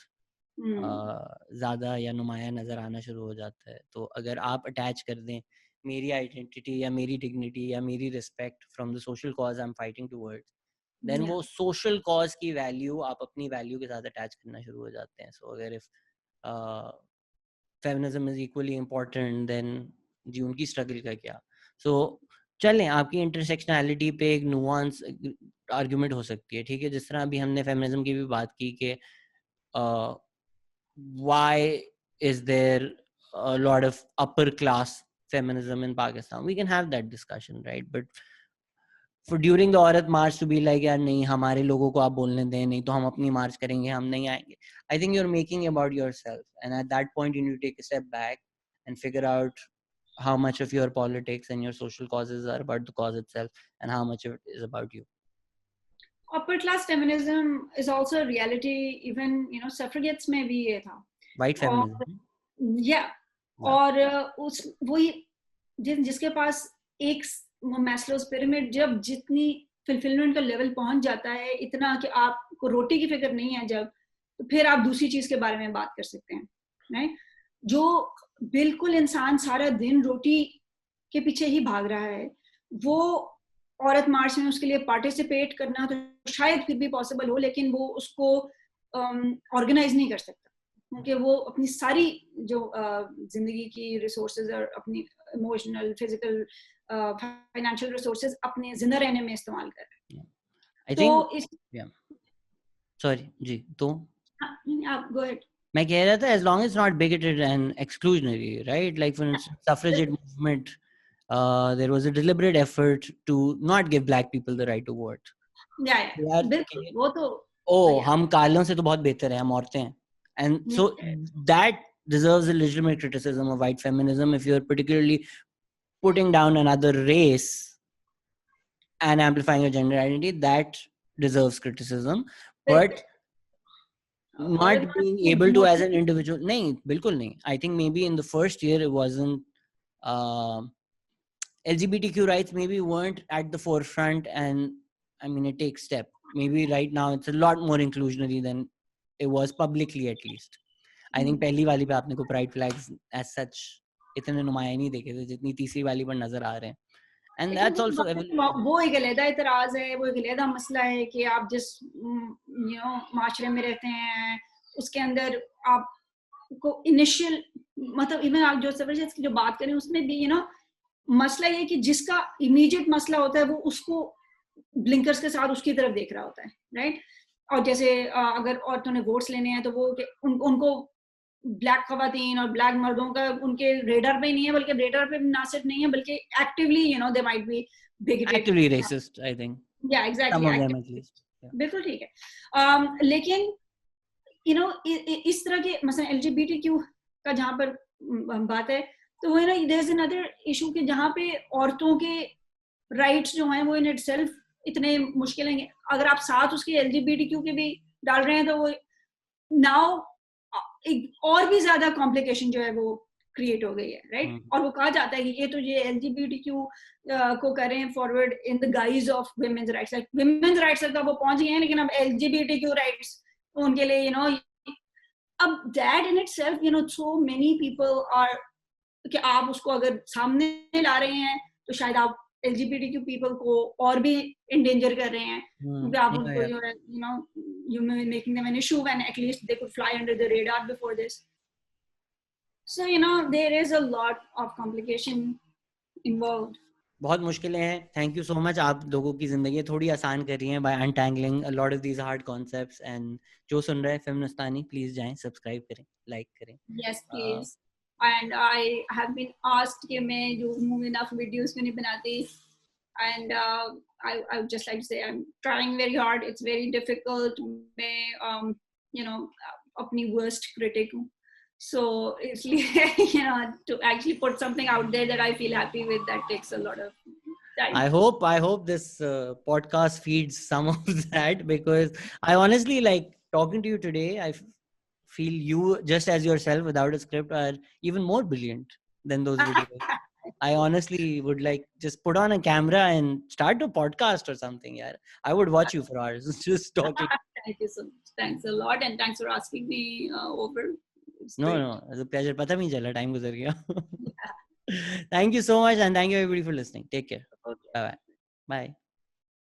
ज्यादा या नुमाया नजर आना शुरू हो जाता है. तो अगर आप अटैच कर दें मेरी आइडेंटिटी या मेरी डिग्निटी या मेरी respect from the social cause I am fighting towards, then वो सोशल कॉज की वैल्यू आप अपनी वैल्यू के साथ अटैच करना शुरू हो जाते हैं. सो अगर if feminism is equally important then जी उनकी स्ट्रगल का क्या. सो चलें आपकी इंटरसेक्शनैलिटी पे एक नुआंस आर्गुमेंट हो सकती है, ठीक है, जिस तरह अभी हमने फेमिनिज्म की भी बात की कि why is there a lot of upper class feminism in Pakistan? We can have that discussion, right? But for during the Aurat March to be like यार नहीं हमारे लोगों को आप बोलने दें, नहीं तो हम अपनी मार्च करेंगे, हम नहीं आएंगे. I think you're making about yourself, and at that point you need to take a step back and figure out how much of your politics and your social causes are about the cause itself and how much of it is about you. Upper class feminism is also a reality. Even, you know, suffragettes में भी ये था. White feminism. Yeah. और उस वही जिसके पास एक Maslow's pyramid जब जितनी फुलफिलमेंट का लेवल पहुंच जाता है इतना कि आपको रोटी की फिक्र नहीं है जब, तो फिर आप दूसरी चीज के बारे में बात कर सकते हैं, राइट? जो बिल्कुल इंसान सारा दिन रोटी के पीछे ही भाग रहा है, वो औरत मार्च में उसके लिए पार्टिसिपेट करना तो शायद फिर भी पॉसिबल हो, लेकिन वो उसको ऑर्गेनाइज नहीं कर सकता क्योंकि वो अपनी सारी जो जिंदगी की रिसोर्सेज और अपनी इमोशनल, फिजिकल, फाइनेंशियल रिसोर्सेज अपने जिंदा रहने में इस्तेमाल कर रहे हैं. I think, sorry जी, तो आप go ahead. मैं कह रहा था as long as it's not bigoted and exclusionary, right? Like for instance, suffragette movement, there was a deliberate effort to not give black people the right to vote. बिल्कुल, वो तो हम कालों से तो बहुत बेहतर हैं, हम औरतें हैं. And so that deserves a legitimate criticism of white feminism if you're particularly putting down another race and amplifying your gender identity. That deserves criticism, but not being able to as an individual, nahin, bilkul nahin. I think maybe in the first year it wasn't LGBTQ rights maybe weren't at the forefront, and I mean it takes step. Maybe right now it's a lot more inclusionary than it was publicly at least. I think पहली वाली पे आपने को pride flags as such इतने नुमाया नहीं देखे थे जितनी तीसरी वाली पर नजर आ रहे हैं. And that's also वो एक अलग इतराज है, वो एक अलग मसला है कि आप जिस you know माशरे में रहते हैं उसके अंदर आपको इनिशियल मतलब इवन आप जो सफरेजेट्स की जो बात करें उसमें भी you know मसला ये कि जिसका इमीडिएट मसला होता है वो उसको ब्लिंकर्स के साथ उसकी तरफ देख रहा होता है, राइट? और जैसे अगर औरतों ने वोट्स लेने हैं तो वो उनको ब्लैक खवातीन और ब्लैक मर्दों का उनके रेडर पे नहीं है, बल्कि रेडर पे ना सिर्फ नहीं है बल्कि actively they might be बिगेटेड, Actively racist, I think. या exactly, Some of them at least. Yeah. बिल्कुल ठीक है। लेकिन इस तरह के मतलब LGBTQ का जहाँ पर बात है, तो वो देयर इज अनदर इशू कि जहाँ पे औरतों के राइट्स जो हैं वो इन इटसेल्फ इतने मुश्किल हैं। अगर आप साथ उसके LGBTQ के भी डाल रहे हैं तो वो नाउ और भी ज्यादा कॉम्प्लिकेशन जो है वो क्रिएट हो गई है, राइट? और वो कहा जाता है कि ये तो ये LGBTQ को करें forward in the guys of women's rights, like women's rights तक वो पहुंच गए हैं, लेकिन अब LGBTQ राइट्स उनके लिए अब that in itself so many people are कि आप उसको अगर सामने ला रहे हैं तो शायद आप LGBTQ पीपल को और भी इंडेंजर कर रहे हैं, क्योंकि आप उनको you making them an issue when at least they could fly under the radar before this. So there is a lot of complication involved. बहुत मुश्किलें हैं. थैंक यू सो मच, आप लोगों की जिंदगी थोड़ी आसान कर रही हैं by untangling a lot of these hard concepts. And जो सुन रहे हैं फेमिनिस्तानी, प्लीज जाएं, सब्सक्राइब करें, लाइक करें. Yes, please. And I have been asked कि मैं जो enough videos क्यों नहीं बनाती, and I would just like to say I'm trying very hard. It's very difficult. मैं अपनी worst critic हूँ. So इसलिए to actually put something out there that I feel happy with, that takes a lot of time. I hope this podcast feeds some of that, because I honestly, like, talking to you today, I feel you, just as yourself without a script, are even more brilliant than those videos. I honestly would like just put on a camera and start a podcast or something. Yeah, I would watch you for hours just talking. Thank you so much. Thanks a lot, and thanks for asking me over. No, it's a pleasure. पता नहीं चला, time गुजर गया. Thank you so much, and thank you everybody for listening. Take care. Okay. Bye.